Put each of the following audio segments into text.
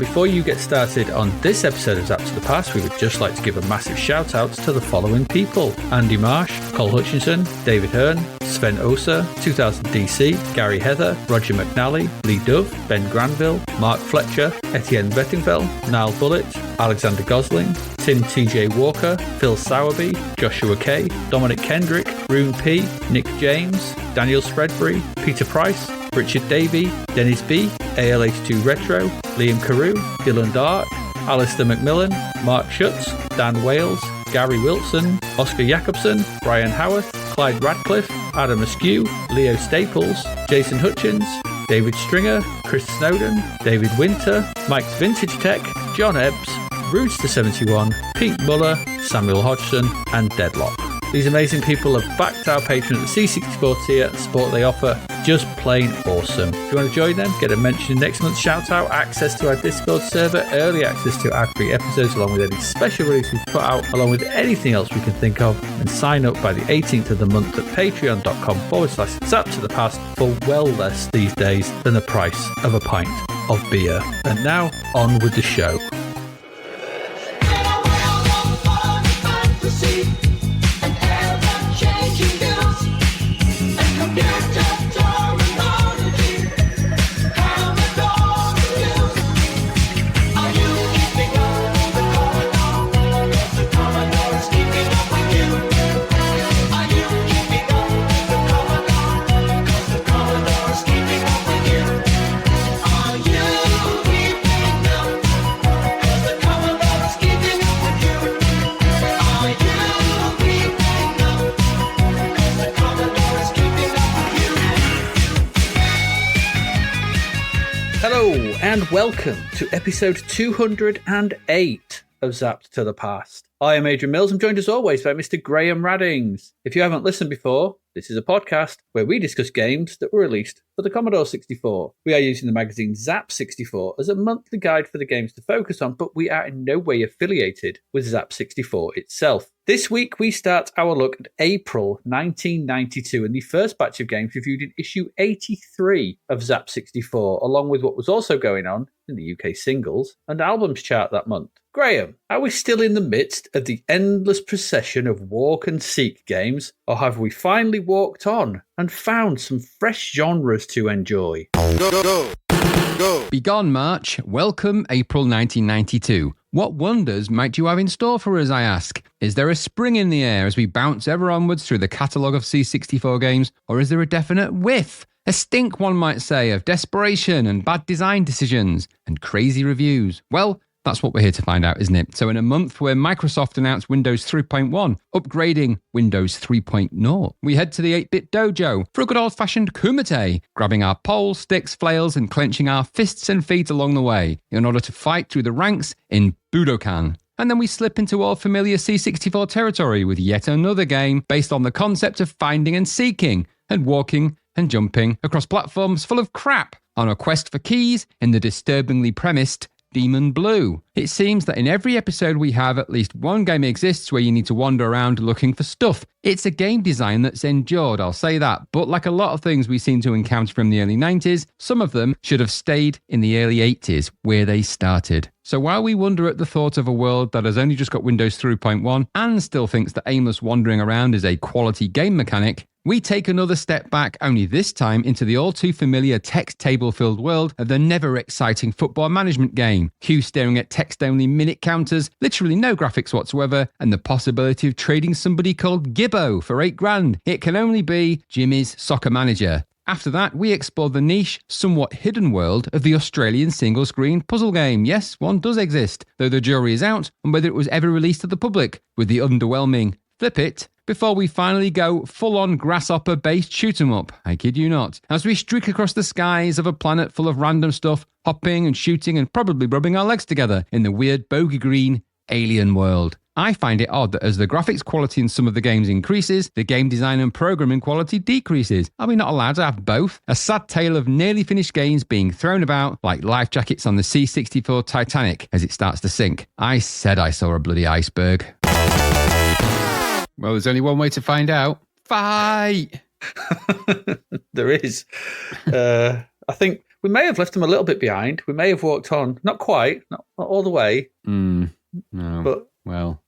before you get started on this episode of Zapped to the Past, we would just like to give a massive shout out to the following people: Andy Marsh, Cole Hutchinson, David Hearn, Sven Osa, 2000 DC, Gary Heather, Roger McNally, Lee Dove, Ben Granville, Mark Fletcher, Etienne Bettingfell, Niall Bullitt, Alexander Gosling, Tim TJ Walker, Phil Sowerby, Joshua K, Dominic Kendrick, Rune P, Nick James, Daniel Spreadbury, Peter Price, Richard Davey, Dennis B, ALH2 Retro, Liam Carew, Dylan Dark, Alistair McMillan, Mark Schutz, Dan Wales, Gary Wilson, Oscar Jacobson, Brian Howarth, Clyde Radcliffe, Adam Askew, Leo Staples, Jason Hutchins, David Stringer, Chris Snowden, David Winter, Mike's Vintage Tech, John Ebbs, Rooster71, Pete Muller, Samuel Hodgson, and Deadlock. These amazing people have backed our Patreon at the C64 tier, and the support they offer just plain awesome. If you want to join them, get a mention in next month's shout out, access to our Discord server, early access to our free episodes along with any special releases we put out, along with anything else we can think of, and sign up by the 18th of the month at patreon.com/Zapped to the Past for well less these days than the price of a pint of beer. And now, on with the show. And welcome to episode 208 of Zapped to the Past. I am Adrian Mills. I'm joined as always by Mr. Graham Raddings. If you haven't listened before, this is a podcast where we discuss games that were released for the Commodore 64. We are using the magazine Zap 64 as a monthly guide for the games to focus on, but we are in no way affiliated with Zap 64 itself. This week, we start our look at April 1992 and the first batch of games reviewed in issue 83 of Zap 64, along with what was also going on in the UK singles and albums chart that month. Graham, are we still in the midst of the endless procession of walk and seek games, or have we finally walked on and found some fresh genres to enjoy? Go. Begone March, welcome April 1992. What wonders might you have in store for us, I ask? Is there a spring in the air as we bounce ever onwards through the catalogue of C64 games, or is there a definite whiff? A stink, one might say, of desperation and bad design decisions and crazy reviews? Well, that's what we're here to find out, isn't it? So in a month where Microsoft announced Windows 3.1, upgrading Windows 3.0, we head to the 8-bit dojo for a good old-fashioned kumite, grabbing our poles, sticks, flails, and clenching our fists and feet along the way in order to fight through the ranks in Budokan. And then we slip into all familiar C64 territory with yet another game based on the concept of finding and seeking and walking and jumping across platforms full of crap on a quest for keys in the disturbingly premised Demon Blue. It seems that in every episode we have, at least one game exists where you need to wander around looking for stuff. It's a game design that's endured, I'll say that, but like a lot of things we seem to encounter from the early 90s, some of them should have stayed in the early 80s, where they started. So while we wonder at the thought of a world that has only just got Windows 3.1 and still thinks that aimless wandering around is a quality game mechanic, we take another step back, only this time into the all-too-familiar text table-filled world of the never-exciting football management game. Q staring at text-only minute counters, literally no graphics whatsoever, and the possibility of trading somebody called Gibbo for $8,000. It can only be Jimmy's Soccer Manager. After that, we explore the niche, somewhat hidden world of the Australian single-screen puzzle game. Yes, one does exist, though the jury is out on whether it was ever released to the public, with the underwhelming Flippit, before we finally go full-on grasshopper-based shoot-'em-up, I kid you not, as we streak across the skies of a planet full of random stuff, hopping and shooting and probably rubbing our legs together in the weird bogey green alien world. I find it odd that as the graphics quality in some of the games increases, the game design and programming quality decreases. Are we not allowed to have both? A sad tale of nearly finished games being thrown about like life jackets on the C64 Titanic as it starts to sink. I said I saw a bloody iceberg. Well, there's only one way to find out. Fight! There is. I think we may have left them a little bit behind. We may have walked on, not quite, not all the way. No, but well.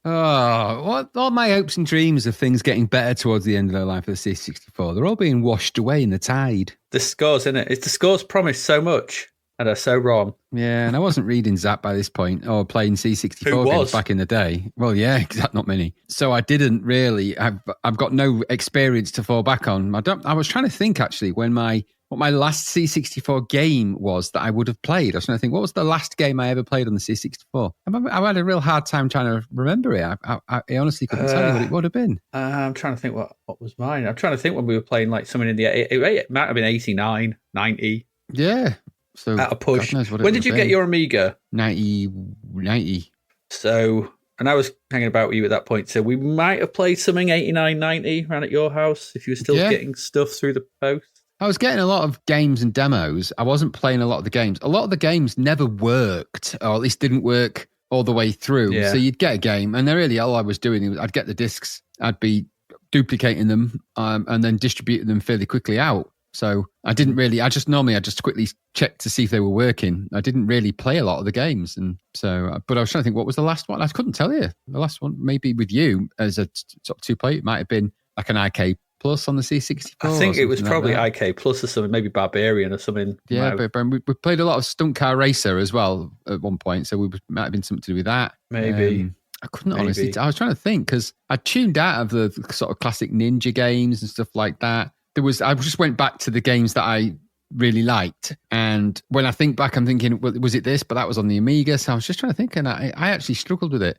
What all my hopes and dreams of things getting better towards the end of their life of the C64, they're all being washed away in the tide. The scores, isn't it? It's the scores promise so much, and are so wrong. Yeah, and I wasn't reading Zapped by this point, or playing C64 games back in the day. Well, yeah, not many. So I didn't really. I've got no experience to fall back on. I was trying to think actually what my last C64 game was that I would have played. I was trying to think, what was the last game I ever played on the C64? I had a real hard time trying to remember it. I honestly couldn't tell you what it would have been. I'm trying to think what was mine. I'm trying to think when we were playing like something in it might have been 89, 90. Yeah. So at a push. When did you get your Amiga? 90. So, and I was hanging about with you at that point. So we might have played something 89, 90 around at your house if you were still getting stuff through the post. I was getting a lot of games and demos. I wasn't playing a lot of the games. A lot of the games never worked, or at least didn't work all the way through. Yeah. So you'd get a game, and really all I was doing was I'd get the discs, I'd be duplicating them, and then distributing them fairly quickly out. So I just quickly checked to see if they were working. I didn't really play a lot of the games. And so, but I was trying to think, what was the last one? I couldn't tell you. The last one, maybe with you as a sort of 2-player, it might have been like an IK Plus on the C64. I think it was probably IK Plus or something, maybe Barbarian or something. Yeah, but we played a lot of Stunt Car Racer as well at one point, so we might have been something to do with that. Maybe. I couldn't honestly. I was trying to think because I tuned out of the sort of classic ninja games and stuff like that. I just went back to the games that I really liked, and when I think back, I'm thinking, well, was it this? But that was on the Amiga, so I was just trying to think, and I actually struggled with it.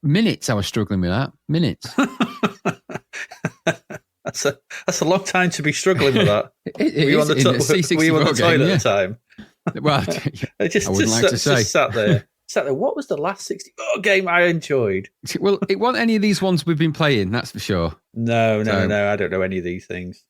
Minutes, I was struggling with that. Minutes. That's a long time to be struggling with that. Were you on the toilet at the time? Well, I wouldn't like to say. Just sat there. What was the last 64 game I enjoyed? Well, it wasn't any of these ones we've been playing, that's for sure. No. I don't know any of these things.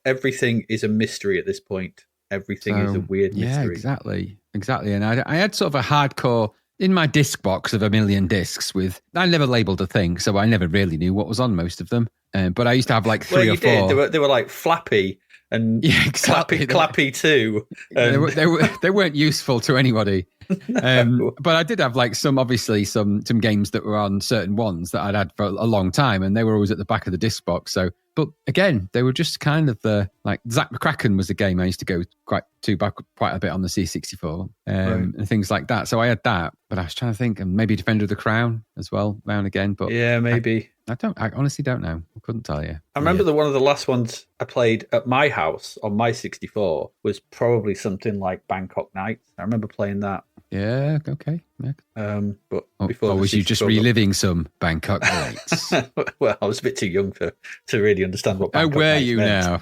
Everything is a mystery at this point. Everything is a weird mystery. Yeah, exactly. And I had sort of a hardcore in my disc box of a million discs I never labelled a thing, so I never really knew what was on most of them. But I used to have like three or four. They were like Flappy and Clappy too. They weren't useful to anybody. No. But I did have like some games that were on certain ones that I'd had for a long time, and they were always at the back of the disc box. So, but again, they were just kind of like Zack McCracken was a game I used to go quite a bit on the C64 and things like that. So I had that, but I was trying to think, and maybe Defender of the Crown as well now and again. But yeah, maybe. I honestly don't know. I couldn't tell you. I remember one of the last ones I played at my house on my 64 was probably something like Bangkok Nights. I remember playing that. Yeah, okay. Yeah. But before, or was you just reliving some Bangkok Nights? Well, I was a bit too young to really understand what Bangkok Nights meant. you now?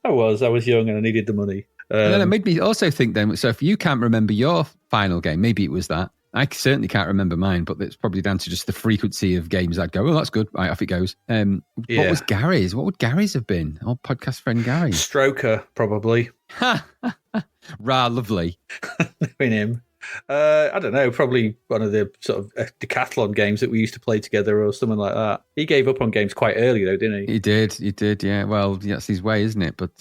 I was young and I needed the money. And then it made me also think then, so if you can't remember your final game, maybe it was that. I certainly can't remember mine, but it's probably down to just the frequency of games I'd go, oh, that's good. Right, off it goes. What was Gary's? What would Gary's have been? Old podcast friend Gary. Stroker, probably. Lovely. Knowing him. I don't know, probably one of the sort of decathlon games that we used to play together or something like that. He gave up on games quite early though, didn't he? He did, yeah. Well, that's his way, isn't it? But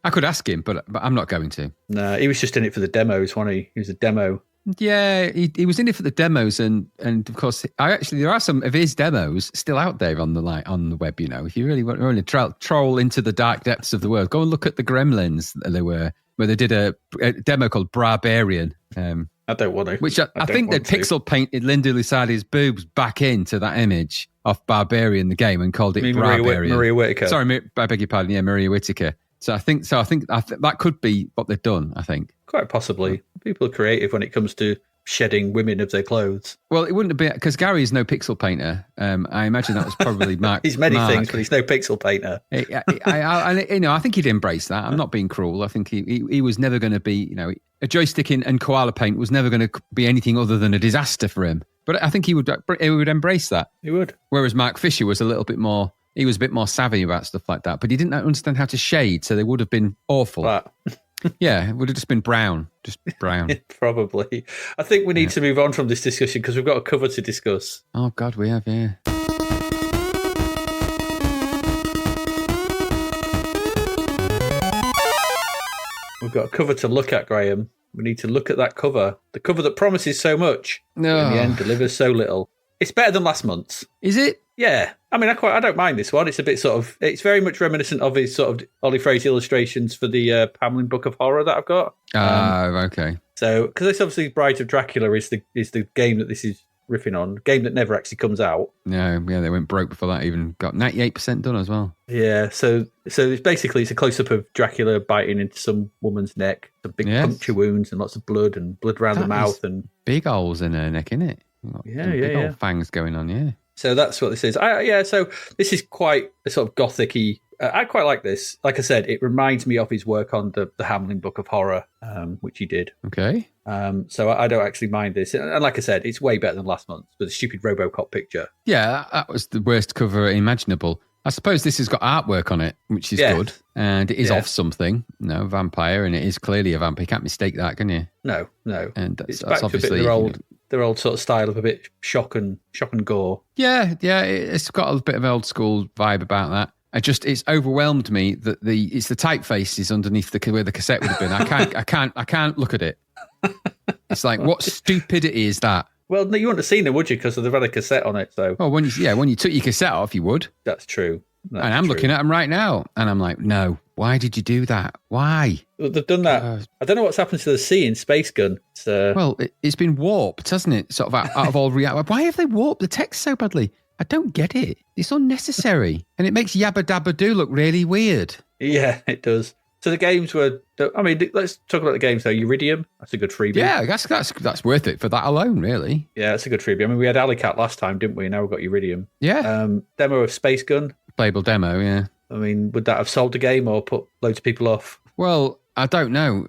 I could ask him, but I'm not going to. No, he was just in it for the demos, wasn't he? He was a demo. Yeah, he was in it for the demos, and of course, there are some of his demos still out there on the web. You know, if you really want to troll into the dark depths of the world, go and look at the Gremlins. Where they did a demo called Barbarian. I don't want to. Which I think they pixel painted Linda Lusardi's boobs back into that image of Barbarian, the game, and called it Barbarian. Maria Whittaker. Sorry, I beg your pardon. Yeah, Maria Whittaker. So I think that could be what they've done. I think quite possibly. People are creative when it comes to shedding women of their clothes. Well, it wouldn't be because Gary's no pixel painter. I imagine that was probably Mark. He's many things, but he's no pixel painter. I think he'd embrace that. I'm not being cruel. I think he was never going to be. A joystick and koala paint was never going to be anything other than a disaster for him. But I think he would embrace that. He would. Whereas Mark Fisher was a little bit more. He was a bit more savvy about stuff like that, but he didn't understand how to shade, so they would have been awful. Yeah, it would have just been brown. Probably. I think we need to move on from this discussion because we've got a cover to discuss. Oh, God, we have, yeah. we've got a cover to look at, Graham. We need to look at that cover. The cover that promises so much, No. in the end delivers so little. It's better than last month's. Is it? Yeah. I mean, I don't mind this one. It's a bit it's very much reminiscent of his sort of Ollie Fraser illustrations for the Pamlin Book of Horror that I've got. Okay. So, because this obviously Bride of Dracula is the game that this is riffing on, game that never actually comes out. No, yeah, they went broke before that even got 98% done as well. Yeah, so it's a close-up of Dracula biting into some woman's neck, some big puncture wounds and lots of blood around the mouth. And big holes in her neck, innit? Big old fangs going on, yeah. So that's what this is. So this is quite a sort of gothic-y. I quite like this. Like I said, it reminds me of his work on the Hamlin Book of Horror, which he did. Okay. So I don't actually mind this. And like I said, it's way better than last month with the stupid RoboCop picture. Yeah, that was the worst cover imaginable. I suppose this has got artwork on it, which is good. And it is off something. No, vampire, and it is clearly a vampire. You can't mistake that, can you? No. And that's back obviously to a bit their old sort of style of a bit shock and gore. Yeah, it's got a bit of old school vibe about that. It's overwhelmed me that it's the typefaces underneath where the cassette would have been. I can't look at it. It's like, what stupidity is that? Well, no, you wouldn't have seen them, would you? Because they've had a cassette on it. So, when you took your cassette off, you would. That's true. And I'm looking at them right now, and I'm like, no. Why did you do that? Why? Well, they've done that. I don't know what's happened to the sea in Space Gun. It's been warped, hasn't it? Sort of out of all reality. Why have they warped the text so badly? I don't get it. It's unnecessary. And it makes Yabba Dabba Doo look really weird. Yeah, it does. So the games were... I mean, let's talk about the games, though. Uridium, that's a good freebie. Yeah, that's worth it for that alone, really. Yeah, that's a good freebie. I mean, we had Alleycat last time, didn't we? Now we've got Uridium. Yeah. Demo of Space Gun. Playable demo, yeah. I mean, would that have sold the game or put loads of people off? Well, I don't know.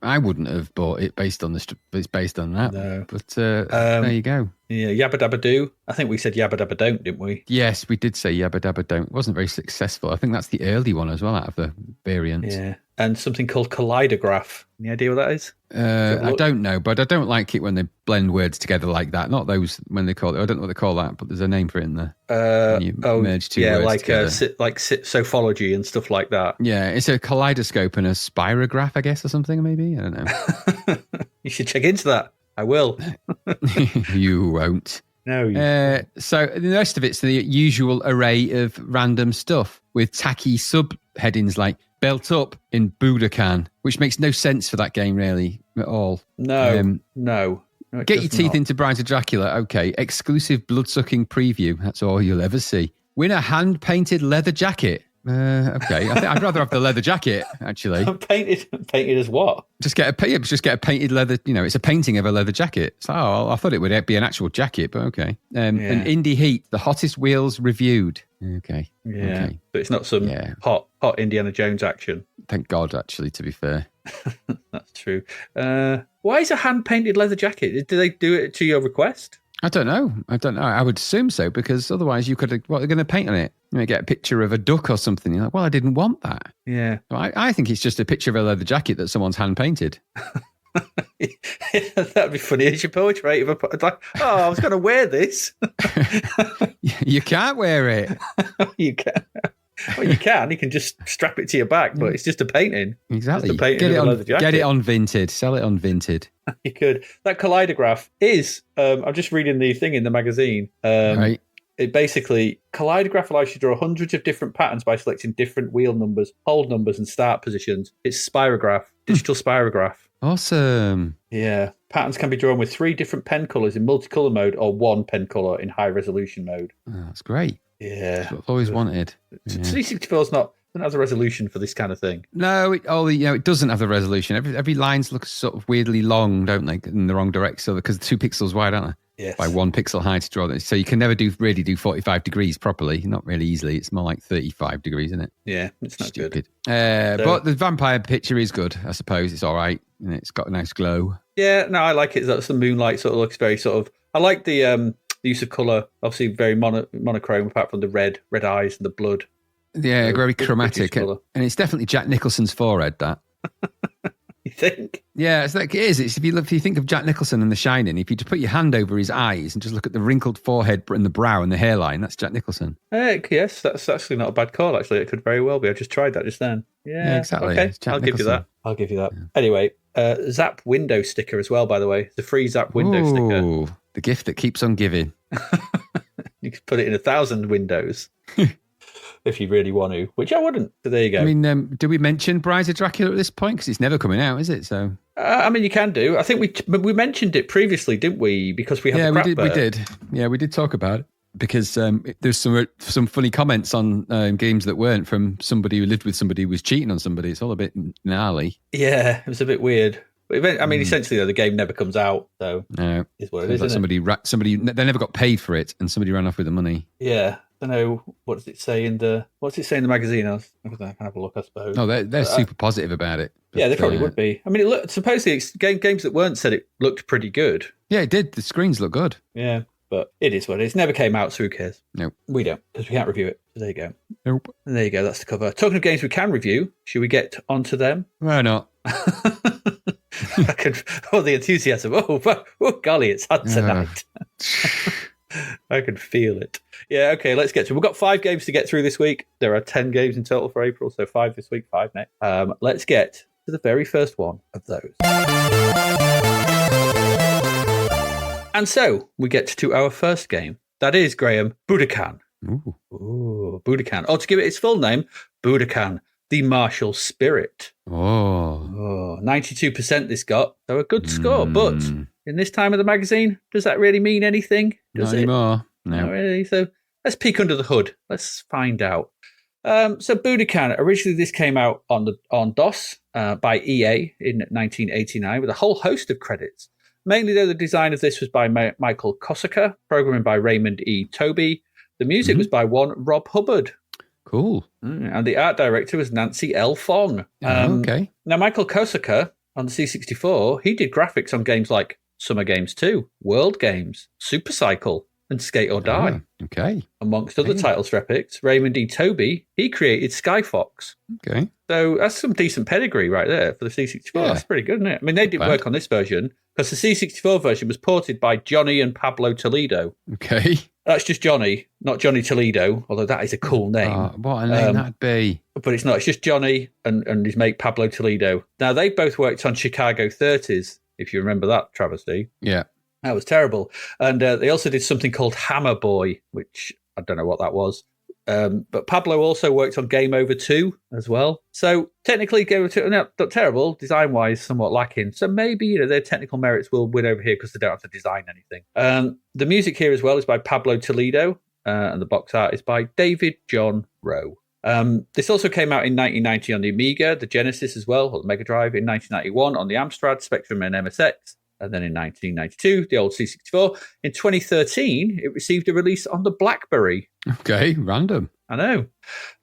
I wouldn't have bought it based on it's based on that. No. But there you go. Yeah, Yabba Dabba Doo. I think we said Yabba Dabba Don't, didn't we? Yes, we did say Yabba Dabba Don't. It wasn't very successful. I think that's the early one as well out of the variants. Yeah. And something called Kaleidograph. Any idea what that is? I don't know, but I don't like it when they blend words together like that. Not those when they call it. I don't know what they call that, but there's a name for it in there. Merge two words together. like sophology and stuff like that. Yeah, it's a kaleidoscope and a spirograph, I guess, or something. Maybe I don't know. You should check into that. I will. You won't. No. So the rest of it's the usual array of random stuff with tacky subheadings like Belt Up in Budokan, which makes no sense for that game really at all. No. Get your teeth into Bride of Dracula. Okay. Exclusive blood-sucking preview. That's all you'll ever see. Win a hand-painted leather jacket. Okay. I'd rather have the leather jacket, actually. Painted as what? Just get a painted leather. It's a painting of a leather jacket. So I thought it would be an actual jacket, but okay. An Indie Heat, the hottest wheels reviewed. Okay. Yeah. Okay. But it's not some hot Indiana Jones action. Thank God, actually, to be fair. That's true. Why is a hand-painted leather jacket? Do they do it to your request? I don't know. I would assume so, because otherwise what are they going to paint on it? You may get a picture of a duck or something. You're like, well, I didn't want that. Yeah. I think it's just a picture of a leather jacket that someone's hand-painted. That'd be funny as your poetry. I was going to wear this. You can't wear it. You can. Well, you can. You can just strap it to your back, but it's just a painting. Exactly. Just a painting of a leather jacket. Get it on Vinted. Sell it on Vinted. You could. That Kaleidograph is, I'm just reading the thing in the magazine. Right. It basically, Kaleidograph allows you to draw hundreds of different patterns by selecting different wheel numbers, hold numbers, and start positions. It's spirograph, digital spirograph. Awesome. Yeah. Patterns can be drawn with 3 different pen colours in multicolour mode or 1 pen colour in high resolution mode. Oh, that's great. Yeah. That's what I've always wanted. 364's doesn't have the resolution for this kind of thing. No, it doesn't have the resolution. Every lines look sort of weirdly long, don't they, in the wrong direction? So because 2 pixels wide, aren't they? Yes. By 1 pixel high to draw this. So you can never really do 45 degrees properly. Not really easily. It's more like 35 degrees, isn't it? Yeah, it's not stupid. But the vampire picture is good, I suppose. It's all right. And it's got a nice glow. Yeah, no, I like it. That's the moonlight sort of looks very sort of... I like the use of colour. Obviously very monochrome, apart from the red eyes and the blood. Yeah, very chromatic. And it's definitely Jack Nicholson's forehead, that. You think? Yeah, it's like it is. It's, if you think of Jack Nicholson in The Shining, if you just put your hand over his eyes and just look at the wrinkled forehead and the brow and the hairline, that's Jack Nicholson. Yes, that's actually not a bad call, actually. It could very well be. I just tried that just then. Yeah, exactly. Okay, I'll give you that. Yeah. Anyway, Zap window sticker as well, by the way. The free Zap window sticker. The gift that keeps on giving. You could put it in 1,000 windows. If you really want to, which I wouldn't. So there you go. I mean, do we mention Bride of Dracula at this point? Because it's never coming out, is it? So I mean, you can do. I think we mentioned it previously, didn't we? Because we had the crap we did. Yeah, we did talk about it because there's some funny comments on games that weren't from somebody who lived with somebody who was cheating on somebody. It's all a bit gnarly. Yeah, it was a bit weird. But I mean, essentially, though, the game never comes out, so no, it's what it is. Like somebody they never got paid for it, and somebody ran off with the money. Yeah. I don't know, what does it say in the magazine? I can have a look, I suppose. No, they're super positive about it. But, yeah, they probably would be. I mean, supposedly games that weren't said it looked pretty good. Yeah, it did. The screens look good. Yeah, but it is what it is. Never came out, so who cares? Nope. We don't, because we can't review it. So there you go. Nope. And there you go, that's the cover. Talking of games we can review, should we get onto them? Why not? The enthusiasm. Oh, golly, it's hot tonight. I can feel it. Yeah, okay, let's get to it. We've got 5 games to get through this week. There are 10 games in total for April, so 5 this week, 5 next. Let's get to the very first one of those. And so, we get to our first game. That is, Graham, Budokan. Ooh, Budokan. Oh, to give it its full name, Budokan, the Martial Spirit. Oh, 92% this got. So a good score, but in this time of the magazine, does that really mean anything? Not anymore. No. Not really. So let's peek under the hood. Let's find out. So Budokan, originally this came out on DOS by EA in 1989 with a whole host of credits. Mainly, though, the design of this was by Michael Kosaka, programming by Raymond E. Toby. The music was by one Rob Hubbard. Cool. And the art director was Nancy L. Fong. Okay. Now, Michael Kosaka on the C64, he did graphics on games like Summer Games 2, World Games, Super Cycle, and Skate or Die. Okay. Amongst other titles for Epics, Raymond E. Toby, he created Skyfox. Okay. So that's some decent pedigree right there for the C64. Yeah. That's pretty good, isn't it? I mean, they didn't work on this version because the C64 version was ported by Johnny and Pablo Toledo. Okay. That's just Johnny, not Johnny Toledo, although that is a cool name. What a name that'd be. But it's not. It's just Johnny and his mate Pablo Toledo. Now, they both worked on Chicago 30s, if you remember that travesty. Yeah. That was terrible. And they also did something called Hammer Boy, which I don't know what that was. But Pablo also worked on Game Over 2 as well. So technically, Game Over 2, not terrible, design-wise, somewhat lacking. So maybe their technical merits will win over here because they don't have to design anything. The music here as well is by Pablo Toledo, and the box art is by David John Rowe. This also came out in 1990 on the Amiga, the Genesis as well, or the Mega Drive, in 1991 on the Amstrad, Spectrum, and MSX. And then in 1992, the old C64. In 2013, it received a release on the BlackBerry. Okay, random. I know.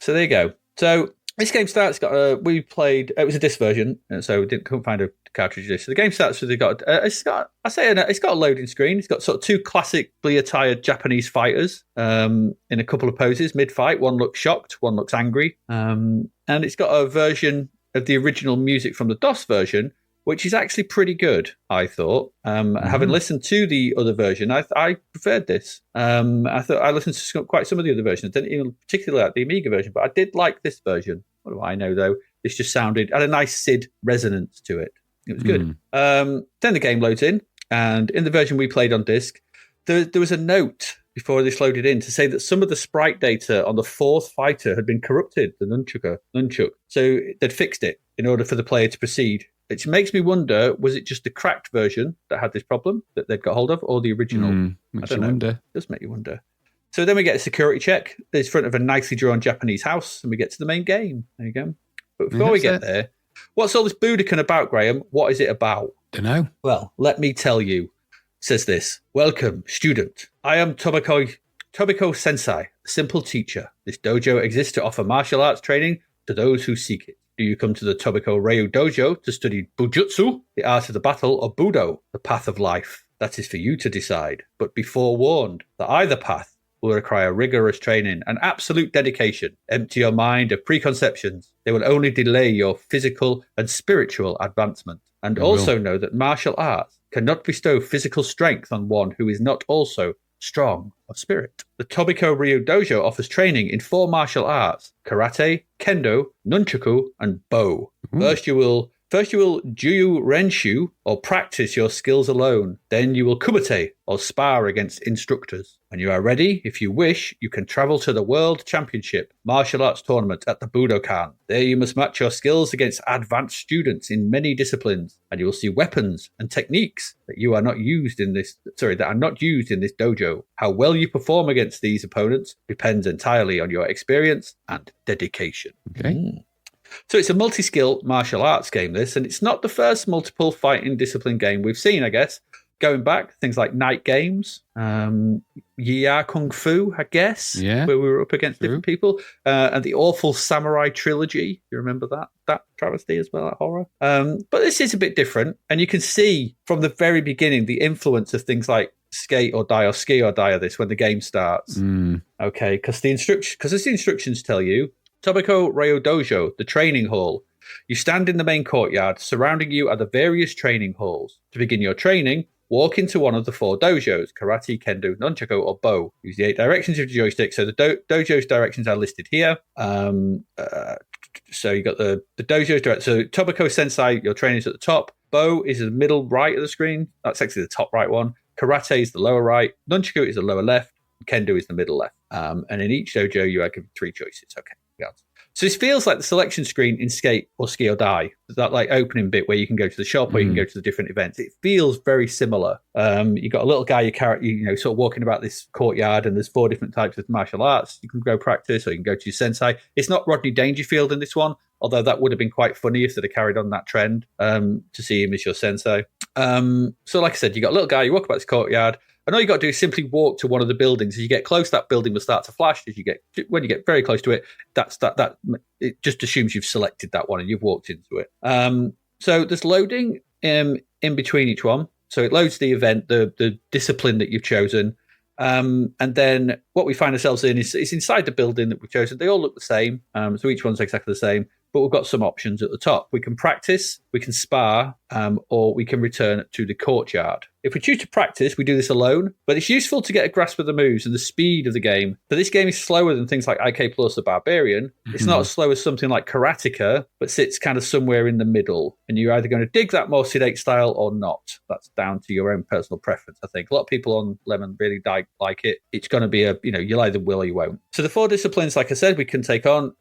So there you go. So this game starts. We played. It was a disc version, so we couldn't find a cartridge disc. So the game starts with it's got a loading screen. It's got sort of 2 classically attired Japanese fighters in a couple of poses mid-fight. One looks shocked, one looks angry, and it's got a version of the original music from the DOS version, which is actually pretty good, I thought. Having listened to the other version, I preferred this. I thought I listened to quite some of the other versions. I didn't even particularly like the Amiga version, but I did like this version. What do I know, though? This just had a nice SID resonance to it. It was good. Then the game loads in, and in the version we played on disc, there was a note before this loaded in to say that some of the sprite data on the 4th fighter had been corrupted, the nunchuk. So they'd fixed it in order for the player to proceed. Which makes me wonder, was it just the cracked version that had this problem that they'd got hold of, or the original? Makes you wonder. It does make you wonder. So then we get a security check. It's in front of a nicely drawn Japanese house, and we get to the main game. There you go. But before we get there, what's all this Budokan about, Graham? What is it about? Don't know. Well, let me tell you. It says this. Welcome, student. I am Tobiko Sensei, a simple teacher. This dojo exists to offer martial arts training to those who seek it. Do you come to the Tobiko Ryu Dojo to study Bujutsu, the art of the battle, or Budo, the path of life? That is for you to decide. But be forewarned that either path will require rigorous training and absolute dedication. Empty your mind of preconceptions. They will only delay your physical and spiritual advancement. And also know that martial arts cannot bestow physical strength on one who is not also strong of spirit. The Tobiko Ryu Dojo offers training in 4 martial arts: karate, kendo, nunchaku, and bo. First you will Juyu Renshu, or practice your skills alone. Then you will kumite, or spar against instructors. When you are ready, if you wish, you can travel to the World Championship Martial Arts Tournament at the Budokan. There you must match your skills against advanced students in many disciplines, and you will see weapons and techniques that are not used in this dojo. How well you perform against these opponents depends entirely on your experience and dedication. Okay. So it's a multi-skill martial arts game, this, and it's not the first multiple fighting discipline game we've seen, I guess. Going back, things like Night Games, Yia Kung Fu, I guess, where we were up against different people, and the awful Samurai Trilogy. You remember that travesty as well, that horror? But this is a bit different, and you can see from the very beginning the influence of things like Skate or Die or Ski or Die of this when the game starts. Okay, because the instructions tell you, Tobiko Ryu Dojo, the training hall. You stand in the main courtyard. Surrounding you are the various training halls. To begin your training, walk into one of the 4 dojos: karate, kendo, nunchaku, or bo. Use the 8 directions of the joystick. So the dojo's directions are listed here. So you got the dojo's direct. So Tobiko Sensei, your training is at the top. Bo is in the middle right of the screen. That's actually the top right one. Karate is the lower right. Nunchaku is the lower left. Kendo is the middle left. And in each dojo, you are given 3 choices. Okay. So this feels like the selection screen in Skate or Ski or Die. That like opening bit where you can go to the shop or you can go to the different events. It feels very similar. You got a little guy, sort of walking about this courtyard, and there's 4 different types of martial arts. You can go practice, or you can go to your sensei. It's not Rodney Dangerfield in this one, although that would have been quite funny if they'd have carried on that trend to see him as your sensei. So like I said, you got a little guy, you walk about this courtyard, and all you got to do is simply walk to one of the buildings. As you get close, that building will start to flash. When you get very close to it, that it just assumes you've selected that one and you've walked into it. So there's loading in between each one. So it loads the event, the discipline that you've chosen. And then what we find ourselves in is inside the building that we've chosen. They all look the same. So each one's exactly the same. But we've got some options at the top. We can practice, we can spar, or we can return to the courtyard. If we choose to practice, we do this alone, but it's useful to get a grasp of the moves and the speed of the game. But this game is slower than things like IK Plus or Barbarian. It's not as slow as something like Karateka, but sits kind of somewhere in the middle. And you're either going to dig that more sedate style or not. That's down to your own personal preference, I think. A lot of people on Lemon really like it. It's going to be you'll either will or you won't. So the 4 disciplines, like I said, we can take on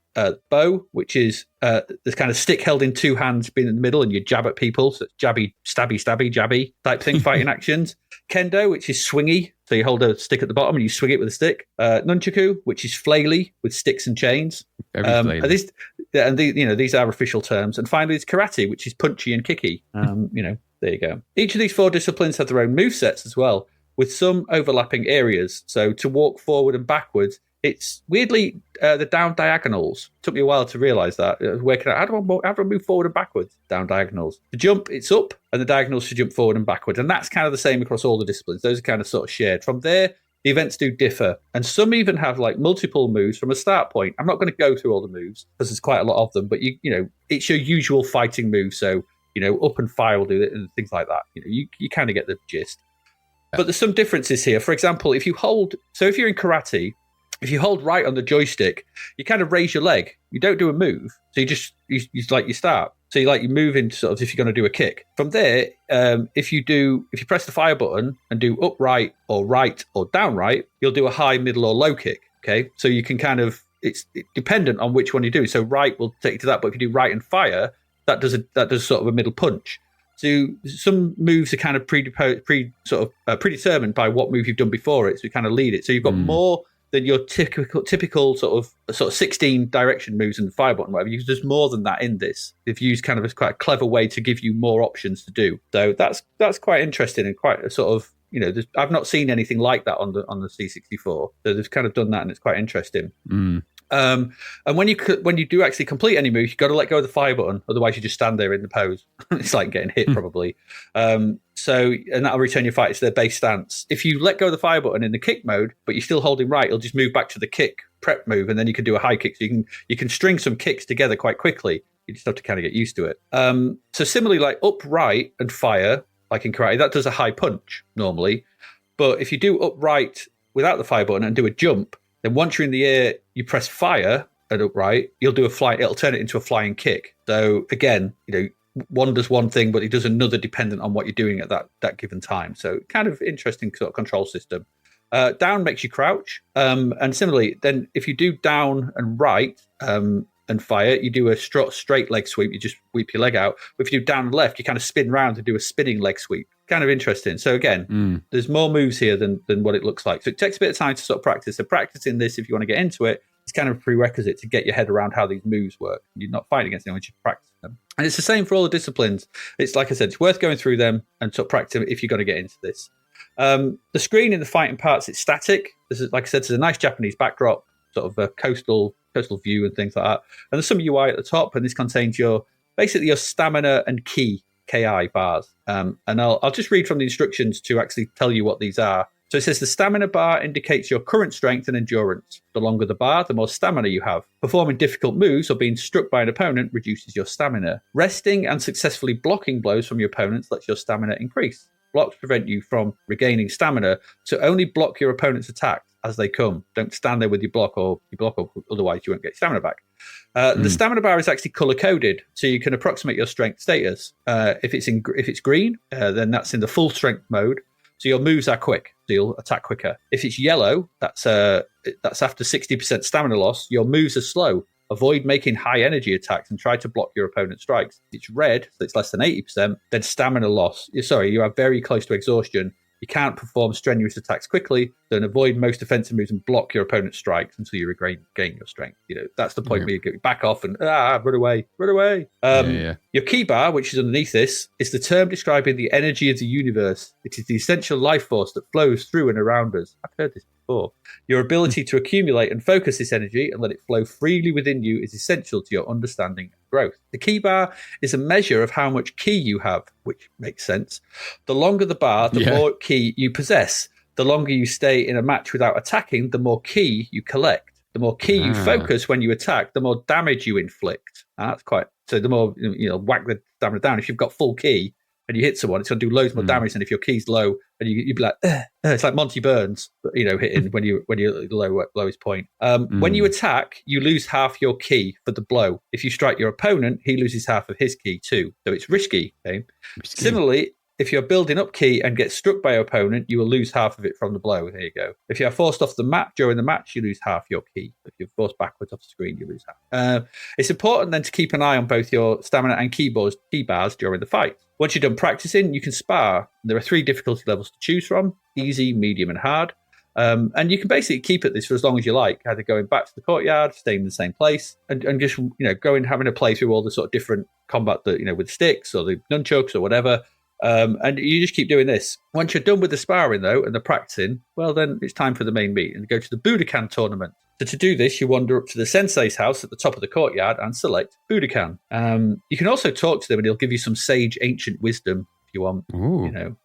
bow, which is this kind of stick held in 2 hands, being in the middle, and you jab at people. So it's jabby, stabby, jabby type thing, fighting actions. Kendo, which is swingy. So you hold a stick at the bottom and you swing it with a stick. Nunchaku, which is flaily with sticks and chains. These are official terms. And finally, it's karate, which is punchy and kicky. There you go. Each of these 4 disciplines have their own movesets as well, with some overlapping areas. So to walk forward and backwards, it's weirdly the down diagonals. Took me a while to realise that. Working out how do I move forward and backwards? Down diagonals. The jump, it's up, and the diagonals to jump forward and backwards. And that's kind of the same across all the disciplines. Those are kind of sort of shared. From there, the events do differ. And some even have like multiple moves from a start point. I'm not going to go through all the moves because there's quite a lot of them. But it's your usual fighting move. So up and fire will do it and things like that. You kind of get the gist. But there's some differences here. For example, if you're in karate, if you hold right on the joystick, you kind of raise your leg. You don't do a move. So you start. So you move into sort of if you're going to do a kick. From there, if you press the fire button and do upright or right or down right, you'll do a high, middle or low kick. Okay. So you can it's dependent on which one you do. So right will take you to that. But if you do right and fire, that does sort of a middle punch. So some moves are kind of predetermined by what move you've done before it. So you kind of lead it. So you've got more than your typical sort of 16 direction moves and fire button, whatever. There's more than that in this. They've used kind of quite a clever way to give you more options to do. So that's quite interesting and quite a sort of I've not seen anything like that on the C64. So they've kind of done that, and it's quite interesting. And when you do actually complete any move, you've got to let go of the fire button. Otherwise, you just stand there in the pose. It's like getting hit, probably. And that'll return your fighter to their base stance. If you let go of the fire button in the kick mode, but you're still holding right, it'll just move back to the kick prep move, and then you can do a high kick. So you can string some kicks together quite quickly. You just have to kind of get used to it. So similarly, like upright and fire, like in karate, that does a high punch normally. But if you do upright without the fire button and do a jump, then once you're in the air, you press fire and upright, you'll do it'll turn it into a flying kick. So again, one does one thing, but it does another dependent on what you're doing at that given time. So kind of interesting sort of control system. Down makes you crouch. And similarly, then if you do down and right and fire, you do a straight leg sweep. You just sweep your leg out. But if you do down and left, you kind of spin round and do a spinning leg sweep. Kind of interesting. So again, there's more moves here than what it looks like. So it takes a bit of time to sort of practice. So practicing this, if you want to get into it, it's kind of a prerequisite to get your head around how these moves work. You're not fighting against anyone, you just practice them. And it's the same for all the disciplines. It's like I said, it's worth going through them and sort of practicing if you're going to get into this. The screen in the fighting parts, it's static. This is, like I said, there's a nice Japanese backdrop, sort of a coastal view and things like that. And there's some UI at the top, and this contains basically your stamina and KI bars. And I'll just read from the instructions to actually tell you what these are. So it says the stamina bar indicates your current strength and endurance. The longer the bar, the more stamina you have. Performing difficult moves or being struck by an opponent reduces your stamina. Resting and successfully blocking blows from your opponents lets your stamina increase. Blocks prevent you from regaining stamina, so only block your opponent's attacks as they come. Don't stand there with your block, or otherwise you won't get stamina back. The stamina bar is actually color-coded, so you can approximate your strength status. If it's green, then that's in the full strength mode, so your moves are quick, so you'll attack quicker. If it's yellow, that's after 60% stamina loss, your moves are slow. Avoid making high energy attacks and try to block your opponent's strikes. If it's red, so it's less than 80%, then stamina loss. You are very close to exhaustion. You can't perform strenuous attacks quickly, then avoid most offensive moves and block your opponent's strikes until you regain your strength. That's the point where you get back off and run away. Your key bar, which is underneath this, is the term describing the energy of the universe. It is the essential life force that flows through and around us. I've heard this before. Your ability to accumulate and focus this energy and let it flow freely within you is essential to your understanding and growth. The key bar is a measure of how much ki you have, which makes sense. The longer the bar, the more ki you possess. The longer you stay in a match without attacking, the more ki you collect. The more ki you focus when you attack, the more damage you inflict. So the more, whack the stamina down. If you've got full ki and you hit someone, it's going to do loads more damage than if your key's low and you'd be like, it's like Monty Burns, hitting when you're at the lowest point. When you attack, you lose half your ki for the blow. If you strike your opponent, he loses half of his ki too. So it's risky. Okay? Similarly, if you're building up ki and get struck by your opponent, you will lose half of it from the blow. There you go. If you're forced off the map during the match, you lose half your ki. If you're forced backwards off the screen, you lose half. It's important then to keep an eye on both your stamina and ki bars during the fight. Once you're done practicing, you can spar. There are 3 difficulty levels to choose from: easy, medium, and hard. And you can basically keep at this for as long as you like, either going back to the courtyard, staying in the same place, and just going having a play through all the sort of different combat that with sticks or the nunchucks or whatever. And you just keep doing this. Once you're done with the sparring, though, and the practicing, well, then it's time for the main meet and go to the Budokan tournament. So to do this, you wander up to the sensei's house at the top of the courtyard and select Budokan. You can also talk to them and he'll give you some sage ancient wisdom if you want,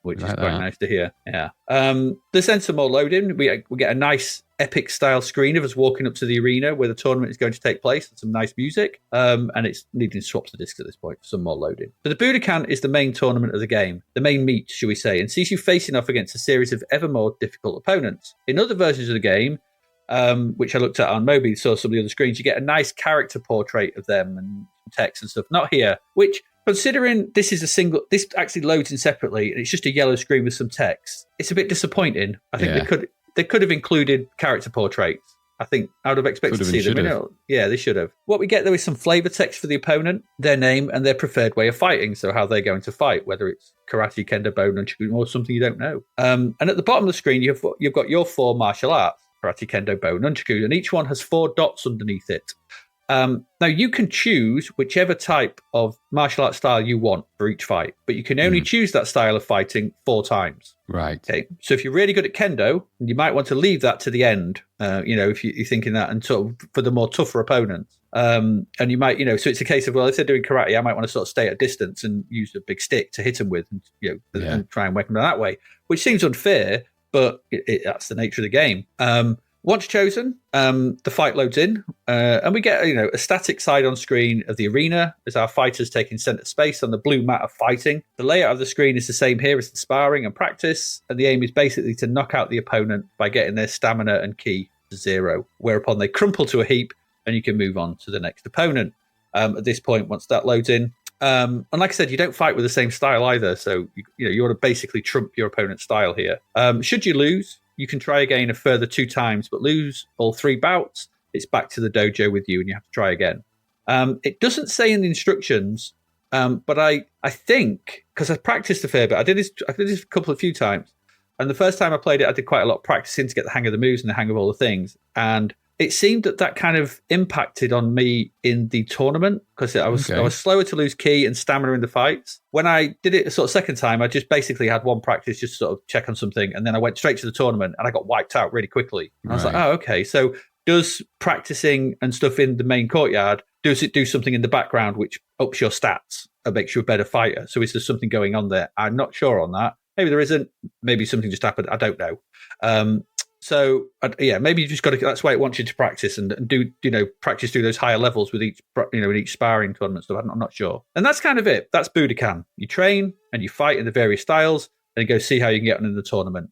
which is quite nice to hear. Yeah. There's then some more loading. We get a nice epic style screen of us walking up to the arena where the tournament is going to take place, and some nice music. And it's needing swaps of discs at this point for some more loading. So the Budokan is the main tournament of the game, the main meet, shall we say, and sees you facing off against a series of ever more difficult opponents. In other versions of the game, which I looked at on Moby, saw some of the other screens, you get a nice character portrait of them and text and stuff. Not here, which, considering this is this actually loads in separately, and it's just a yellow screen with some text, it's a bit disappointing. I think they could have included character portraits. I think I would have expected to see them. Yeah, they should have. What we get, though, is some flavor text for the opponent, their name, and their preferred way of fighting. So how they're going to fight, whether it's karate, kendo, bo, nunchaku, or something you don't know. And at the bottom of the screen, you've got your 4 martial arts: karate, kendo, bo, nunchaku, and each one has 4 dots underneath it. Now, you can choose whichever type of martial arts style you want for each fight, but you can only choose that style of fighting 4 times. Right. Okay. So if you're really good at kendo, you might want to leave that to the end, if you're thinking that, and sort of for the more tougher opponents. And you might, so it's a case of, well, if they're doing karate, I might want to sort of stay at a distance and use a big stick to hit them with, and, and try and whack them that way, which seems unfair, but that's the nature of the game. Once chosen, the fight loads in, and we get a static side on screen of the arena as our fighters taking center space on the blue mat of fighting. The layout of the screen is the same here as the sparring and practice, and the aim is basically to knock out the opponent by getting their stamina and ki to 0, whereupon they crumple to a heap, and you can move on to the next opponent. At this point, once that loads in, and like I said, you don't fight with the same style either, so you want to basically trump your opponent's style here. Should you lose, you can try again a further 2 times, but lose all 3 bouts, it's back to the dojo with you and you have to try again. It doesn't say in the instructions, but I think, because I practiced a fair bit, I did this a few times, and the first time I played it, I did quite a lot of practicing to get the hang of the moves and the hang of all the things, and it seemed that kind of impacted on me in the tournament, because I was slower to lose ki and stamina in the fights. When I did it sort of second time, I just basically had one practice just to sort of check on something, and then I went straight to the tournament and I got wiped out really quickly. And I was like, oh, okay. So does practicing and stuff in the main courtyard, does it do something in the background which ups your stats and makes you a better fighter? So is there something going on there? I'm not sure on that. Maybe there isn't. Maybe something just happened. I don't know. So maybe you just got to. That's why it wants you to practice and do practice through those higher levels with each in each sparring tournament stuff. I'm not sure, and that's kind of it. That's Budokan. You train and you fight in the various styles, and you go see how you can get on in the tournament.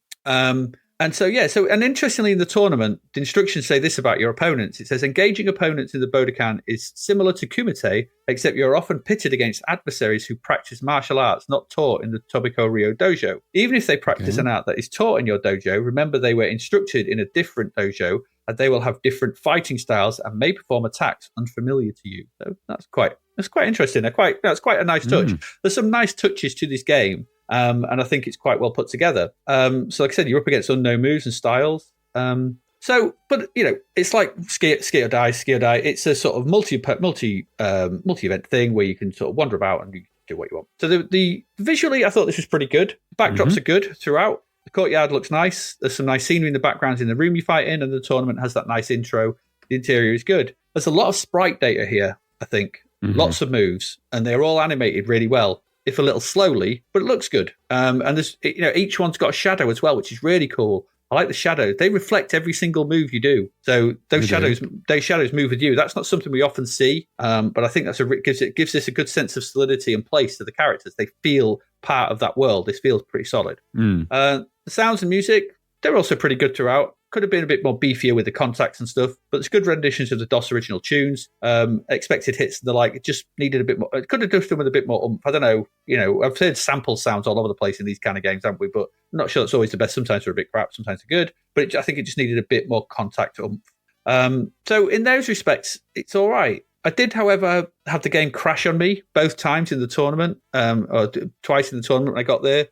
And interestingly, in the tournament, the instructions say this about your opponents. It says engaging opponents in the Budokan is similar to Kumite, except you're often pitted against adversaries who practice martial arts not taught in the Tobiko Ryo dojo. Even if they practice an art that is taught in your dojo, remember they were instructed in a different dojo, and they will have different fighting styles and may perform attacks unfamiliar to you. So that's quite interesting. That's quite a nice touch. There's some nice touches to this game. And I think it's quite well put together. So like I said, you're up against unknown moves and styles. But it's like ski or die. It's a sort of multi-event thing where you can sort of wander about and you do what you want. So the visually, I thought this was pretty good. Backdrops are good throughout. The courtyard looks nice. There's some nice scenery in the background in the room you fight in, and the tournament has that nice intro. The interior is good. There's a lot of sprite data here, I think. Lots of moves, and they're all animated really well, if a little slowly, but it looks good. And there's, each one's got a shadow as well, which is really cool. I like the shadows. They reflect every single move you do. So those shadows move with you. That's not something we often see, but I think gives this a good sense of solidity and place to the characters. They feel part of that world. This feels pretty solid. The sounds and music, they're also pretty good throughout. Could have been a bit more beefier with the contacts and stuff, but there's good renditions of the DOS original tunes. Expected hits and the like. It just needed a bit more. It could have done with a bit more oomph. I don't know. I've heard sample sounds all over the place in these kind of games, haven't we? But I'm not sure it's always the best. Sometimes they're a bit crap, sometimes they're good. But I think it just needed a bit more contact oomph. So in those respects, it's all right. I did, however, have the game crash on me both times in the tournament, or twice in the tournament when I got there,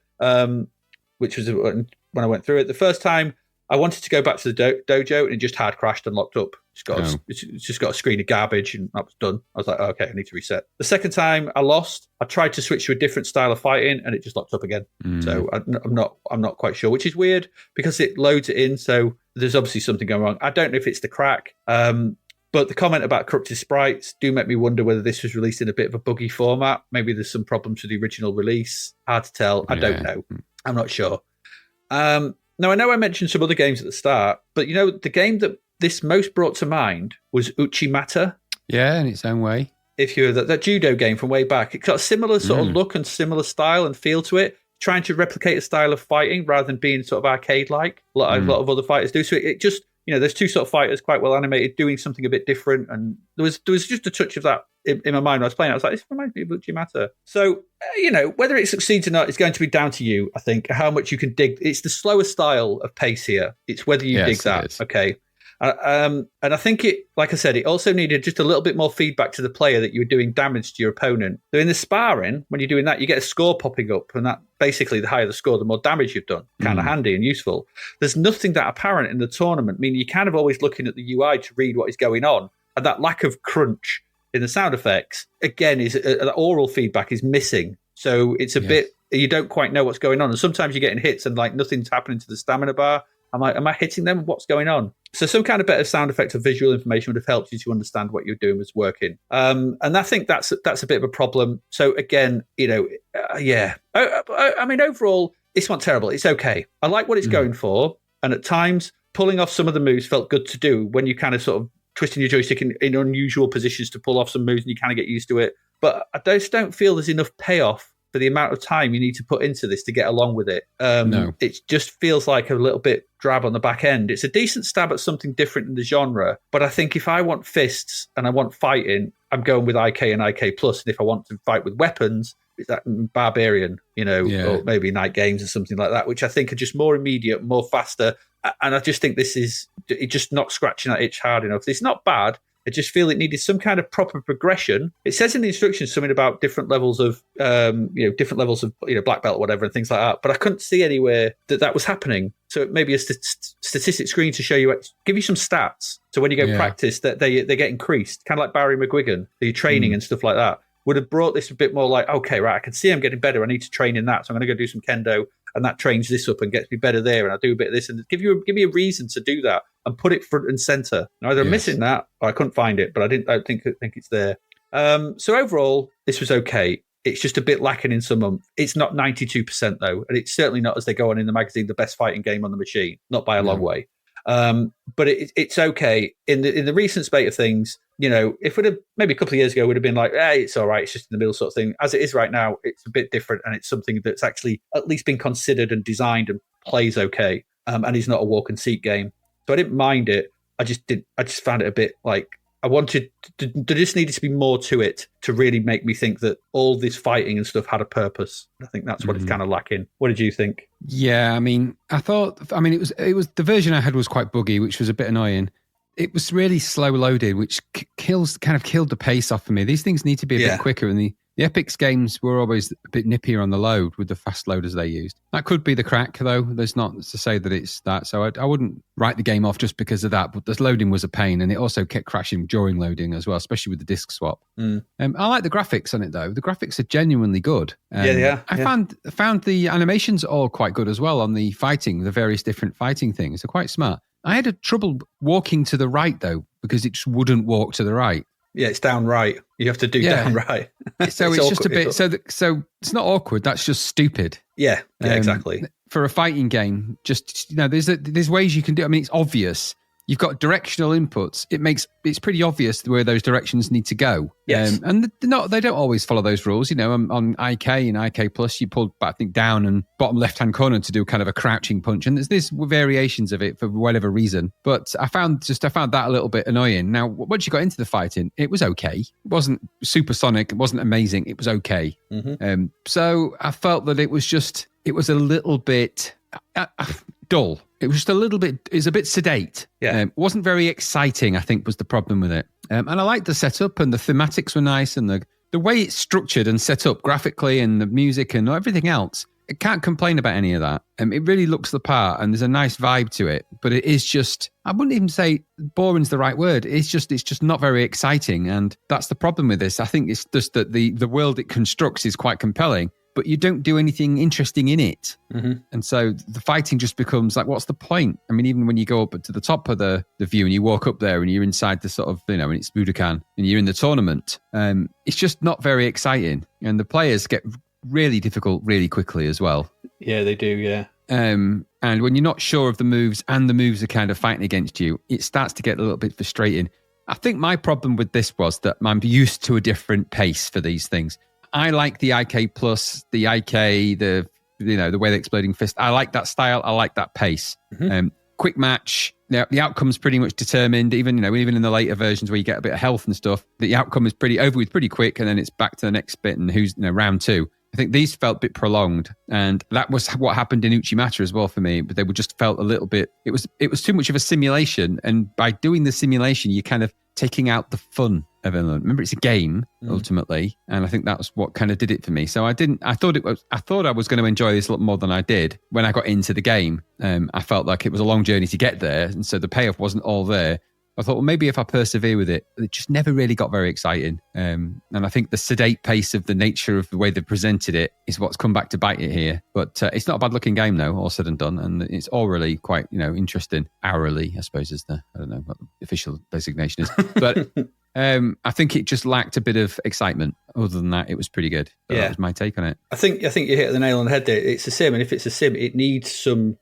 which was when I went through it. The first time, I wanted to go back to the dojo, and it just hard crashed and locked up. It's just got a screen of garbage, and that was done. I was like, oh, okay, I need to reset. The second time I lost, I tried to switch to a different style of fighting, and it just locked up again. So I'm not quite sure, which is weird because it loads it in. So there's obviously something going wrong. I don't know if it's the crack. But the comment about corrupted sprites do make me wonder whether this was released in a bit of a buggy format. Maybe there's some problems with the original release. Hard to tell. I don't know. I'm not sure. Now, I know I mentioned some other games at the start, but the game that this most brought to mind was Uchimata. Yeah, in its own way. If you're that judo game from way back, it's got a similar sort of look and similar style and feel to it, trying to replicate a style of fighting rather than being sort of arcade-like, a lot of other fighters do. So it just, there's two sort of fighters quite well animated, doing something a bit different, and there was just a touch of that in my mind when I was playing. I was like, this reminds me of Uchimata. So, whether it succeeds or not is going to be down to you, I think, how much you can dig. It's the slower style of pace here. It's whether you dig that. Okay. And I think it, like I said, it also needed just a little bit more feedback to the player that you were doing damage to your opponent. So in the sparring, when you're doing that, you get a score popping up, and that basically the higher the score, the more damage you've done. Kind of handy and useful. There's nothing that apparent in the tournament. I mean, you're kind of always looking at the UI to read what is going on, And that lack of crunch in the sound effects, again, is the oral feedback is missing. So it's a bit, you don't quite know what's going on. And sometimes you're getting hits and like nothing's happening to the stamina bar. Am I hitting them? What's going on? So some kind of better sound effect or visual information would have helped you to understand what you're doing was working. And I think that's a bit of a problem. So again, I mean, overall, it's not terrible. It's okay. I like what it's going for. And at times, pulling off some of the moves felt good to do when you kind of sort of twisting your joystick in unusual positions to pull off some moves and you kind of get used to it. But I just don't feel there's enough payoff for the amount of time you need to put into this to get along with it. No. It just feels like a little bit drab on the back end. It's a decent stab at something different in the genre, but I think if I want fists and I want fighting, I'm going with IK and IK Plus. And if I want to fight with weapons, it's that Barbarian, or maybe Night Games or something like that, which I think are just more immediate, more faster. And I just think this is just not scratching that itch hard enough. It's not bad. I just feel it needed some kind of proper progression. It says in the instructions something about different levels of, black belt or whatever and things like that. But I couldn't see anywhere that was happening. So it may be a statistic screen to show you, give you some stats. So when you go practice, that they get increased, kind of like Barry McGuigan, the training and stuff like that. Would have brought this a bit more like, okay, right, I can see I'm getting better. I need to train in that. So I'm going to go do some kendo. And that trains this up and gets me better there, and I do a bit of this, and give me a reason to do that and put it front and center. Either I'm missing that, or I couldn't find it, but I don't think it's there. So overall, this was okay. It's just a bit lacking in some. It's not 92% though, and it's certainly not, as they go on in the magazine, the best fighting game on the machine, not by a long way. But it's okay in the recent spate of things. If it had maybe a couple of years ago, would have been like, hey, it's all right, it's just in the middle sort of thing. As it is right now, it's a bit different, and it's something that's actually at least been considered and designed and plays okay. And it's not a walk and seat game, so I didn't mind it. I just found it a bit like I wanted there just needed to be more to it to really make me think that all this fighting and stuff had a purpose. I think that's what it's kind of lacking. What did you think? Yeah, it was the version I had was quite buggy, which was a bit annoying. It was really slow loaded, which killed the pace off for me. These things need to be a bit quicker, and the Epic's games were always a bit nippier on the load with the fast loaders they used. That could be the crack, though. There's not to say that it's that. So I wouldn't write the game off just because of that. But the loading was a pain, and it also kept crashing during loading as well, especially with the disc swap. I like the graphics on it, though. The graphics are genuinely good. I found the animations all quite good as well on the various different fighting things. They're quite smart. I had a trouble walking to the right, though, because it just wouldn't walk to the right. Yeah, it's down right. You have to do down right. So it's just a bit. So it's not awkward. That's just stupid. Yeah, exactly. For a fighting game, just there's ways you can do. I mean, it's obvious. You've got directional inputs. It's pretty obvious where those directions need to go. Yes. And they don't always follow those rules. On IK and IK Plus, you pull, I think, down and bottom left-hand corner to do kind of a crouching punch. And there's variations of it for whatever reason. But I found that a little bit annoying. Now, once you got into the fighting, it was okay. It wasn't supersonic. It wasn't amazing. It was okay. So I felt that it was a little bit dull. It was just a bit sedate. Yeah. It wasn't very exciting, I think, was the problem with it. And I liked the setup, and the thematics were nice, and the way it's structured and set up graphically, and the music and everything else. I can't complain about any of that. It really looks the part, and there's a nice vibe to it. But it is just, I wouldn't even say boring's the right word. It's just not very exciting, and that's the problem with this. I think it's just that the world it constructs is quite compelling, but you don't do anything interesting in it. And so the fighting just becomes like, what's the point? I mean, even when you go up to the top of the view and you walk up there and you're inside the sort of, and it's Budokan and you're in the tournament, it's just not very exciting. And the players get really difficult really quickly as well. Yeah, they do, yeah. And when you're not sure of the moves and the moves are kind of fighting against you, it starts to get a little bit frustrating. I think my problem with this was that I'm used to a different pace for these things. I like the IK Plus, the IK, the way the exploding fist. I like that style. I like that pace. Quick match. The outcome's pretty much determined. Even in the later versions where you get a bit of health and stuff, the outcome is over with pretty quick, and then it's back to the next bit and who's round two. I think these felt a bit prolonged, and that was what happened in Uchimata as well for me. But they were just felt a little bit. It was too much of a simulation, and by doing the simulation, you're kind of taking out the fun of it. Remember, it's a game ultimately, and I think that's what kind of did it for me. So I thought I was going to enjoy this a lot more than I did when I got into the game. I felt like it was a long journey to get there, and so the payoff wasn't all there. I thought, well, maybe if I persevere with it, it just never really got very exciting. And I think the sedate pace of the nature of the way they presented it is what's come back to bite it here. But it's not a bad looking game, though, all said and done. And it's orally quite, interesting. Hourly, I suppose, is I don't know what the official designation is. But I think it just lacked a bit of excitement. Other than that, it was pretty good. So that was my take on it. I think you hit the nail on the head there. It's a sim, and if it's a sim, it needs some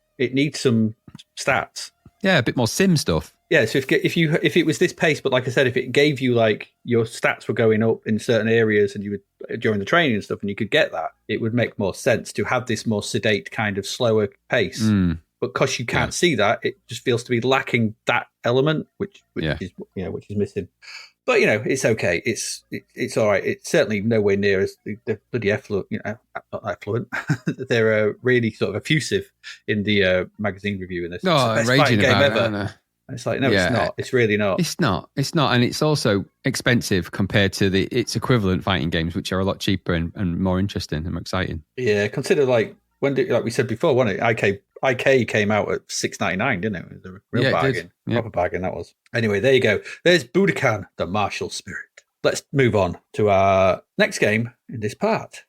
stats. Yeah, a bit more sim stuff. Yeah, so if it was this pace, but like I said, if it gave you like your stats were going up in certain areas and you would during the training and stuff, and you could get that, it would make more sense to have this more sedate kind of slower pace. But because you can't see that, it just feels to be lacking that element, which is missing. But it's okay. It's all right. It's certainly nowhere near as the bloody effluent. Not effluent. They're really sort of effusive in the magazine review in this. Oh, it's the best raging fighting game about ever. it. It's like, no, it's not. It's really not. It's not, and it's also expensive compared to its equivalent fighting games, which are a lot cheaper and more interesting and more exciting. Yeah, consider like we said before, wasn't it? IK came out at $6.99, didn't it? It was a real bargain, proper bargain that was. Anyway, there you go. There's Budokan, the martial spirit. Let's move on to our next game in this part.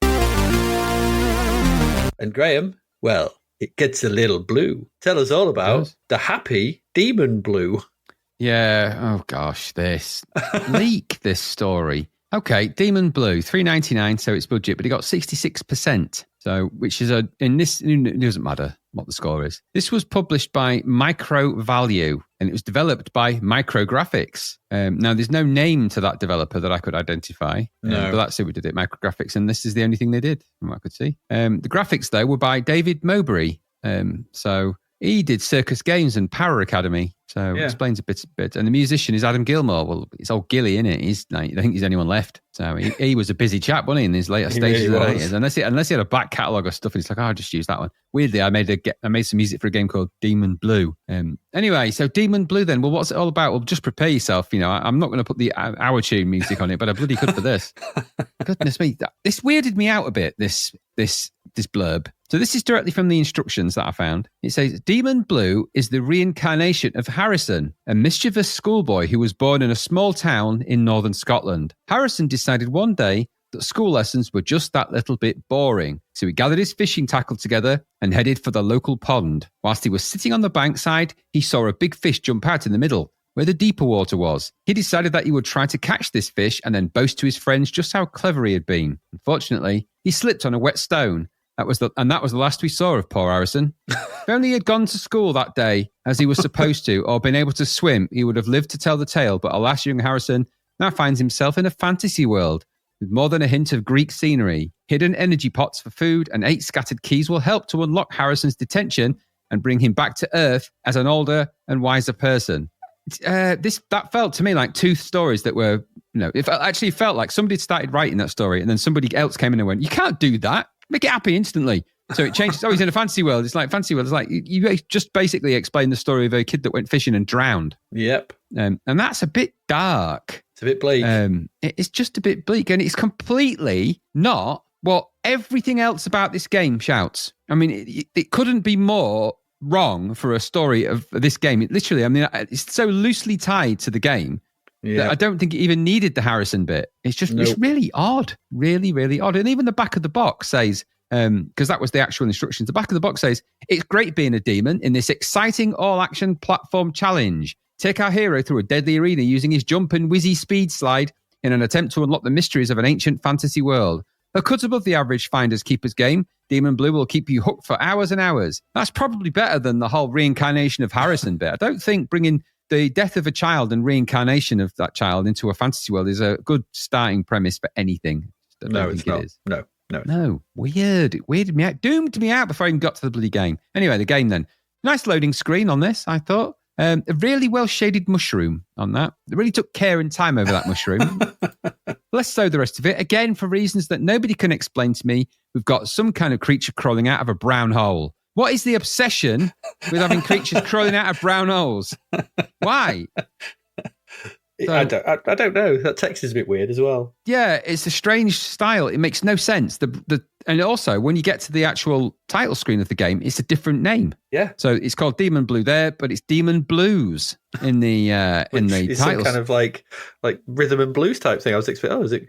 And Graham, well, it gets a little blue. Tell us all about the happy Demon Blue. Yeah. Oh gosh, this leak this story. Okay, Demon Blue, $3.99, so it's budget, but it got 66%. So, which is in this, it doesn't matter what the score is. This was published by Micro Value, and it was developed by Micrographics. Now, there's no name to that developer that I could identify, but that's who did it, Micrographics, and this is the only thing they did, from what I could see. The graphics, though, were by David Mowbray. So he did Circus Games and Power Academy. So it explains a bit. And the musician is Adam Gilmore. Well, it's old Gilly, isn't it? He's like, I think he's anyone left. So he was a busy chap, wasn't he, in his later stages of the 80s? Unless he had a back catalogue of stuff, and he's like, I'll just use that one. Weirdly, I made some music for a game called Demon Blue. Anyway, so Demon Blue then. Well, what's it all about? Well, just prepare yourself. I'm not going to put the hour tune music on it, but I bloody could for this. Goodness me. This weirded me out a bit, this blurb. So this is directly from the instructions that I found. It says, Demon Blue is the reincarnation of Harrison, a mischievous schoolboy who was born in a small town in northern Scotland. Harrison decided one day that school lessons were just that little bit boring. So he gathered his fishing tackle together and headed for the local pond. Whilst he was sitting on the bankside, he saw a big fish jump out in the middle, where the deeper water was. He decided that he would try to catch this fish and then boast to his friends just how clever he had been. Unfortunately, he slipped on a wet stone. That was the last we saw of poor Harrison. If only he had gone to school that day as he was supposed to, or been able to swim, he would have lived to tell the tale. But alas, young Harrison now finds himself in a fantasy world with more than a hint of Greek scenery. Hidden energy pots for food and 8 scattered keys will help to unlock Harrison's detention and bring him back to Earth as an older and wiser person. That felt to me like two stories that were, it actually felt like somebody had started writing that story and then somebody else came in and went, you can't do that. Make it happy instantly. So it changes. Oh, he's in a fantasy world. It's like fantasy world. It's like you just basically explain the story of a kid that went fishing and drowned. Yep. And that's a bit dark. It's a bit bleak. It's just a bit bleak. And it's completely not what everything else about this game shouts. I mean, it couldn't be more wrong for a story of this game. It's so loosely tied to the game. Yeah. I don't think it even needed the Harrison bit. It's just It's really odd. Really, really odd. And even the back of the box says, because that was the actual instructions, the back of the box says, it's great being a demon in this exciting all-action platform challenge. Take our hero through a deadly arena using his jump and whizzy speed slide in an attempt to unlock the mysteries of an ancient fantasy world. A cut above the average Finders Keepers game, Demon Blue will keep you hooked for hours and hours. That's probably better than the whole reincarnation of Harrison bit. I don't think bringing the death of a child and reincarnation of that child into a fantasy world is a good starting premise for anything. No, it's not. No. Weird. It weirded me out. Doomed me out before I even got to the bloody game. Anyway, the game then. Nice loading screen on this, I thought. A really well-shaded mushroom on that. They really took care and time over that mushroom. Less so the rest of it. Again, for reasons that nobody can explain to me, we've got some kind of creature crawling out of a brown hole. What is the obsession with having creatures crawling out of brown holes? Why? I don't know. That text is a bit weird as well. Yeah, it's a strange style. It makes no sense. The And also, when you get to the actual title screen of the game, it's a different name. Yeah. So it's called Demon Blue there, but it's Demon Blues in the It's titles. some kind of like rhythm and blues type thing. I was expecting. Is it?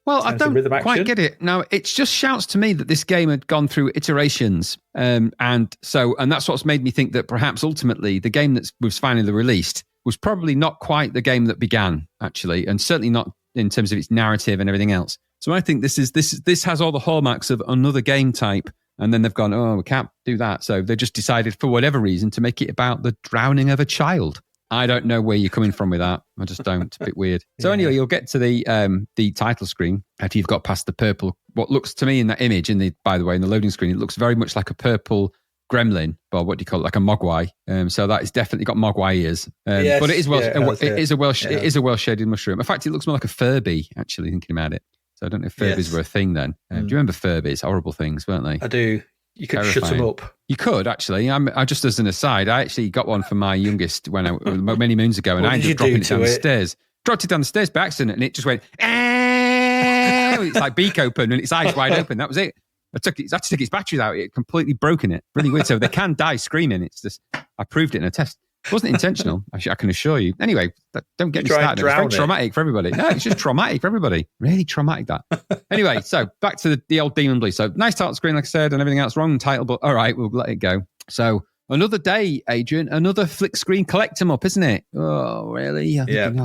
Well, I don't quite get it. Now, it just shouts to me that this game had gone through iterations. And that's what's made me think that perhaps ultimately the game that was finally released was probably not quite the game that began, actually, and certainly not in terms of its narrative and everything else. So I think this has all the hallmarks of another game type. And then they've gone, oh, we can't do that. So they just decided for whatever reason to make it about the drowning of a child. I don't know where you're coming from with that. I just don't. It's a bit weird. So anyway, you'll get to the title screen after you've got past the purple. What looks to me in that image, by the way, in the loading screen, it looks very much like a purple gremlin, or what do you call it, like a mogwai. So that is definitely got mogwai ears. Yes, but it is it is a well shaded mushroom. In fact, it looks more like a Furby. Actually, thinking about it. So I don't know if Furbies were a thing then. Do you remember Furbies? Horrible things, weren't they? I do. You could shut them up. You could, actually. I just as an aside, I actually got one for my youngest many moons ago, and I ended up dropping it down the stairs. Dropped it down the stairs by accident, and it just went, it's like beak open, and its eyes wide open. That was it. I had to take its batteries out. It completely broken it. Really weird. So they can die screaming. It's just, I proved it in a test. It wasn't intentional, I can assure you. Anyway, don't get me started. It's very traumatic for everybody. No, it's just traumatic for everybody. Really traumatic, that. Anyway, so back to the old Demon Blue. So nice title screen, like I said, and everything else. Wrong title, but all right, we'll let it go. So another day, Adrian, another flick screen collect 'em up, isn't it? Oh, really?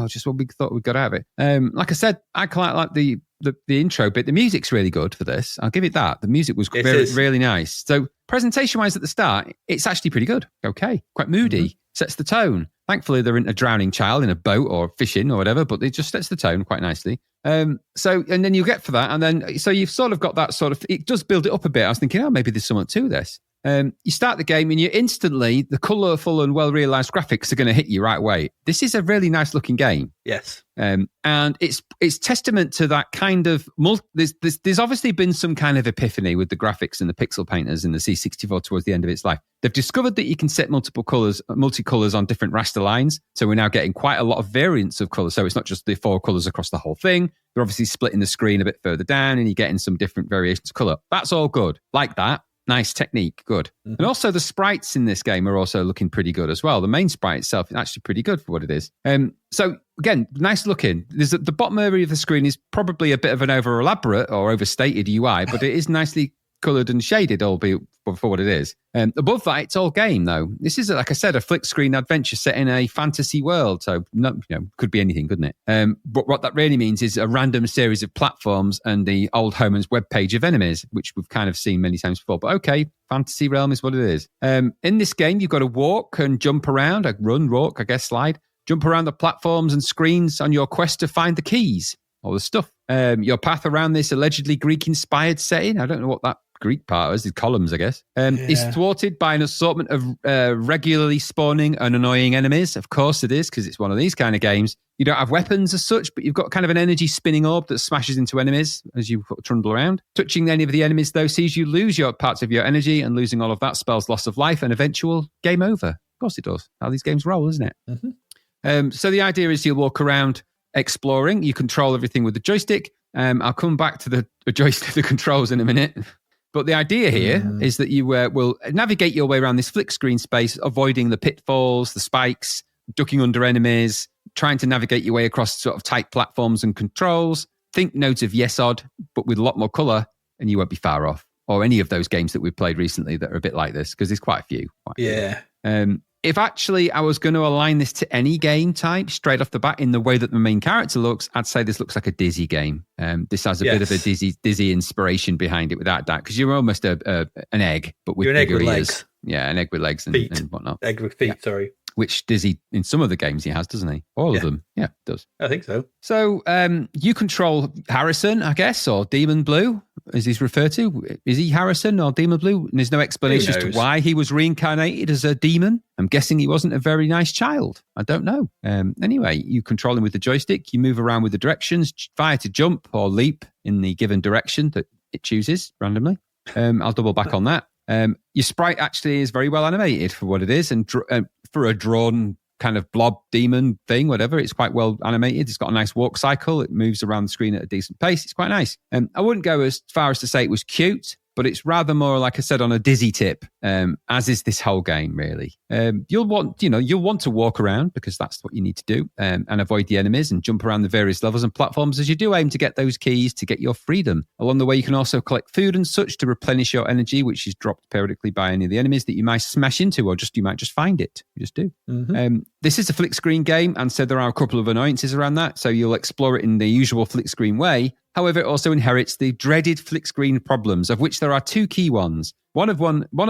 Just what we thought we got out of it. Like I said, I quite like the intro bit. The music's really good for this. I'll give it that. The music was really nice. So presentation-wise at the start, it's actually pretty good. Okay. Quite moody. Sets the tone. Thankfully, there isn't a drowning child in a boat or fishing or whatever, but it just sets the tone quite nicely. And then you get for that. And then, so you've sort of got that sort of, it does build it up a bit. I was thinking, maybe there's something to this. You start the game and you instantly, the colourful and well-realised graphics are going to hit you right away. This is a really nice looking game. Yes. And it's testament to that kind of, there's obviously been some kind of epiphany with the graphics and the pixel painters in the C64 towards the end of its life. They've discovered that you can set multi-colours on different raster lines. So we're now getting quite a lot of variants of colours. So it's not just the 4 colours across the whole thing. They're obviously splitting the screen a bit further down and you're getting some different variations of colour. That's all good. Like that. Nice technique, good. Mm-hmm. And also the sprites in this game are also looking pretty good as well. The main sprite itself is actually pretty good for what it is. So again, nice looking. The bottom area of the screen is probably a bit of an over elaborate or overstated UI, but it is nicely coloured and shaded, albeit for what it is. Above that, it's all game though. This is, like I said, a flick screen adventure set in a fantasy world. So, could be anything, couldn't it? But what that really means is a random series of platforms and the old Homan's webpage of enemies, which we've kind of seen many times before. But okay, fantasy realm is what it is. In this game, you've got to walk and jump around, walk, I guess, slide, jump around the platforms and screens on your quest to find the keys, all the stuff. Your path around this allegedly Greek-inspired setting, I don't know what that Greek part is, the columns, I guess, is thwarted by an assortment of regularly spawning and annoying enemies. Of course it is, because it's one of these kind of games. You don't have weapons as such, but you've got kind of an energy spinning orb that smashes into enemies as you trundle around. Touching any of the enemies, though, sees you lose your parts of your energy, and losing all of that spells loss of life and eventual game over. Of course it does. How these games roll, isn't it? Mm-hmm. So the idea is you'll walk around exploring. You control everything with the joystick. I'll come back to the joystick, the controls in a minute. But the idea here is that you will navigate your way around this flick screen space, avoiding the pitfalls, the spikes, ducking under enemies, trying to navigate your way across sort of tight platforms and controls. Think nodes of Yesod, but with a lot more colour, and you won't be far off. Or any of those games that we've played recently that are a bit like this, because there's quite a few. If actually I was going to align this to any game type straight off the bat in the way that the main character looks, I'd say this looks like a Dizzy game. This has a bit of a Dizzy inspiration behind it without doubt, because you're almost an egg, but with bigger ears. Legs. Yeah, an egg with legs and whatnot. Egg with feet, sorry. Which Dizzy, in some of the games he has, doesn't he? All of them. Yeah, does. I think so. So you control Harrison, I guess, or Demon Blue, as he's referred to. Is he Harrison or Demon Blue? And there's no explanation as to why he was reincarnated as a demon. I'm guessing he wasn't a very nice child. I don't know. Anyway, you control him with the joystick. You move around with the directions. Fire to jump or leap in the given direction that it chooses randomly. I'll double back on that. Your sprite actually is very well animated for what it is, and for a drawn kind of blob demon thing, whatever. It's quite well animated. It's got a nice walk cycle. It moves around the screen at a decent pace. It's quite nice. I wouldn't go as far as to say it was cute, but it's rather more, like I said, on a dizzy tip, as is this whole game, really. You'll want to walk around because that's what you need to do, and avoid the enemies and jump around the various levels and platforms as you do aim to get those keys to get your freedom. Along the way, you can also collect food and such to replenish your energy, which is dropped periodically by any of the enemies that you might smash into, or you might just find it. You just do. Mm-hmm. This is a flick screen game, and so there are a couple of annoyances around that. So you'll explore it in the usual flick screen way. However, it also inherits the dreaded flick screen problems, of which there are two key ones. One of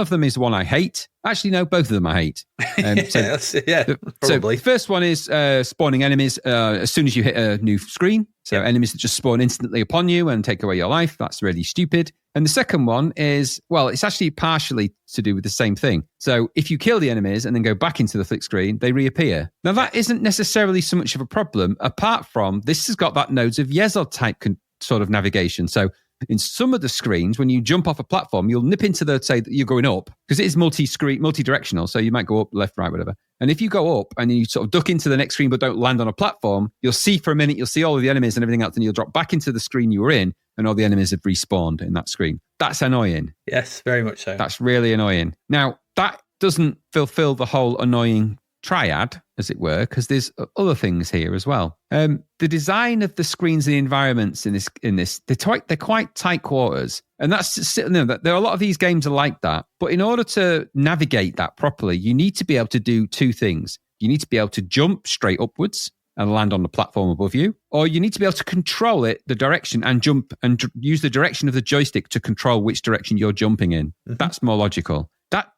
them is one I hate. Actually, no, both of them I hate. Probably. So the first one is spawning enemies as soon as you hit a new screen. So enemies that just spawn instantly upon you and take away your life. That's really stupid. And the second one is, well, it's actually partially to do with the same thing. So if you kill the enemies and then go back into the flick screen, they reappear. Now, that isn't necessarily so much of a problem, apart from this has got that Nodes of Yesod type sort of navigation. So in some of the screens, when you jump off a platform, you'll nip into say that you're going up, because it is multi-directional. So you might go up, left, right, whatever. And if you go up and you sort of duck into the next screen but don't land on a platform, you'll see for a minute, you'll see all of the enemies and everything else, and you'll drop back into the screen you were in, and all the enemies have respawned in that screen. That's annoying. Yes, very much so. That's really annoying. Now, that doesn't fulfill the whole annoying triad, as it were, because there's other things here as well. The design of the screens and the environments in this they're quite tight quarters, and there are a lot of these games are like that. But in order to navigate that properly, you need to be able to do two things. You need to be able to jump straight upwards and land on the platform above you, or you need to be able to control the direction and jump and use the direction of the joystick to control which direction you're jumping in. Mm-hmm. That's more logical.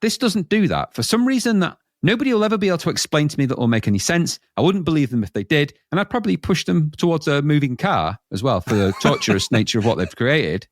This doesn't do that. For some reason, that nobody will ever be able to explain to me that will make any sense. I wouldn't believe them if they did, and I'd probably push them towards a moving car as well for the torturous nature of what they've created.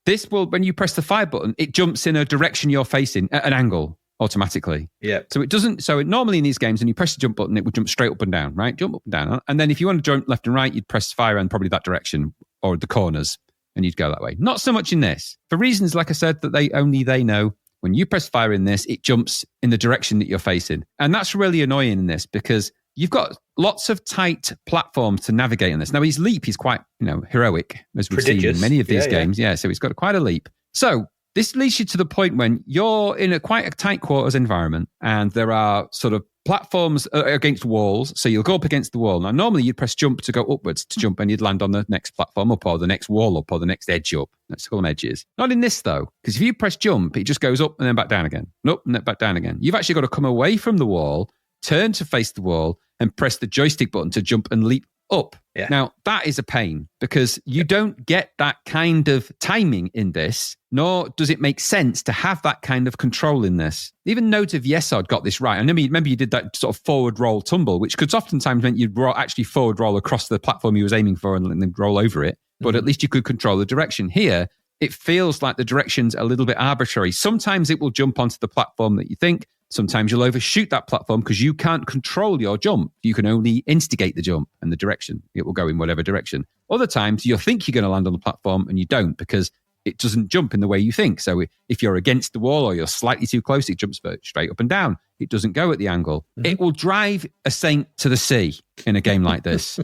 This will, when you press the fire button, it jumps in a direction you're facing at an angle automatically. Yeah. So it doesn't. So normally in these games, when you press the jump button, it would jump straight up and down, right? Jump up and down, and then if you want to jump left and right, you'd press fire and probably that direction or the corners, and you'd go that way. Not so much in this, for reasons like I said that only they know. When you press fire in this, it jumps in the direction that you're facing. And that's really annoying in this because you've got lots of tight platforms to navigate in this. Now, his leap is quite, heroic, as we've seen in many of these games. Yeah, so he's got quite a leap. So this leads you to the point when you're in quite a tight quarters environment and there are sort of platforms against walls. So you'll go up against the wall. Now, normally you'd press jump to go upwards to jump and you'd land on the next platform up or the next wall up or the next edge up. Let's call them edges. Not in this, though, because if you press jump, it just goes up and then back down again. Up and then back down again. You've actually got to come away from the wall, turn to face the wall and press the joystick button to jump and leap up. Yeah. Now, that is a pain because you don't get that kind of timing in this, nor does it make sense to have that kind of control in this. Even Nodes of Yesod got this right. I remember you did that sort of forward roll tumble, which could oftentimes mean you'd actually forward roll across the platform you was aiming for and then roll over it. But at least you could control the direction. Here, it feels like the direction's a little bit arbitrary. Sometimes it will jump onto the platform that you think. Sometimes you'll overshoot that platform because you can't control your jump. You can only instigate the jump and the direction. It will go in whatever direction. Other times you'll think you're going to land on the platform and you don't because it doesn't jump in the way you think. So if you're against the wall or you're slightly too close, it jumps straight up and down. It doesn't go at the angle. Mm-hmm. It will drive a saint to the sea in a game like this.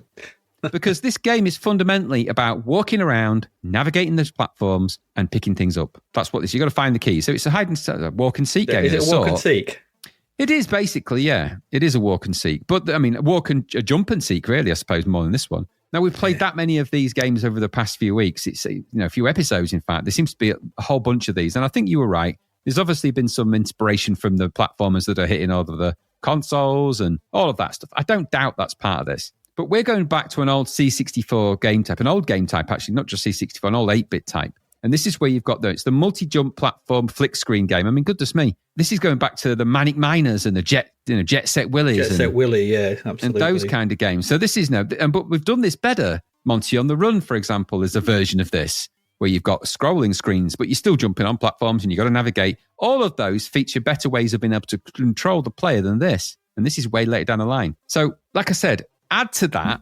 Because this game is fundamentally about walking around, navigating those platforms, and picking things up. That's what this is. You've got to find the key. So it's a walk and seek game. Is it a walk and seek? It is basically, yeah. It is a walk and seek. But I mean, a jump and seek, really, I suppose, more than this one. Now, we've played that many of these games over the past few weeks. It's a few episodes, in fact. There seems to be a whole bunch of these. And I think you were right. There's obviously been some inspiration from the platformers that are hitting all of the consoles and all of that stuff. I don't doubt that's part of this. But we're going back to an old C64 game type, an old game type, actually, not just C64, an old 8-bit type. And this is where you've got, it's the multi-jump platform flick screen game. I mean, goodness me. This is going back to the Manic Miners and the Jet Set Willies. Jet Set Willie, yeah, absolutely. And those kind of games. So this is but we've done this better. Monty on the Run, for example, is a version of this, where you've got scrolling screens, but you're still jumping on platforms and you've got to navigate. All of those feature better ways of being able to control the player than this. And this is way later down the line. So, like I said, add to that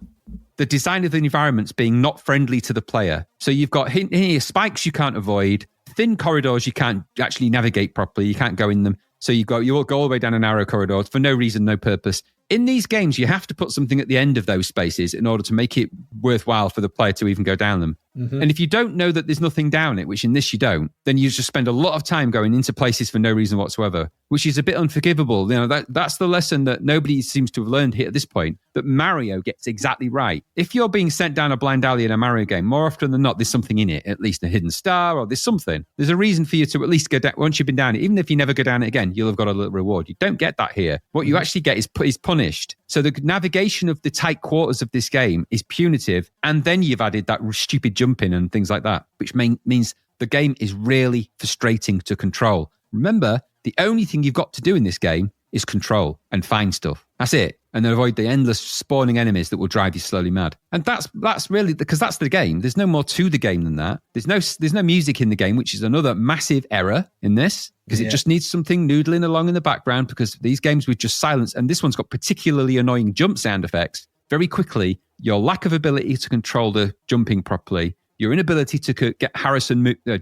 the design of the environments being not friendly to the player. So you've got here spikes you can't avoid, thin corridors you can't actually navigate properly, you can't go in them. So you'll go all the way down a narrow corridor for no reason, no purpose. In these games, you have to put something at the end of those spaces in order to make it worthwhile for the player to even go down them. And if you don't know that there's nothing down it, which in this you don't, then you just spend a lot of time going into places for no reason whatsoever, which is a bit unforgivable. That's the lesson that nobody seems to have learned here at this point, that Mario gets exactly right. If you're being sent down a blind alley in a Mario game, more often than not, there's something in it, at least a hidden star, or there's something. There's a reason for you to at least go down. Once you've been down it, even if you never go down it again, you'll have got a little reward. You don't get that here. What you actually get is punished. So the navigation of the tight quarters of this game is punitive, and then you've added that stupid jumping and things like that, which means the game is really frustrating to control. Remember, the only thing you've got to do in this game is control and find stuff. That's it. And then avoid the endless spawning enemies that will drive you slowly mad. And that's really, because that's the game. There's no more to the game than that. There's no music in the game, which is another massive error in this, because it just needs something noodling along in the background, because these games with just silence, and this one's got particularly annoying jump sound effects. Very quickly, your lack of ability to control the jumping properly, your inability to get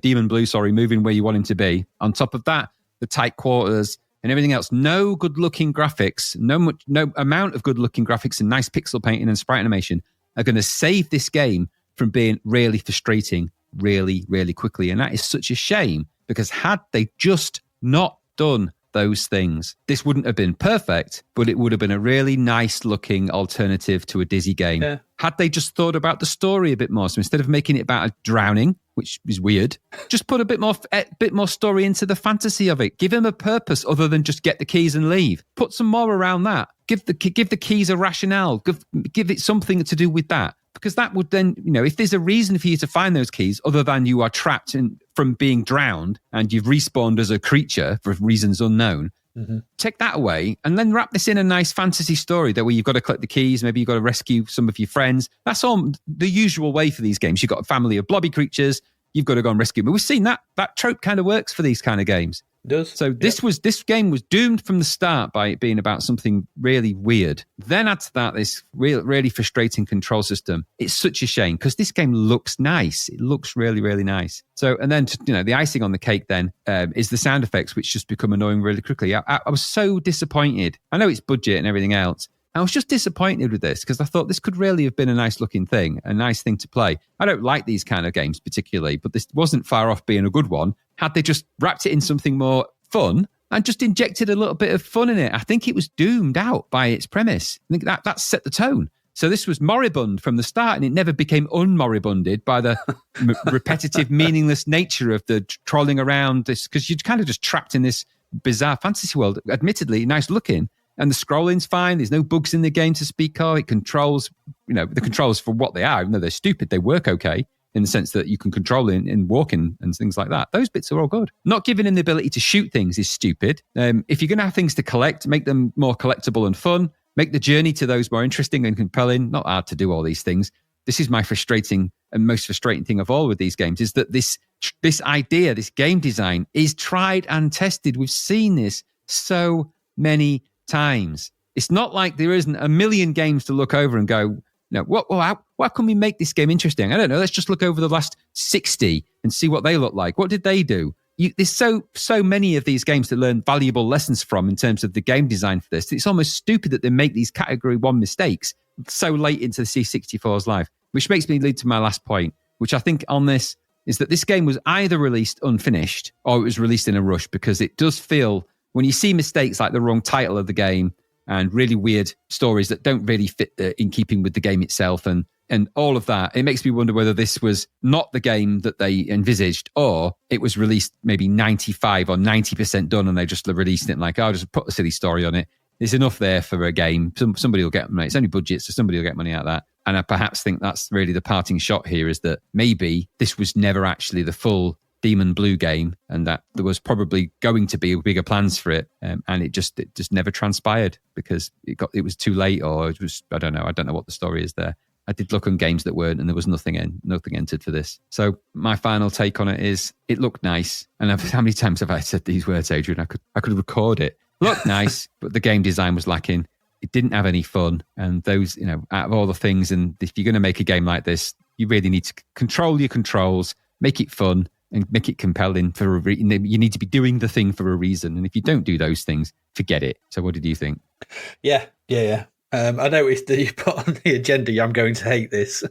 Demon Blue, moving where you want him to be. On top of that, the tight quarters and everything else. No good-looking graphics, no amount of good-looking graphics and nice pixel painting and sprite animation are going to save this game from being really frustrating really, really quickly. And that is such a shame, because had they just not done those things, this wouldn't have been perfect, but it would have been a really nice looking alternative to a Dizzy game. Yeah. Had they just thought about the story a bit more, so instead of making it about a drowning, which is weird, just put a bit more story into the fantasy of it. Give him a purpose other than just get the keys and leave. Put some more around that. Give the keys a rationale. Give it something to do with that. Because that would then, if there's a reason for you to find those keys other than you are trapped from being drowned and you've respawned as a creature for reasons unknown, take that away and then wrap this in a nice fantasy story that where you've got to collect the keys, maybe you've got to rescue some of your friends. That's all the usual way for these games. You've got a family of blobby creatures, you've got to go and rescue them. But we've seen that trope kind of works for these kind of games. It does. So this game was doomed from the start by it being about something really weird. Then add to that this really frustrating control system. It's such a shame, because this game looks nice. It looks really, really nice. So, and then the icing on the cake then is the sound effects, which just become annoying really quickly. I was so disappointed. I know it's budget and everything else. I was just disappointed with this, because I thought this could really have been a nice looking thing, a nice thing to play. I don't like these kind of games particularly, but this wasn't far off being a good one. Had they just wrapped it in something more fun and just injected a little bit of fun in it, I think it was doomed out by its premise. I think that set the tone. So this was moribund from the start, and it never became unmoribunded by the repetitive, meaningless nature of the trolling around this, because you're kind of just trapped in this bizarre fantasy world. Admittedly, nice looking. And the scrolling's fine. There's no bugs in the game to speak of. It controls, the controls for what they are. Even though they're stupid, they work okay in the sense that you can control in walking and things like that. Those bits are all good. Not giving him the ability to shoot things is stupid. If you're going to have things to collect, make them more collectible and fun. Make the journey to those more interesting and compelling. Not hard to do all these things. This is my frustrating and most frustrating thing of all with these games, is that this idea, this game design is tried and tested. We've seen this so many times. It's not like there isn't a million games to look over and go, how can we make this game interesting? I don't know. Let's just look over the last 60 and see what they look like. What did they do? There's so many of these games to learn valuable lessons from in terms of the game design for this. It's almost stupid that they make these category 1 mistakes so late into the C64's life, which makes me lead to my last point, which I think on this is that this game was either released unfinished or it was released in a rush, because it does feel, when you see mistakes like the wrong title of the game and really weird stories that don't really fit in keeping with the game itself and all of that, it makes me wonder whether this was not the game that they envisaged, or it was released maybe 95 or 90% done and they just released it like, just put a silly story on it. There's enough there for a game. Somebody will get money. It's only budget, so somebody will get money out of that. And I perhaps think that's really the parting shot here, is that maybe this was never actually the full Demon Blue game, and that there was probably going to be bigger plans for it, and it just never transpired because it was too late, or it was, I don't know what the story is there. I did look on games that weren't, and there was nothing entered for this. So my final take on it is, it looked nice. And how many times have I said these words, Adrian? I could record it. Looked nice, but the game design was lacking. It didn't have any fun, and those, out of all the things, and if you're going to make a game like this, you really need to control your controls, make it fun. and make it compelling for a reason. You need to be doing the thing for a reason. And if you don't do those things, forget it. So what did you think? Yeah. I noticed that you put on the agenda, I'm going to hate this.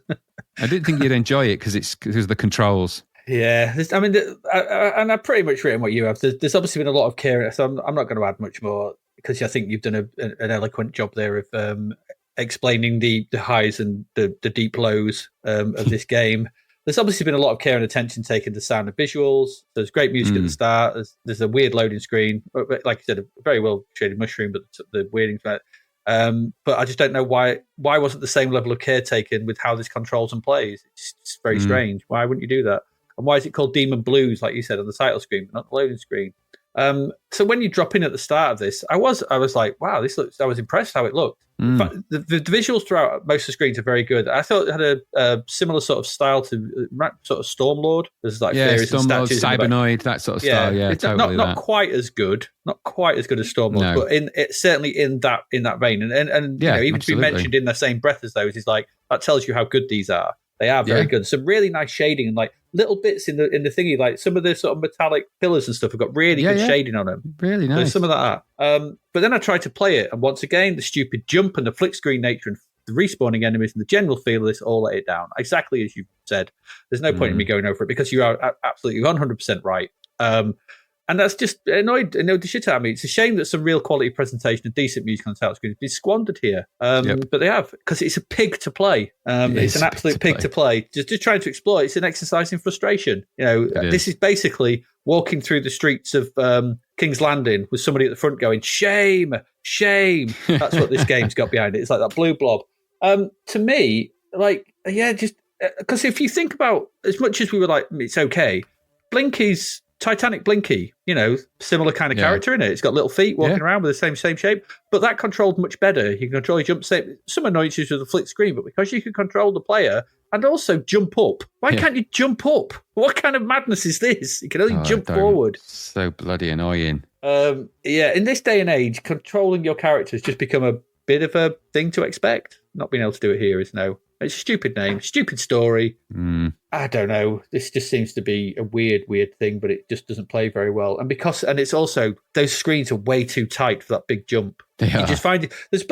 I didn't think you'd enjoy it because of the controls. Yeah, and I've pretty much written what you have. There's obviously been a lot of care, so I'm not going to add much more because I think you've done an eloquent job there of explaining the highs and the deep lows of this game. There's obviously been a lot of care and attention taken to sound and visuals. There's great music at the start. There's a weird loading screen, like you said, a very well shaded mushroom, but the weirding's right. But I just don't know why wasn't the same level of care taken with how this controls and plays. It's very strange. Why wouldn't you do that? And why is it called Demon Blues, like you said, on the title screen, but not the loading screen? So when you drop in at the start of this, I was like, wow, this looks. I was impressed how it looked. In fact, the visuals throughout most of the screens are very good. I thought it had a similar sort of style to sort of Stormlord. There's like Stormlord, Cybernoid, that sort of style. Yeah, it's totally not quite as good, as Stormlord, but it's certainly in that vein. And even absolutely. to be mentioned in the same breath as those is like that tells you how good these are. They are very good. Some really nice shading and like little bits in the thingy, like some of the sort of metallic pillars and stuff have got really good shading on them. Really nice. There's some of that. But then I tried to play it, and once again, the stupid jump and the flick screen nature and the respawning enemies and the general feel of this all let it down. Exactly as you said. There's no point in me going over it because you are absolutely 100% right. And that's just annoyed the shit out of me. It's a shame that some real quality presentation and decent music on the title screen has been squandered here. But they have, because it's a pig to play. It's an absolute pig to play. Just trying to exploit. It's an exercise in frustration. This is basically walking through the streets of King's Landing with somebody at the front going, shame, shame. That's what this game's got behind it. It's like that blue blob. To me, just because if you think about, as much as we were like, it's okay, Blinky's Titanic Blinky, similar kind of character in it. It's got little feet walking around with the same shape, but that controlled much better. You can control your jump set. Some annoyances with the flick screen, but because you can control the player and also jump up, why can't you jump up? What kind of madness is this? You can only jump forward. So bloody annoying. In this day and age, controlling your characters just become a bit of a thing to expect. Not being able to do it here is no. It's a stupid name, stupid story. I don't know. This just seems to be a weird thing, but it just doesn't play very well. And it's also, those screens are way too tight for that big jump. You just find it, there's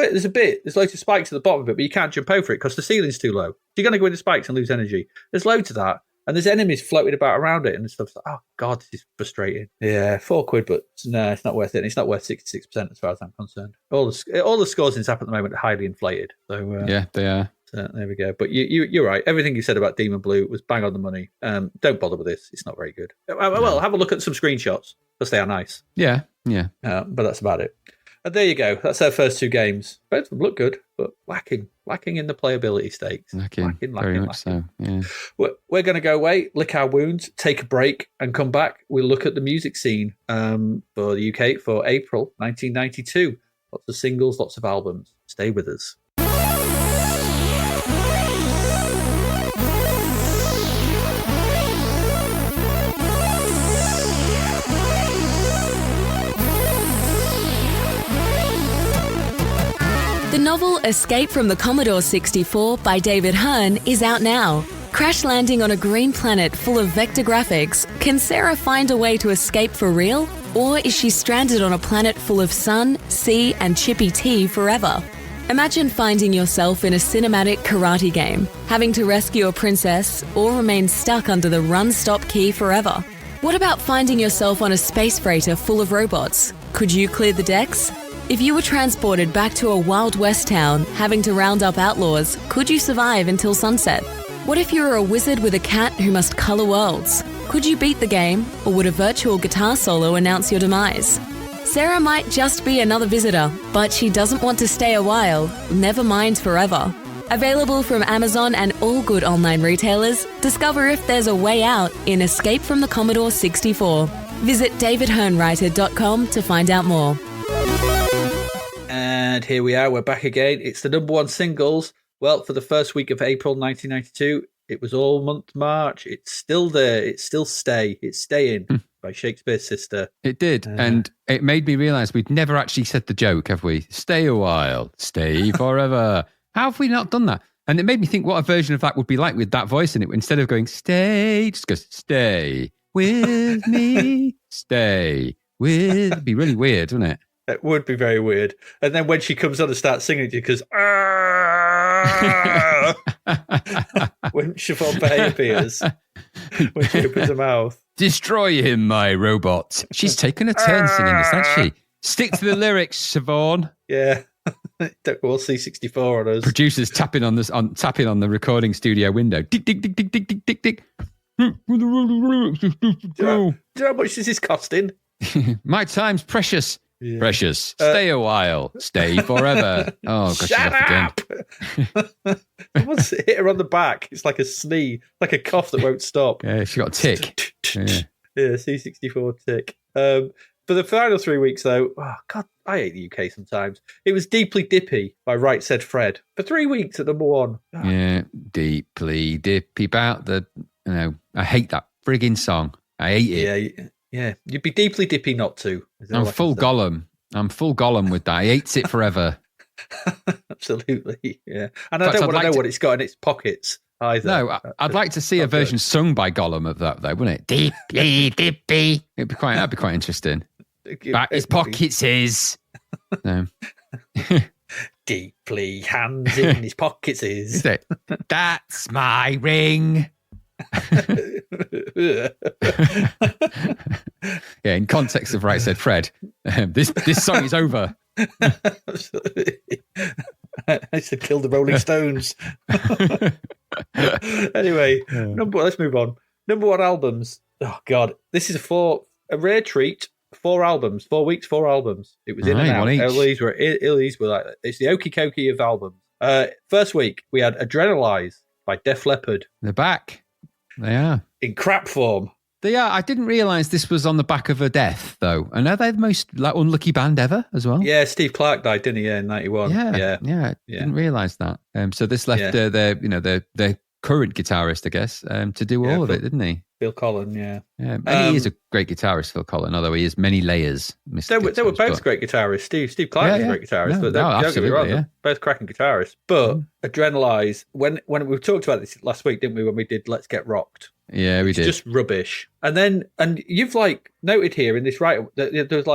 loads of spikes at the bottom of it, but you can't jump over it because the ceiling's too low. So you're going to go into spikes and lose energy. There's loads of that. And there's enemies floating about around it and stuff. Like, oh, God, this is frustrating. Yeah, £4, but no, it's not worth it. And it's not worth 66% as far as I'm concerned. All the scores in Zapped at the moment are highly inflated. So they are. So there we go. But you're right. Everything you said about Demon Blue was bang on the money. Don't bother with this. It's not very good. Well, have a look at some screenshots because they are nice. Yeah. But that's about it. And there you go. That's our first two games. Both of them look good, but lacking in the playability stakes. Lacking. Very much so. Yeah. We're going to go away, lick our wounds, take a break, and come back. We'll look at the music scene for the UK for April 1992. Lots of singles, lots of albums. Stay with us. The novel Escape from the Commodore 64 by David Hearn is out now. Crash landing on a green planet full of vector graphics, can Sarah find a way to escape for real? Or is she stranded on a planet full of sun, sea, and chippy tea forever? Imagine finding yourself in a cinematic karate game, having to rescue a princess, or remain stuck under the run-stop key forever. What about finding yourself on a space freighter full of robots? Could you clear the decks? If you were transported back to a Wild West town, having to round up outlaws, could you survive until sunset? What if you were a wizard with a cat who must colour worlds? Could you beat the game, or would a virtual guitar solo announce your demise? Sarah might just be another visitor, but she doesn't want to stay a while, never mind forever. Available from Amazon and all good online retailers, discover if there's a way out in Escape from the Commodore 64. Visit davidhearnwriter.com to find out more. And here we are, we're back again. It's the number one singles. Well, for the first week of April 1992, it was all month March. It's still there. It's still It's Staying by Shakespeare's Sister. It did. And it made me realise we'd never actually said the joke, have we? Stay a while, stay forever. How have we not done that? And it made me think what a version of that would be like with that voice in it. Instead of going, stay, just goes, stay. with me. Stay with. It'd be really weird, wouldn't it? It would be very weird. And then when she comes on and starts singing, she goes, when Siobhan Bay appears, when she opens her mouth. Destroy him, my robot. She's taken a turn singing this, hasn't she? Stick to the lyrics, Siobhan. Yeah. Don't go all C64 on us. Producers tapping on the recording studio window. Tick, tick, tick, tick, tick, tick, tick, tick. Do you know how much this is costing? My time's precious. Yeah. Precious. Stay a while. Stay forever. Oh, gosh, shut up! Someone's hit her on the back. It's like a sneeze, like a cough that won't stop. Yeah, she got a tick. Yeah, C64 tick. For the final 3 weeks, though, oh, God, I hate the UK sometimes. It was Deeply Dippy by Right Said Fred. For 3 weeks at number one. Oh. Yeah, Deeply Dippy about the, I hate that frigging song. I hate it. Yeah. You'd be deeply dippy not to. I'm full Gollum. I'm full Gollum with that. I hates it forever. Absolutely, yeah. And I don't want to know what it's got in its pockets either. No, I'd like to see a version sung by Gollum of that, though, wouldn't it? Deeply Dippy. That'd be quite interesting. Back his pockets is. No. Deeply hands in his pockets is. It? That's my ring. Yeah, in context of Right Said Fred, this song is over. Absolutely. I used to kill the Rolling Stones. Anyway, let's move on. Number one albums. Oh God, this is a rare treat. 4 albums, 4 weeks, 4 albums. It was in and out. These were like, it's the okey cokey of albums. First week we had Adrenalize by Def Leppard. They're back. They are. In crap form. They are. I didn't realise this was on the back of a death, though. And are they the most unlucky band ever as well? Yeah, Steve Clark died, didn't he? Yeah, in 91. Yeah. Didn't realise that. So this left their current guitarist, I guess, to do all of it, didn't he? Phil Collin, yeah. And he is a great guitarist, Phil Collin, although he has many layers. They were both great guitarists. Steve Clark was a great guitarist, but they're both cracking guitarists. But Adrenalize, when we talked about this last week, didn't we, when we did Let's Get Rocked? Yeah, we did. Just rubbish. And you've noted here in this write-up that there's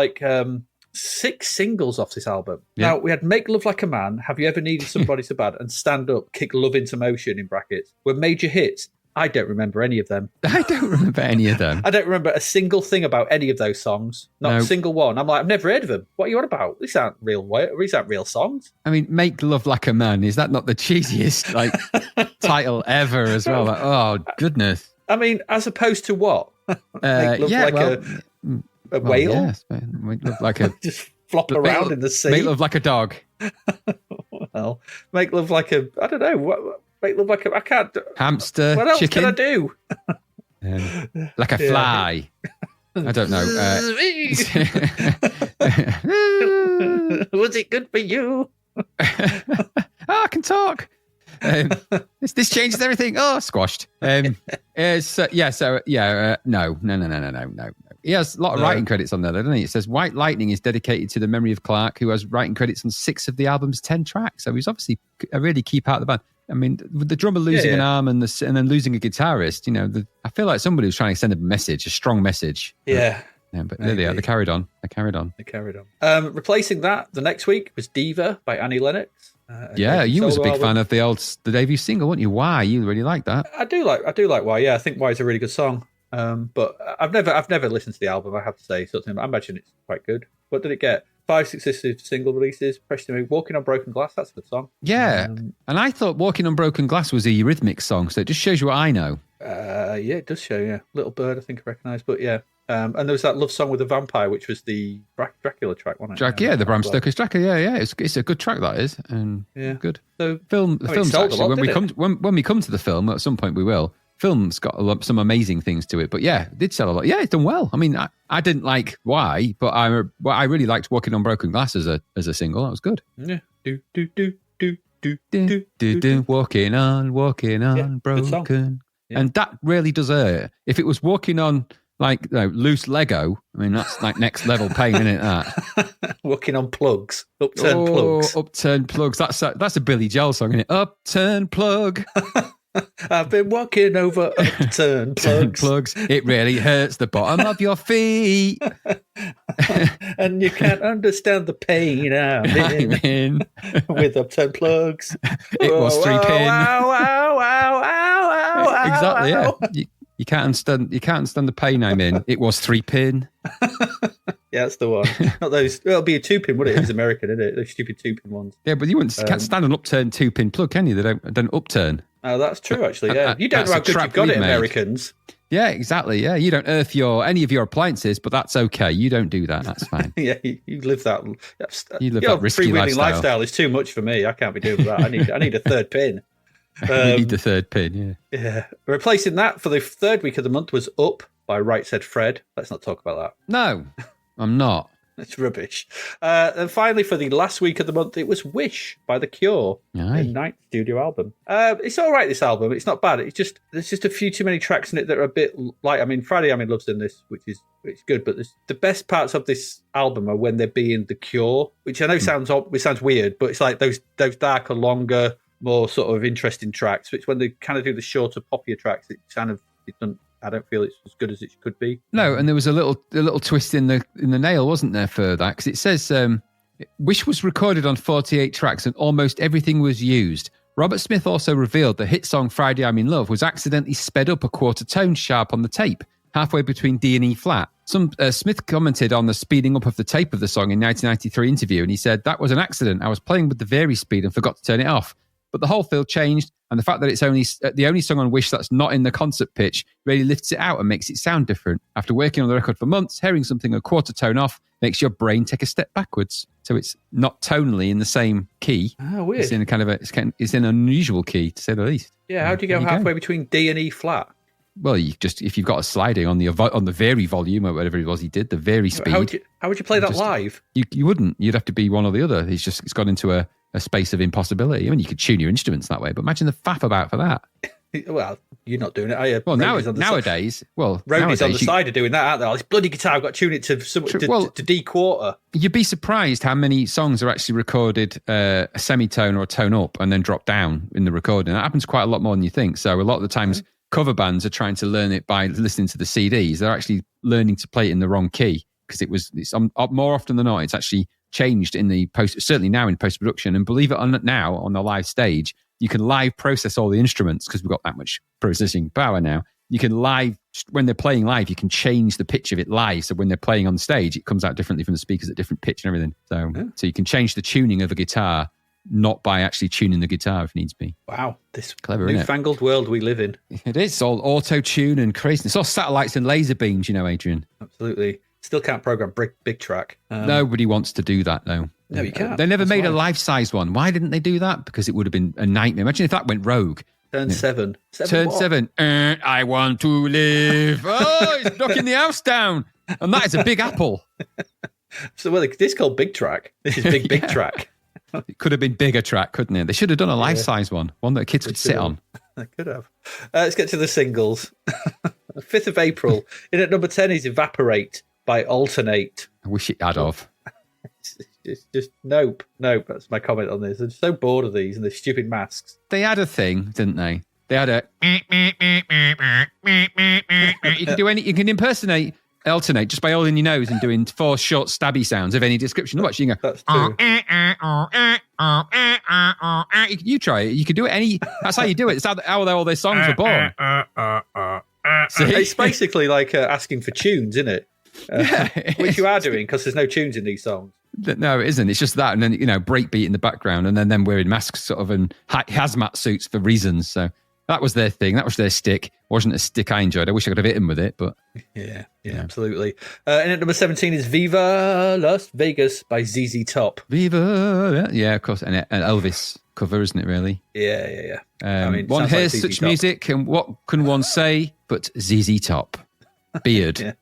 6 singles off this album. Yeah. Now, we had Make Love Like a Man, Have You Ever Needed Somebody So Bad, and Stand Up, Kick Love Into Motion in brackets, were major hits. I don't remember any of them. I don't remember any of them. I don't remember a single thing about any of those songs. Not a single one. I'm like, I've never heard of them. What are you on about? These aren't real songs. I mean, Make Love Like a Man, is that not the cheesiest title ever as well? Oh, goodness. I mean, as opposed to what? Make love a whale? Yes, make love like a... Just flop around in the sea. Make love like a dog. Well, make love like a... I don't know. Make love like a... I can't... Hamster, what else chicken? can I do? Like a fly. I don't know. Was it good for you? I can talk. This changes everything. Oh, squashed. No. He has a lot of writing credits on there, doesn't he? It says White Lightning is dedicated to the memory of Clark, who has writing credits on 6 of the album's 10 tracks. So he's obviously a really key part of the band. I mean, with the drummer losing an arm and then losing a guitarist, I feel like somebody was trying to send a message, a strong message. Yeah. But there they are. They carried on. Replacing that, the next week was Diva by Annie Lennox. You was a big fan of the debut single, weren't you? Why? You really like that? I do like Why. Yeah, I think Why is a really good song. But I've never listened to the album. I have to say something. I imagine it's quite good. What did it get? 5 successive single releases. Walking on Broken Glass. That's a good song. Yeah, and I thought Walking on Broken Glass was a Eurythmics song, so it just shows you what I know. Yeah, it does show. Yeah, Little Bird, I think I recognise. But yeah. And there was that love song with the vampire, which was the Dracula track, wasn't it? The Bram Stoker's Dracula. Yeah. It's a good track, that is, and good. So the film's actually when we come to the film at some point, we will. Film's got some amazing things to it, but it did sell a lot. Yeah, it's done well. I mean, I didn't like Why, but I really liked Walking on Broken Glass as a single. That was good. Yeah. Walking on Broken, and that really does hurt. If it was Walking on loose Lego, I mean, that's like next level pain, isn't it? That walking on plugs, upturned plugs. Upturned plugs. That's a Billy Joel song, isn't it? Upturned plug. I've been walking over upturn plugs. It really hurts the bottom of your feet. And you can't understand the pain I'm in. With upturn plugs. It was 3 pin. Wow. Exactly, yeah. You can't understand the pain I'm in. It was 3 pin. Yeah, that's the one. Not those. Well, it'll be a 2-pin, wouldn't it? It's American, isn't it? Those stupid 2-pin ones. Yeah, but you can't stand an upturned 2-pin plug, can you? They don't upturn. Oh, that's true, actually. Yeah, you don't know how good you've got it, Americans. Yeah, exactly. Yeah, you don't earth any of your appliances, but that's okay. You don't do that. That's fine. Yeah, you live that. You live that risky freewheeling lifestyle is too much for me. I can't be doing that. I need a third pin. We need the third pin. Yeah. Yeah. Replacing that for the third week of the month was Up by Right Said Fred. Let's not talk about that. No, I'm not. It's rubbish. And finally, for the last week of the month, it was Wish by The Cure, their ninth studio album. It's all right, this album. It's not bad. It's just there's just a few too many tracks in it that are a bit light. I mean, Friday I'm in Love's done this, which is good, but the best parts of this album are when they're being The Cure, which I know sounds weird, but it's like those darker, longer, more sort of interesting tracks. Which when they kind of do the shorter, poppier tracks, I don't feel it's as good as it could be. No, and there was a little twist in the nail, wasn't there, for that? Because it says Wish was recorded on 48 tracks and almost everything was used. Robert Smith also revealed the hit song Friday I'm in Love was accidentally sped up a quarter tone sharp on the tape, halfway between D and E flat. Smith commented on the speeding up of the tape of the song in 1993 interview, and he said, "That was an accident. I was playing with the vary speed and forgot to turn it off. But the whole feel changed, and the fact that it's only the only song on Wish that's not in the concert pitch really lifts it out and makes it sound different. After working on the record for months, hearing something a quarter tone off makes your brain take a step backwards. So it's not tonally in the same key. Oh, weird. It's in it's in an unusual key, to say the least. Yeah, how do you go halfway between D and E flat? Well, if you've got a sliding on the vary volume or whatever it was he did, the vary speed. How would you play that live? You wouldn't. You'd have to be one or the other. It's gone into a space of impossibility. I mean, you could tune your instruments that way, but imagine the faff about for that. Well, you're not doing it, are you? Well, nowadays, roadies on the side are doing that, aren't they? Oh, this bloody guitar, I've got to tune it to D quarter. You'd be surprised how many songs are actually recorded a semitone or a tone up and then drop down in the recording. That happens quite a lot more than you think. So a lot of the times, cover bands are trying to learn it by listening to the CDs. They're actually learning to play it in the wrong key because it's more often than not, it's actually changed in the certainly now in post-production. And believe it or not, now on the live stage, you can live process all the instruments because we've got that much processing power now. You can when they're playing live, you can change the pitch of it live. So when they're playing on stage, it comes out differently from the speakers at different pitch and everything. So you can change the tuning of a guitar, not by actually tuning the guitar if needs be. Wow, this clever, newfangled world we live in. It is all auto-tune and craziness. It's all satellites and laser beams, Adrian. Absolutely. Still can't program big track. Nobody wants to do that, though. No, you can't. They never made a life-size one. Why didn't they do that? Because it would have been a nightmare. Imagine if that went rogue. Turn 7. Turn 7. I want to live. Oh, he's knocking the house down. And that is a big apple. So, this is called Big Track. This is Big Track. It could have been bigger track, couldn't it? They should have done a life-size one that kids could sit on. They could have. Let's get to the singles. 5th of April. In at number 10 is Evaporate by Alternate. I wish it had of. It's just nope. That's my comment on this. I'm so bored of these and the stupid masks. They had a thing, didn't they? They had a. You can impersonate Alternate just by holding your nose and doing 4 short stabby sounds of any description. Watch, you can go. That's true. You try it. You can do it That's how you do it. It's how all their songs were born. See? It's basically like asking for tunes, isn't it? Which you are doing because there's no tunes in these songs. No, it isn't. It's just that, and then breakbeat in the background, and then them wearing masks, sort of, and hazmat suits for reasons. So that was their thing. That was their stick. Wasn't a stick I enjoyed. I wish I could have hit him with it, but yeah, absolutely. And at number 17 is Viva Las Vegas by ZZ Top. Viva, yeah, of course, and Elvis cover, isn't it? Really? Yeah. One hears such music, and what can one say but ZZ Top? Beard.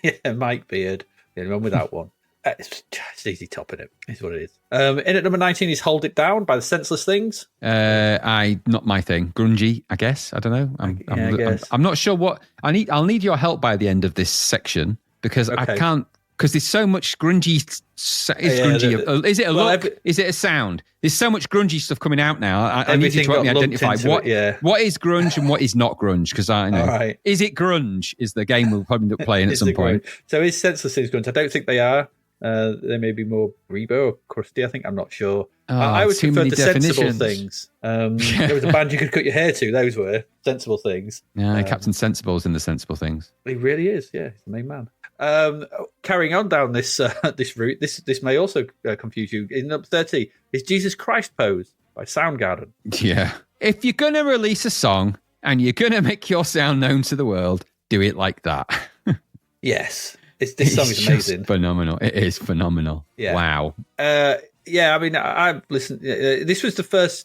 Yeah, Mike Beard. The only one with that one. It's easy top in it. Is what it is. In at number 19 is Hold It Down by the Senseless Things. Not my thing. Grungy, I guess. I don't know. I'm not sure what I need. I'll need your help by the end of this section because I can't because there's so much grungy. Is it a look? Is it a sound? There's so much grungy stuff coming out now. I need you to help me identify what is grunge and what is not grunge. Because I know. Right. Is it grunge? Is the game we'll probably end up playing at some point. So is Senseless grunge? I don't think they are. They may be more Rebo or crusty. I think I'm not sure. I would prefer the sensible things. There was a band you could cut your hair to. Those were sensible things. Yeah, Captain Sensible's in the sensible things. He really is. Yeah, he's the main man. Carrying on down this route, this may also confuse you. In number 30 is Jesus Christ Pose by Soundgarden. Yeah. If you're going to release a song and you're going to make your sound known to the world, do it like that. Yes. This song is amazing. Phenomenal. It is phenomenal. Yeah. Wow. Yeah, I mean, I've listened. This was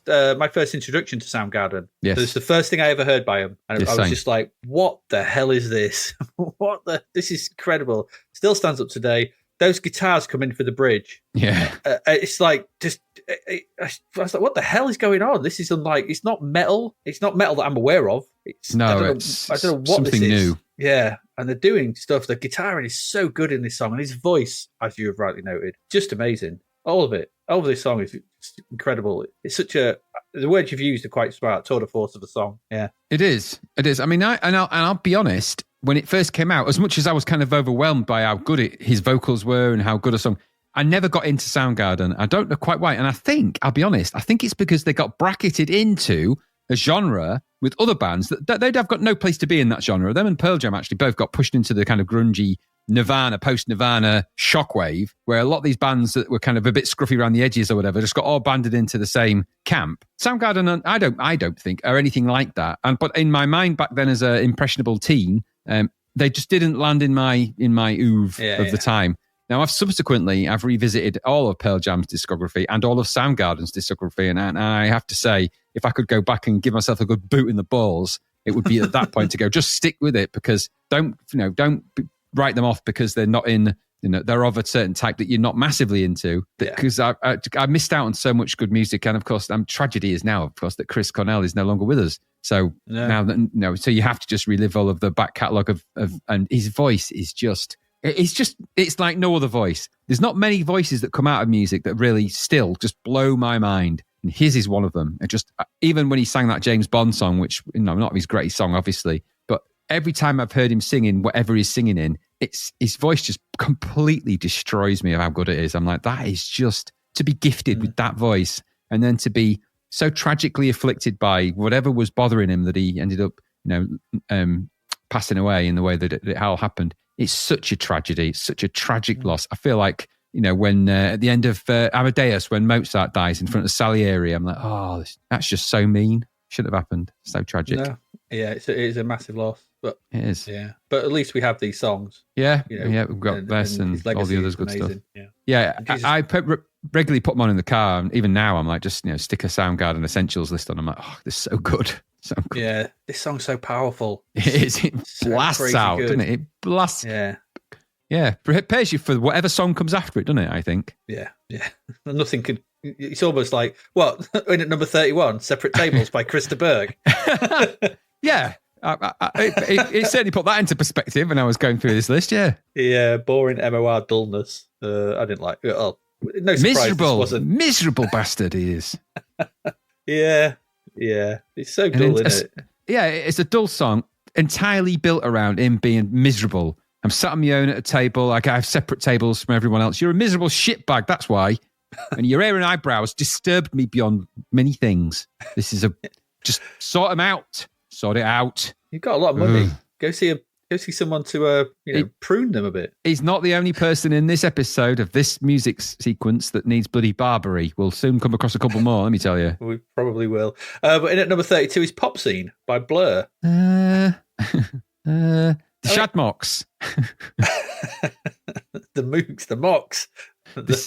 my first introduction to Soundgarden. Yes. So it's the first thing I ever heard by them. And I was just like, what the hell is this? This is incredible. Still stands up today. Those guitars come in for the bridge. Yeah. It's like, I was like, what the hell is going on? This is unlike, it's not metal. It's not metal that I'm aware of. I don't know what something this is. New. Yeah. And they're doing stuff. The guitaring is so good in this song. And his voice, as you have rightly noted, just amazing. All of it. All of this song is incredible. It's such the words you've used are quite smart. Tour de force of the song. Yeah. It is. I mean, I'll be honest, when it first came out, as much as I was kind of overwhelmed by how good his vocals were and how good a song, I never got into Soundgarden. I don't know quite why. And I'll be honest, I think it's because they got bracketed into a genre with other bands that they'd have got no place to be in that genre. Them and Pearl Jam actually both got pushed into the kind of grungy Nirvana, post-Nirvana shockwave, where a lot of these bands that were kind of a bit scruffy around the edges or whatever just got all banded into the same camp. Soundgarden, I don't think are anything like that. But in my mind back then as an impressionable teen, they just didn't land in my oeuvre of the time. Now, I've revisited all of Pearl Jam's discography and all of Soundgarden's discography, and I have to say, if I could go back and give myself a good boot in the balls, it would be at that point to go, just stick with it, because don't write them off because they're not in, they're of a certain type that you're not massively into. Because I missed out on so much good music, and of course, tragedy is now, of course, that Chris Cornell is no longer with us. So now that so you have to just relive all of the back catalogue of and his voice is just. It's like no other voice. There's not many voices that come out of music that really still just blow my mind. And his is one of them. It just, even when he sang that James Bond song, which, not his greatest song, obviously, but every time I've heard him singing, whatever he's singing in, his voice just completely destroys me of how good it is. I'm like, that is just, to be gifted with that voice and then to be so tragically afflicted by whatever was bothering him that he ended up, passing away in the way that it all happened. It's such a tragedy. It's such a tragic loss. I feel like, when at the end of Amadeus, when Mozart dies in front of Salieri, I'm like, oh, that's just so mean. Should have happened. So tragic. No. Yeah, it is a massissive loss. But it is. Yeah. But at least we have these songs. Yeah. We've got this and all the others good stuff. Yeah. I regularly put them on in the car. And even now, I'm like, just, stick a Soundgarden Essentials list on. I'm like, oh, this is so good. So good. Yeah, this song's so powerful. It is. It blasts out, doesn't it? It blasts. Yeah. Yeah. Prepares you for whatever song comes after it, doesn't it? I think. Yeah. Yeah. Nothing could. It's almost like, in at number 31, Separate Tables by Krista Burgh. Yeah. It certainly put that into perspective when I was going through this list. Yeah. Yeah. Boring MOR dullness. I didn't like it. Oh, no surprise. Miserable bastard he is. Yeah. Yeah, it's so dull, isn't it? Yeah, it's a dull song entirely built around him being miserable. I'm sat on my own at a table. I have separate tables from everyone else. You're a miserable shitbag, that's why. And your hair and eyebrows disturbed me beyond many things. This is just sort them out. Sort it out. You've got a lot of money. Go see someone to prune them a bit. He's not the only person in this episode of this music sequence that needs bloody Barbary. We'll soon come across a couple more, let me tell you. We probably will. But in at number 32 is Popscene by Blur. The Shadmocks. The Mooks, the Mocks.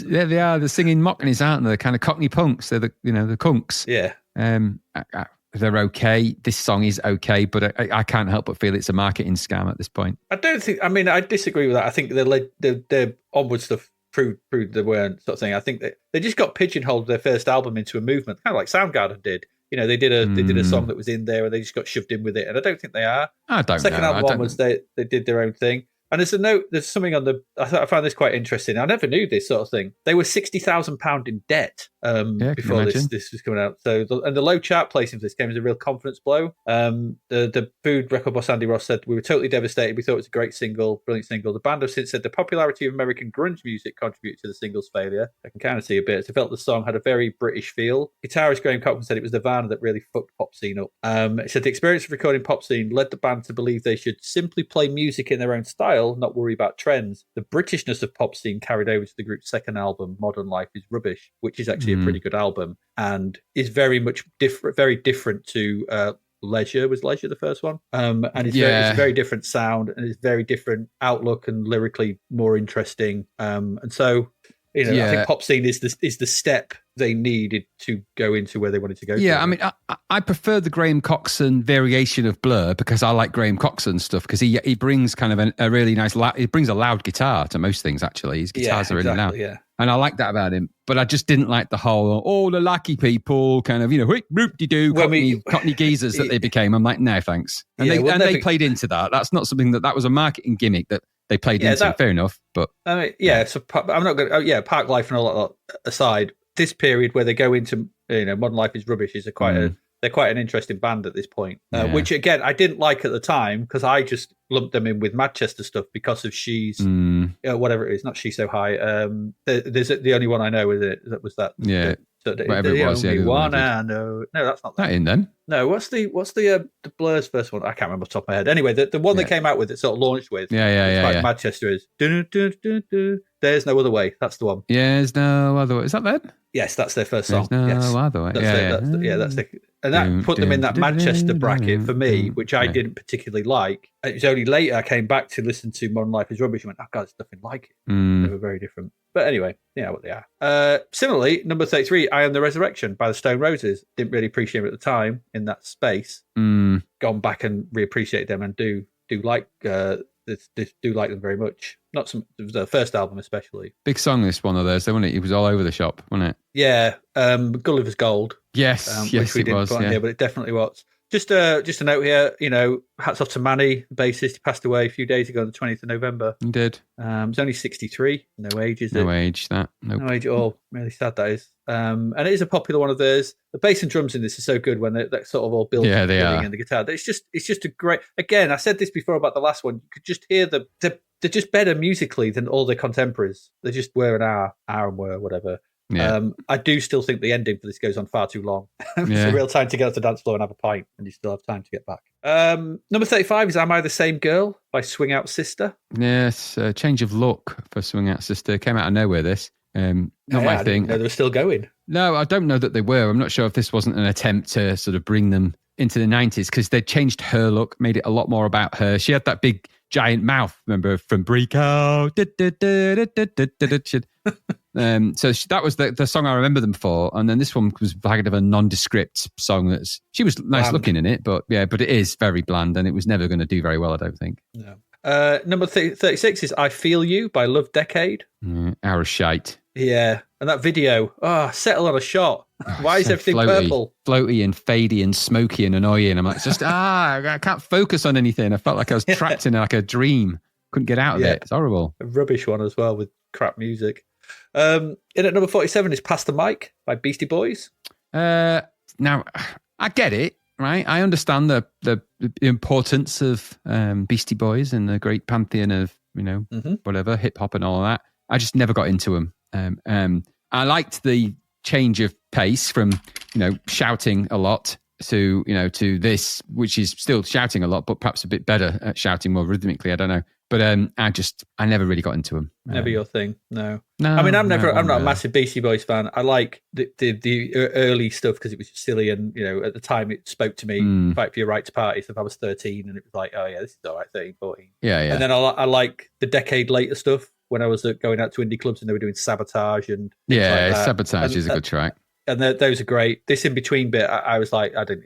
Yeah, they are. They're singing Mockneys, aren't they? They're kind of Cockney punks. They're the kunks. Yeah. They're okay. This song is okay, but I can't help but feel it's a marketing scam at this point. I disagree with that. I think their onward stuff proved they weren't, sort of thing. I think that they just got pigeonholed their first album into a movement, kind of like Soundgarden did. They did a song that was in there and they just got shoved in with it. And I don't think they are. I don't know. Second album onwards, they did their own thing. And there's a note, there's something on the, I found this quite interesting. I never knew this sort of thing. They were £60,000 in debt before this was coming out. So, the low chart placing for this game was a real confidence blow. The Food record boss Andy Ross said, "We were totally devastated. We thought it was a great single, brilliant single. The band have since said the popularity of American grunge music contributed to the single's failure. I can kind of see a bit. They felt the song had a very British feel. Guitarist Graham Cochran said it was the van that really fucked Popscene up. It said the experience of recording Popscene led the band to believe they should simply play music in their own style, not worry about trends. The Britishness of Popscene carried over to the group's second album, Modern Life is Rubbish, which is actually a pretty good album and is very much different, very different to Leisure. Was Leisure the first one? And it's a very different sound and it's very different outlook and lyrically more interesting. And so, I think Popscene is the step they needed to go into where they wanted to go. Yeah, I mean, I prefer the Graham Coxon variation of Blur because I like Graham Coxon stuff because he brings kind of a really nice, he brings a loud guitar to most things, actually. His guitars are really loud. Yeah. And I like that about him. But I just didn't like the whole, the lucky people kind of, whoop-de-doo, Cockney geezers that they became. I'm like, no, thanks. And they played into that. That's not something that was a marketing gimmick that they played into. Fair enough. But I mean, so I'm not going to, Park Life and all that aside, this period where they go into, Modern Life is Rubbish is they're quite an interesting band at this point, which again, I didn't like at the time because I just lumped them in with Manchester stuff because of She's, whatever it is, not She So High. There's the only one I know, is it? That was that. Yeah. Whatever it was, one I know. No, that's not that. That in then. No, what's the Blur's first one? I can't remember off the top of my head. Anyway, the one they came out with, it sort of launched with. Manchester is. There's No Other Way. That's the one. There's no other way. Is that them? Yes, that's their first song. There's no other way. And that put them in that Manchester bracket for me, which I didn't particularly like. It was only later I came back to listen to Modern Life is Rubbish and went, oh God, it's nothing like it. They were very different. But anyway, what they are. Similarly, number 33, I Am the Resurrection by the Stone Roses. Didn't really appreciate it at the time in that space. Gone back and reappreciated them and do like do like them very much. Not the first album especially. Big song, this one of theirs, wasn't it? It was all over the shop, wasn't it? Yeah, Gulliver's Gold. Yes, which we didn't put on here, but it definitely was. Just a note here, hats off to Manny, the bassist. He passed away a few days ago on the 20th of November. He did. He's only 63. No age, is it? No age, that. Nope. No age at all. Really sad, that is. And it is a popular one of theirs. The bass and drums in this are so good when they sort of all build they are. And the guitar. It's just a great. Again, I said this before about the last one. You could just hear they're just better musically than all their contemporaries. They just were an hour and were whatever. Yeah. I do still think the ending for this goes on far too long. It's a real time to get off the dance floor and have a pint, and you still have time to get back. Number 35 is Am I the Same Girl by Swing Out Sister. Yes, change of look for Swing Out Sister. Came out of nowhere, this. Not my thing. I didn't know they were still going. No, I don't know that they were. I'm not sure if this wasn't an attempt to sort of bring them into the 90s because they changed her look, made it a lot more about her. She had that big giant mouth, remember, from Break Out. So that was the song I remember them for, and then this one was kind of a nondescript song. She was nice bland looking in it, but it is very bland, and it was never going to do very well, I don't think. No. Number 36 is I Feel You by Love Decade. Hour of shite. Yeah, and that video, settle on a shot. Why is everything purple? Floaty and fadey and smoky and annoying. I'm like, just I can't focus on anything. I felt like I was trapped in like a dream. Couldn't get out of it. It's horrible. A rubbish one as well with crap music. In at number 47 is Pass the Mic by Beastie Boys. Now, I get it, right? I understand the importance of Beastie Boys and the great pantheon of, whatever, hip hop and all of that. I just never got into them. I liked the change of pace from, shouting a lot to this, which is still shouting a lot, but perhaps a bit better at shouting more rhythmically. I don't know. But I never really got into them. Never your thing, no. I mean, I'm not a massive Beastie Boys fan. I like the early stuff because it was just silly, and at the time it spoke to me. Fight for your right to party. So if I was 13, and it was like, oh yeah, this is all right, 13, 14. Yeah. And then I like the decade later stuff when I was going out to indie clubs and they were doing Sabotage and things like that. Sabotage is a good track. And those are great. This in between bit, I was like, I paid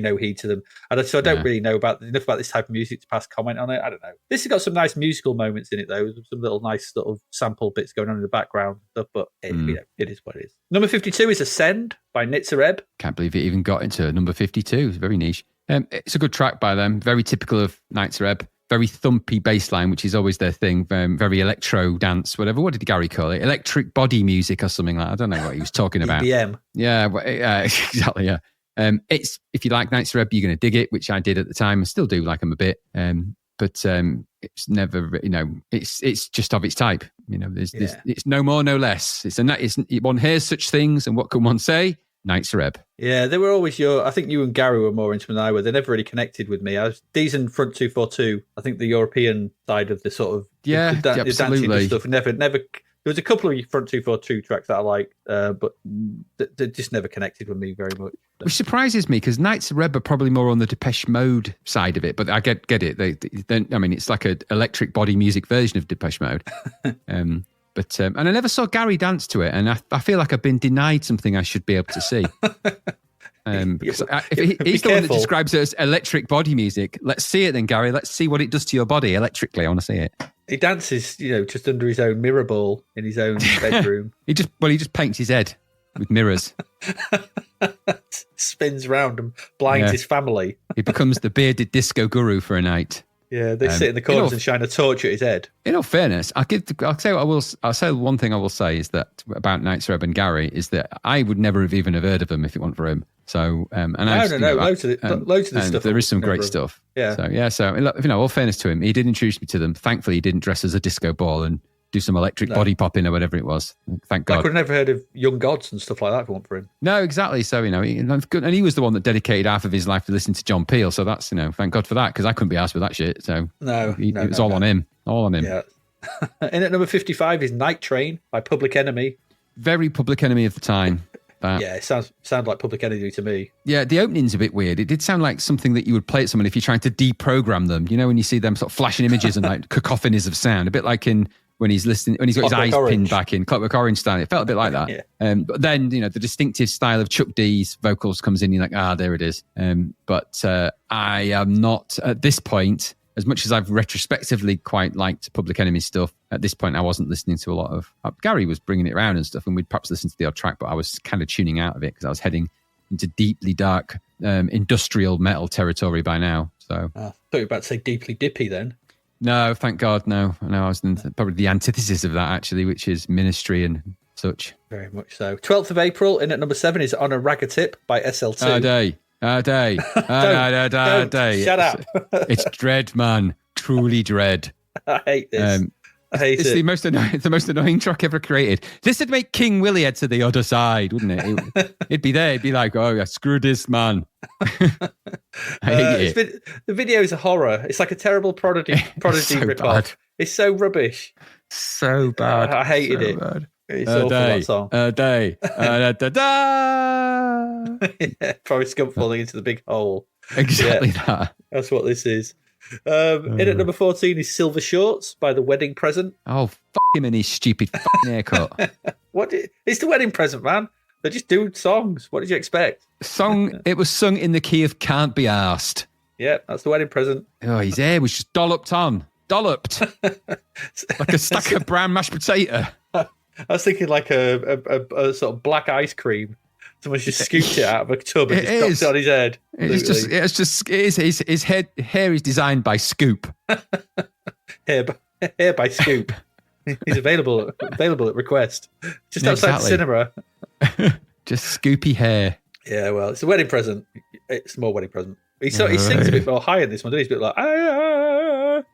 no heed to them, and so I don't really know enough about this type of music to pass comment on it. I don't know. This has got some nice musical moments in it though, some little nice sort of sample bits going on in the background and stuff. But it is what it is. Number 52 is Ascend by Nitzareb. Can't believe it even got into number 52. It's very niche. It's a good track by them. Very typical of Nitzareb. very thumpy bass line, which is always their thing, very electro dance, whatever. What did Gary call it? Electric body music or something like that. I don't know what he was talking about. EBM. Yeah, exactly, yeah. It's, if you like Nights of Red, you're going to dig it, which I did at the time. I still do like them a bit. But it's never, it's just of its type. It's no more, no less. One hears such things, and what can one say? Nights of Red. Yeah, they were always I think you and Gary were more into than I were. They never really connected with me. These and Front 242, I think the European side of the sort of the dancing and stuff. Never. There was a couple of Front 242 tracks that I liked, but they just never connected with me very much. Which surprises me, because Nights of Red are probably more on the Depeche Mode side of it, but I get it. It's like an electric body music version of Depeche Mode. And I never saw Gary dance to it, and I feel like I've been denied something I should be able to see. Because he's the one that describes it as electric body music. Let's see it then, Gary. Let's see what it does to your body electrically. I want to see it. He dances, just under his own mirror ball in his own bedroom. He just paints his head with mirrors. Spins round and blinds his family. He becomes the bearded disco guru for a night. Yeah, they sit in the corners and shine a torch at his head. In all fairness, I'll say one thing I will say is that about Nights of Red and Gary is that I would never have even heard of him if it weren't for him. So, loads of this stuff. There is some great stuff. Yeah. So all fairness to him, he did introduce me to them. Thankfully, he didn't dress as a disco ball and do some electric body popping or whatever it was. Thank God. I could have never heard of Young Gods and stuff like that if it weren't for him. No, exactly. So, and he was the one that dedicated half of his life to listening to John Peel. So that's, thank God for that, because I couldn't be asked with that shit. So it was all on him. All on him. Yeah. In at number 55 is Night Train by Public Enemy. Very Public Enemy of the time. Yeah, it sounds like Public Enemy to me. Yeah, the opening's a bit weird. It did sound like something that you would play at someone if you're trying to deprogram them. When you see them sort of flashing images and like cacophonies of sound, a bit like when he's listening, when he's got Clockwork his eyes Orange. pinned back in Clockwork Orange style. It felt a bit like that. Yeah. But then, the distinctive style of Chuck D's vocals comes in. You're like, there it is. But I am not, at this point, as much as I've retrospectively quite liked Public Enemy stuff, at this point I wasn't listening to a lot of... Gary was bringing it around and stuff, and we'd perhaps listen to the odd track, but I was kind of tuning out of it because I was heading into deeply dark industrial metal territory by now. So I thought you were about to say deeply dippy then. No, thank God, no. I was in probably the antithesis of that, actually, which is Ministry and such. Very much so. 12th of April, in at number 7 is On a Ragga Tip by SL2. Our day. Shut up. It's dread, man. Truly dread. I hate this. It's the most annoying track ever created. This would make King Willie head to the other side, wouldn't it? It'd be there. It'd be like, screw this, man. I hate it. The video is a horror. It's like a terrible Prodigy so rip-off. bad. It's so rubbish. So bad. I hated it. Bad. It's awful, that song. A day. Yeah, probably scum falling into the big hole. Exactly that. That's what this is. In at number 14 is Silver Shorts by The Wedding Present. Oh, fuck him and his stupid fucking haircut. It's The Wedding Present, man. They just do songs. What did you expect? It was sung in the key of Can't Be Arsed. Yeah, that's The Wedding Present. Oh, his hair was just dolloped. Like a stack of brown mashed potato. I was thinking like a sort of black ice cream. Someone's just scooped it out of a tub and just dropped it on his head. His hair is designed by Scoop. hair by Scoop. He's available at request. Just outside the cinema. Just Scoopy hair. Yeah, well, it's a wedding present. It's more wedding present. He sings a bit more high in this one, doesn't he? He's a bit like,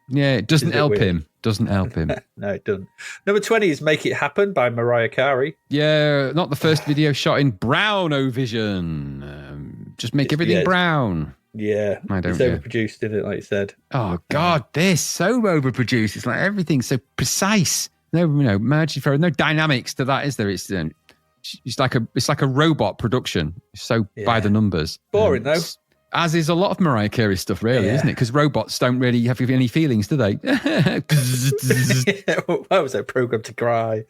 Yeah, it doesn't help him. Doesn't help him. No, it doesn't. Number 20 is Make It Happen by Mariah Carey. Yeah, not the first video shot in brown-o-vision. Just make everything brown. Yeah, it's overproduced, isn't it, like you said? Oh, God, this so overproduced. It's like everything's so precise. No, margin for no dynamics to that, is there? It's like a robot production. So by the numbers. Boring, though. As is a lot of Mariah Carey stuff, really, isn't it? Because robots don't really have any feelings, do they? That was a program to cry.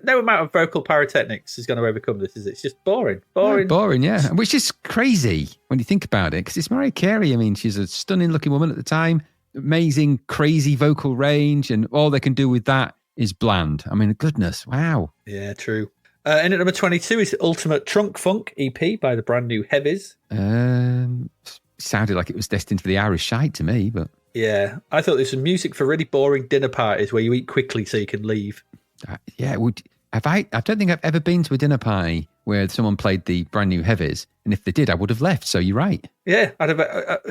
No amount of vocal pyrotechnics is going to overcome this, is it? It's just boring. Boring, yeah. Which is crazy when you think about it, because it's Mariah Carey. I mean, she's a stunning-looking woman at the time, amazing, crazy vocal range, and all they can do with that is bland. I mean, goodness, wow. Yeah, true. In at number 22 is Ultimate Trunk Funk EP by the brand new Heavies. sounded like it was destined for the Irish shite to me, but... Yeah, I thought this was music for really boring dinner parties where you eat quickly so you can leave. I don't think I've ever been to a dinner party where someone played the brand new Heavies, and if they did, I would have left. So you're right. Yeah, I'd have.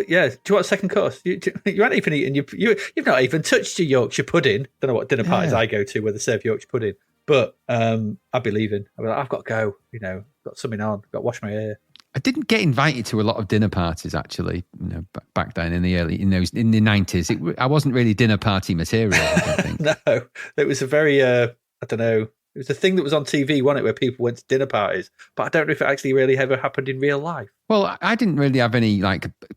Yeah, do you want a second course? You haven't even eaten. You've not even touched your Yorkshire pudding. Don't know what dinner parties I go to where they serve Yorkshire pudding, but I'd be leaving. I'd be like, I've got to go. Got something on. Got to wash my hair. I didn't get invited to a lot of dinner parties actually. Back then in the in the 90s, I wasn't really dinner party material. I don't think. No, it was a very I don't know. It was a thing that was on TV, wasn't it, where people went to dinner parties? But I don't know if it actually really ever happened in real life. Well, I didn't really have any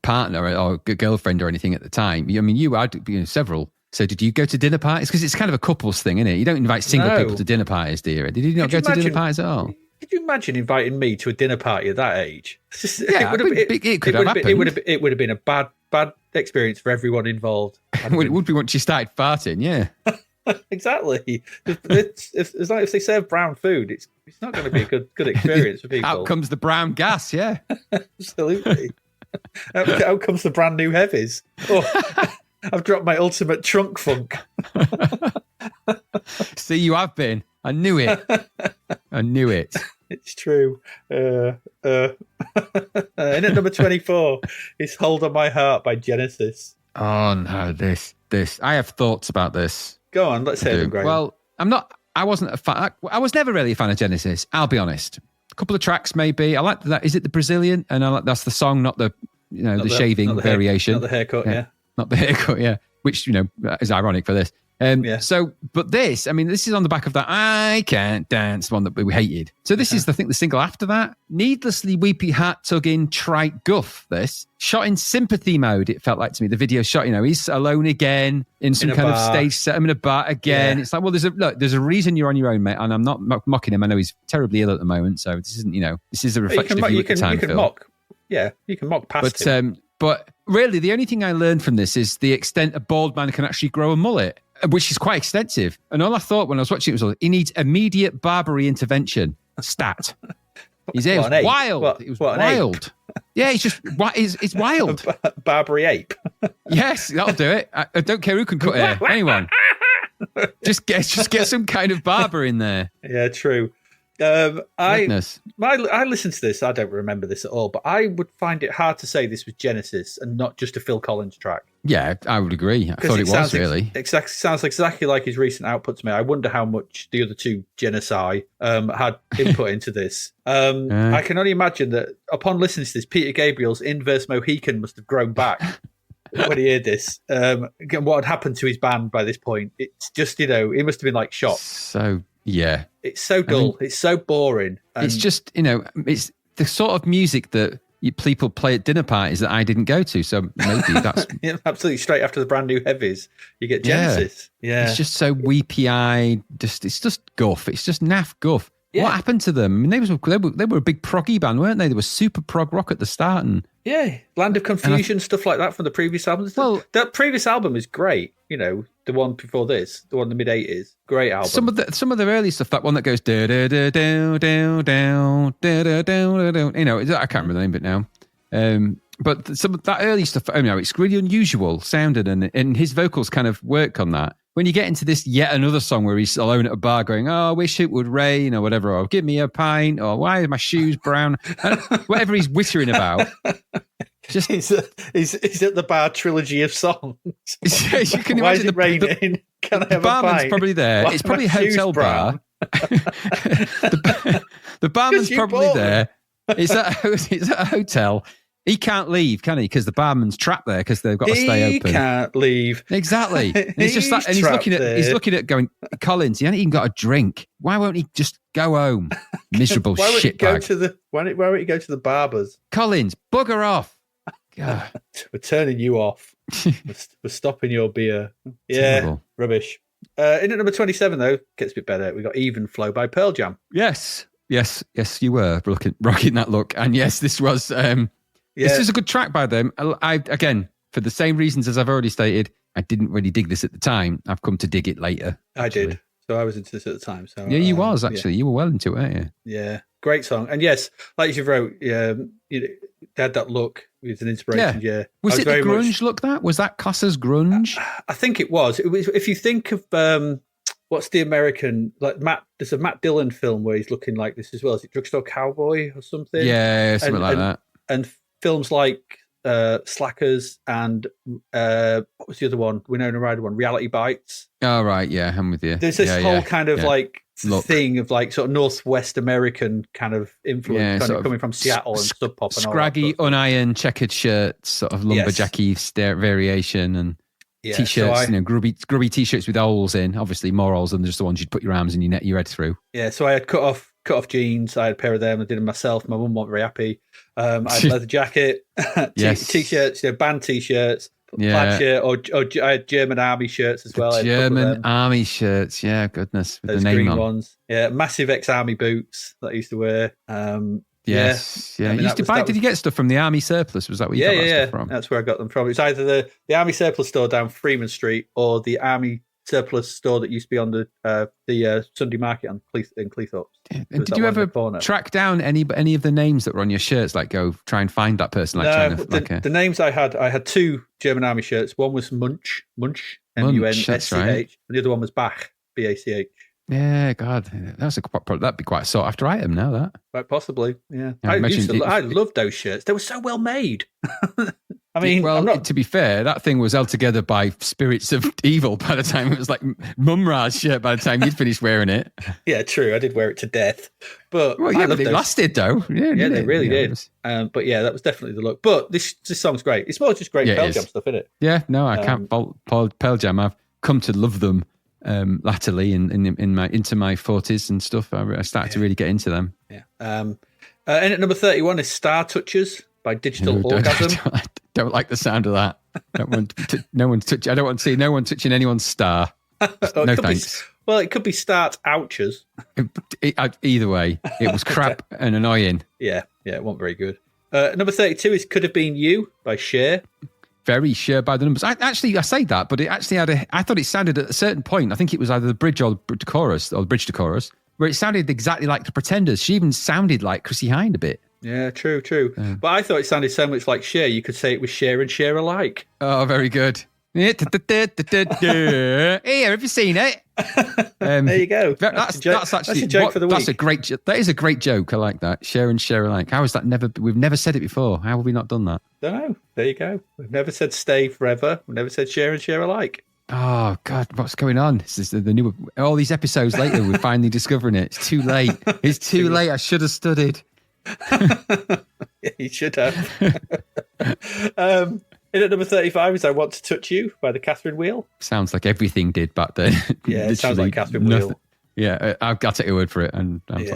partner or girlfriend or anything at the time. I mean, you had several. So did you go to dinner parties? Because it's kind of a couples thing, isn't it? You don't invite single people to dinner parties, do you? Did you not go to dinner parties at all? Could you imagine inviting me to a dinner party at that age? It could have happened. It would have been a bad experience for everyone involved. It would be once you started farting, yeah. Exactly. It's like if they serve brown food, it's not going to be a good experience for people. Out comes the brown gas, yeah. Absolutely. Out comes the brand new Heavies. Oh, I've dropped my ultimate trunk funk. See, you have been. I knew it. It's true. In at number 24 is Hold on My Heart by Genesis. Oh, no, this. I have thoughts about this. Go on, let's hear them, Graham. Well, I wasn't a fan. I was never really a fan of Genesis, I'll be honest. A couple of tracks, maybe. I like that. Is it the Brazilian? And that's the song, not the, the shaving variation. Not the haircut, yeah. Not the haircut, yeah. Which, is ironic for this. So, but this is on the back of that I Can't Dance one that we hated. So this is, I think, the single after that. Needlessly weepy, heart-tugging, trite guff, this. Shot in sympathy mode, it felt like to me. The video shot, he's alone again in some kind of stage set. I'm in a bar again. Yeah. It's like, well, there's a reason you're on your own, mate. And I'm not mocking him. I know he's terribly ill at the moment. So this isn't, this is a reflection of you at the time, Phil. You can mock past him. But really, the only thing I learned from this is the extent a bald man can actually grow a mullet, which is quite extensive. And all I thought when I was watching it was, he needs immediate Barbary intervention. Stat. His hair was wild. It was wild. Yeah, it's wild. Barbary ape. Yes, that'll do it. I don't care who can cut hair. Anyone. Just get some kind of barber in there. Yeah, true. I listened to this. I don't remember this at all, but I would find it hard to say this was Genesis and not just a Phil Collins track. Yeah, I would agree. I thought it was really. Sounds exactly like his recent output to me. I wonder how much the other two Genocide had input into this. I can only imagine that upon listening to this, Peter Gabriel's inverse Mohican must have grown back when he heard this. What had happened to his band by this point? It's just, it must have been like shock. So, yeah. It's so dull. It's so boring. It's just, it's the sort of music that people play at dinner parties that I didn't go to. So maybe that's... absolutely. Straight after the brand new Heavies, you get Genesis. Yeah. It's just so weepy-eyed. It's just guff. It's just naff guff. Yeah. What happened to them? I mean, they were a big proggy band, weren't they? They were super prog rock at the start. And Land of Confusion, stuff like that from the previous albums. Well, that previous album is great. The one before this, the one in the mid-80s, great album. Some of the early stuff, that one that goes da da da da da da da da da. I can't remember the name of it now. But some of that early stuff, it's really unusual sounding, and his vocals kind of work on that. When you get into this yet another song where he's alone at a bar going, "Oh, I wish it would rain," or whatever, or "Give me a pint," or "Why are my shoes brown?" Whatever he's whittering about. Just he's at the bar trilogy of songs. You can Why is it raining? Can I have a pint? The barman's probably there. It's probably a hotel bar. The barman's probably there. It's at a hotel. He can't leave, can he? Because the barman's trapped there because they've got to stay open. He can't leave. Exactly. And it's just that, and he's looking at going, Collins, he hasn't even got a drink. Why won't he just go home? Miserable shitbag. Why won't he go to the barbers? Collins, bugger off. God. We're turning you off. We're stopping your beer. Yeah, terrible. Rubbish. In at number 27, though, gets a bit better. We got Even Flow by Pearl Jam. Yes, you were rocking that look. And yes, this was... This is a good track by them. Again, for the same reasons as I've already stated, I didn't really dig this at the time. I've come to dig it later. I did. So I was into this at the time. So Yeah, you was actually. You were well into it, weren't you? Yeah, great song. And yes, like you wrote, they had that look. It was an inspiration. Yeah. Was it the grunge look? Was that Cossa's grunge? I think it was. It was. If you think of what's the American there's a Matt Dillon film where he's looking like this as well. Is it Drugstore Cowboy or something? Yeah, something like that. And films like Slackers and what was the other one? Winona Ryder one, Reality Bites. Oh right, yeah, I'm with you. There's this whole kind of like thing of like sort of Northwest American kind of influence kind of coming from Seattle and Sub Pop and scraggy, all that unironed checkered shirts, sort of lumberjacky variation and t-shirts, grubby t-shirts with holes in, obviously more holes than just the ones you'd put your arms and your head through. Yeah, so I had cut off jeans. I had a pair of them. I did them myself. My mum wasn't very happy. I had a leather jacket, t-shirts, band t-shirts, plaid shirt, or I had German army shirts as well. German army shirts, yeah, goodness, with those the name green on. Ones. Yeah, massive ex-army boots that I used to wear. Yes, yeah. I mean, did you get stuff from the army surplus? Was that where you got that stuff from? That's where I got them from. It's either the army surplus store down Freeman Street or the army surplus store that used to be on the Sunday market in Cleethorpes. Yeah. And did you ever track down any of the names that were on your shirts? Like go try and find that person? The names I had two German army shirts. One was Munch, M-U-N-S-C-H, and the other one was Bach, B-A-C-H. Yeah, God, that'd be quite a sought after item now. That quite possibly, yeah. I loved those shirts. They were so well made. I mean, to be fair, that thing was held together by spirits of evil by the time it was like Mumra's shirt by the time you'd finished wearing it. Yeah, true. I did wear it to death. But it lasted though. Yeah, they really did. But yeah, that was definitely the look. But this song's great. It's more just great Pearl Jam stuff, isn't it? Yeah, no, I can't fault Pearl Jam. I've come to love them latterly into my 40s and stuff. I started to really get into them. Yeah. And at number 31 is Star Touchers by Digital Orgasm. I don't like the sound of that. I don't want to see no one touching anyone's star. No thanks. Well, it could be Start Ouchers. Either way, it was crap and annoying. Yeah, it wasn't very good. Number 32 is Could Have Been You by Cher. Very Cher by the numbers. I say that, but it actually I thought it sounded at a certain point, I think it was either the bridge or the chorus, or the bridge to chorus, where it sounded exactly like the Pretenders. She even sounded like Chrissy Hynde a bit. Yeah, true. But I thought it sounded so much like Cher, you could say it was Cher and Cher alike. Oh, very good. Hey, have you seen it? There you go. That's actually a joke for the week. That is a great joke. I like that. Cher and Cher alike. How is that we've never said it before. How have we not done that? Don't know. There you go. We've never said stay forever. We've never said Cher and Cher alike. Oh God, what's going on? This is the new. All these episodes later, we're finally discovering it. It's too late. It's too late. I should have studied. Yeah, you should have. In at number 35 is I Want to Touch You by the Catherine Wheel. Sounds like everything did back then. Yeah, it sounds like Catherine Wheel. Yeah, I've got to take your word for it. And I'm it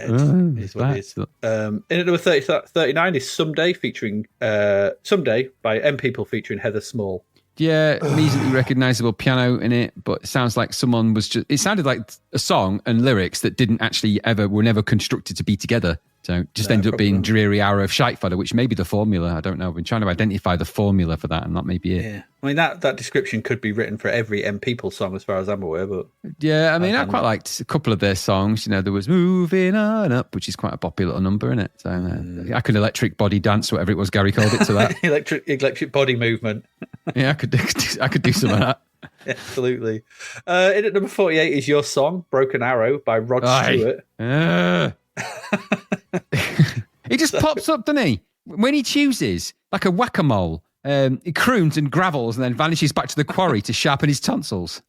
is what it is. In at number 39 is Someday featuring Someday by M People featuring Heather Small. Yeah, immediately recognisable piano in it, but it sounds like someone was just... It sounded like a song and lyrics that didn't actually were never constructed to be together. So just ended up being Dreary Hour of Shite Fodder, which may be the formula. I don't know. I've been trying to identify the formula for that, and that may be it. Yeah. I mean, that description could be written for every M People song, as far as I'm aware. But yeah, I mean, I quite liked a couple of their songs. You know, there was Moving On Up, which is quite a popular little number, isn't it? So I could electric body dance, whatever it was Gary called it to that. electric body movement. Yeah, I could do some of that. Absolutely. In at number 48 is Your Song, Broken Arrow by Rod Stewart. He just pops up, doesn't he? When he chooses, like a whack-a-mole, he croons and gravels and then vanishes back to the quarry to sharpen his tonsils.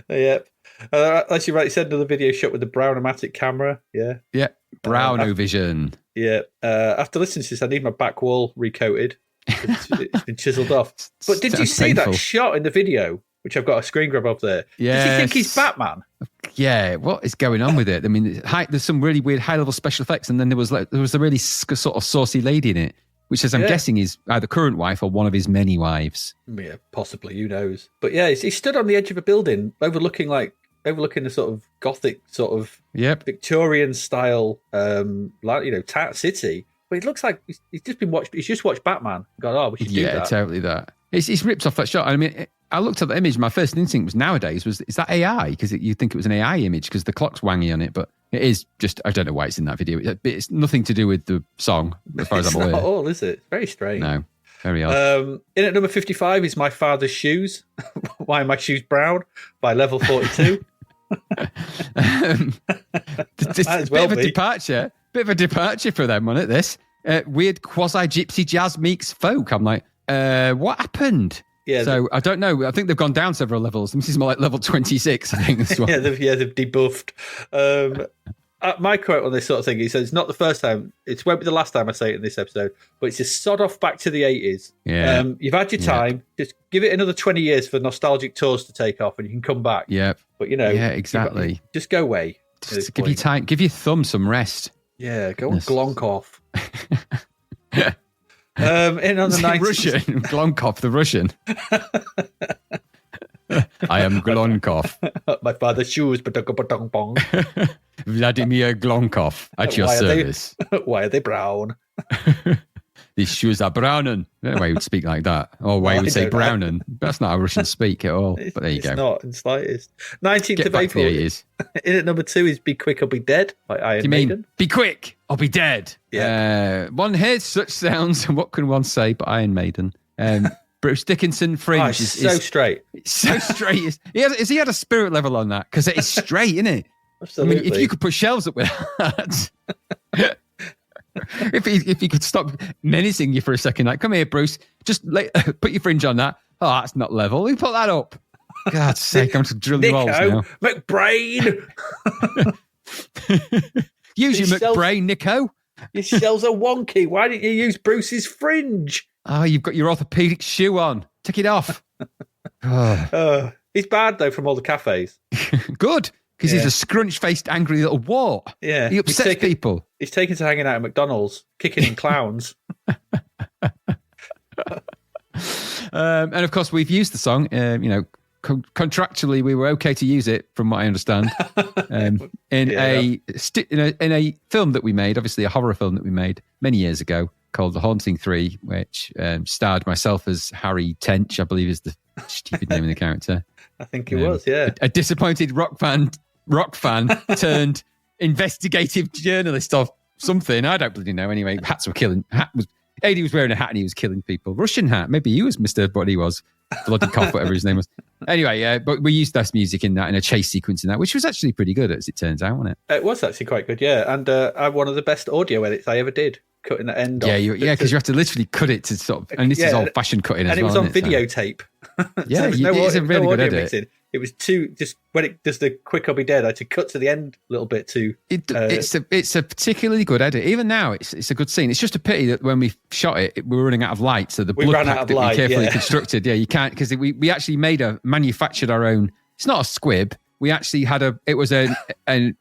Yep. As you rightly said, another video shot with the Brownomatic camera. Yeah. Yeah. Brownovision. Yeah. After listening to this, I need my back wall recoated. It's been chiseled off. But did you see that shot in the video, which I've got a screen grab of there? Yes. Did you think he's Batman? Yeah, what is going on with it? I mean, there's some really weird high-level special effects, and then there was a really sort of saucy lady in it, which I'm guessing is either current wife or one of his many wives. Yeah, possibly. Who knows? But yeah, he stood on the edge of a building, overlooking a sort of Gothic, sort of Victorian style, city. But it looks like he's just watched Batman. God, we should do that. Yeah, totally that. It's ripped off that shot. I mean, I looked at the image. My first instinct was nowadays is that AI? Because you think it was an AI image because the clock's wangy on it, but it is just, I don't know why it's in that video. It's nothing to do with the song, as far as I'm aware. It's not at all, is it? It's very strange. No, very odd. In at number 55 is My Father's Shoes. Why Are My Shoes Brown? By Level 42. Bit of a departure. Bit of a departure for them, wasn't it, this? Weird quasi-gypsy jazz meets folk. I'm like, what happened? Yeah, so I don't know. I think they've gone down several levels. This is more like level 26, I think. This one. they've debuffed. My quote on this sort of thing, he says, it's not the first time, it won't be the last time I say it in this episode, but it's just sod off back to the 80s. Yeah. You've had your time. Just give it another 20 years for nostalgic tours to take off and you can come back. Yeah. But, you know. Yeah, exactly. Just go away. Just give you time. Give your thumb some rest. Yeah, go on Glonkov. In on the 90s. Russian. Glonkov, the Russian. I am Glonkov. My father's shoes, ba-dong-ba-dong-bong. Vladimir Glonkov, at your service. Why are they brown? These shoes are brownen. I don't know why you would speak like that. Or why you would say brownen. That's not how Russians speak at all. But there you go. It's not in the slightest. 19th Get of back April. To the 80s. In at number 2 is Be Quick or Be Dead by Iron Maiden. Be quick or be dead. Yeah. One hears such sounds, and what can one say but Iron Maiden? Bruce Dickinson Fringe is so straight. So straight. He had a spirit level on that because it is straight, isn't it? Absolutely. I mean, if you could put shelves up with that. if you could stop menacing you for a second, like, come here, Bruce, just put your fringe on that. Oh, that's not level. We put that up. God's sake, I'm just drilling Nico, holes now. McBrain. Use your McBrain, Nico. Your shells are wonky. Why didn't you use Bruce's fringe? Oh, you've got your orthopedic shoe on. Take it off. He's bad, though, from all the cafes. Good, because he's a scrunch-faced, angry little wart. Yeah. He upsets people. He's taken to hanging out at McDonald's, kicking in clowns. And, of course, we've used the song, contractually, we were okay to use it, from what I understand, in a film that we made, obviously a horror film that we made many years ago called The Haunting 3, which starred myself as Harry Tench, I believe is the stupid name of the character. I think it was, yeah. A disappointed rock fan turned investigative journalist of something. I don't bloody know. Anyway, Adi was wearing a hat and he was killing people. Russian hat. Maybe he was Mr. what he was. Bloody Cough, whatever his name was. Anyway, but we used this music in that, in a chase sequence in that, which was actually pretty good, as it turns out, wasn't it? It was actually quite good, yeah. And I had one of the best audio edits I ever did, cutting the end off. Yeah, because you have to literally cut it to sort of, and this is old-fashioned cutting as well. And it was on videotape. Yeah, it is a really good edit. Mixing. It was just when it does the quick or be dead, I had to cut to the end a little bit to. It's a particularly good edit. Even now, it's a good scene. It's just a pity that when we shot it, we were running out of light. So the blood pack that we carefully constructed, you can't, because we actually manufactured our own. It's not a squib. We actually had it was an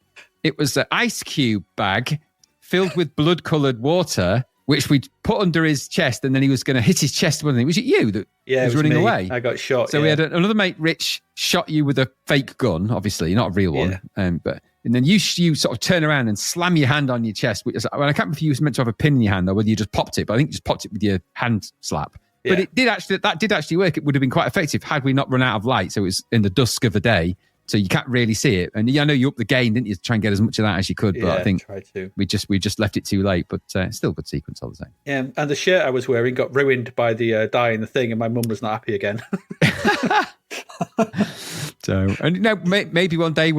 ice cube bag filled with blood-coloured water, which we put under his chest, and then he was going to hit his chest. Wasn't it? Was it you that was running away? I got shot. So we had another mate, Rich, shot you with a fake gun, obviously not a real one. And then you sort of turn around and slam your hand on your chest. Which I can't remember if you was meant to have a pin in your hand or whether you just popped it, but I think you just popped it with your hand slap. Yeah. But that did actually work. It would have been quite effective had we not run out of light. So it was in the dusk of the day. So you can't really see it. And I know you upped the gain, didn't you, to try and get as much of that as you could. But I think we just left it too late. But still a good sequence all the same. Yeah, and the shirt I was wearing got ruined by the dye in the thing, and my mum was not happy again. So, and maybe one day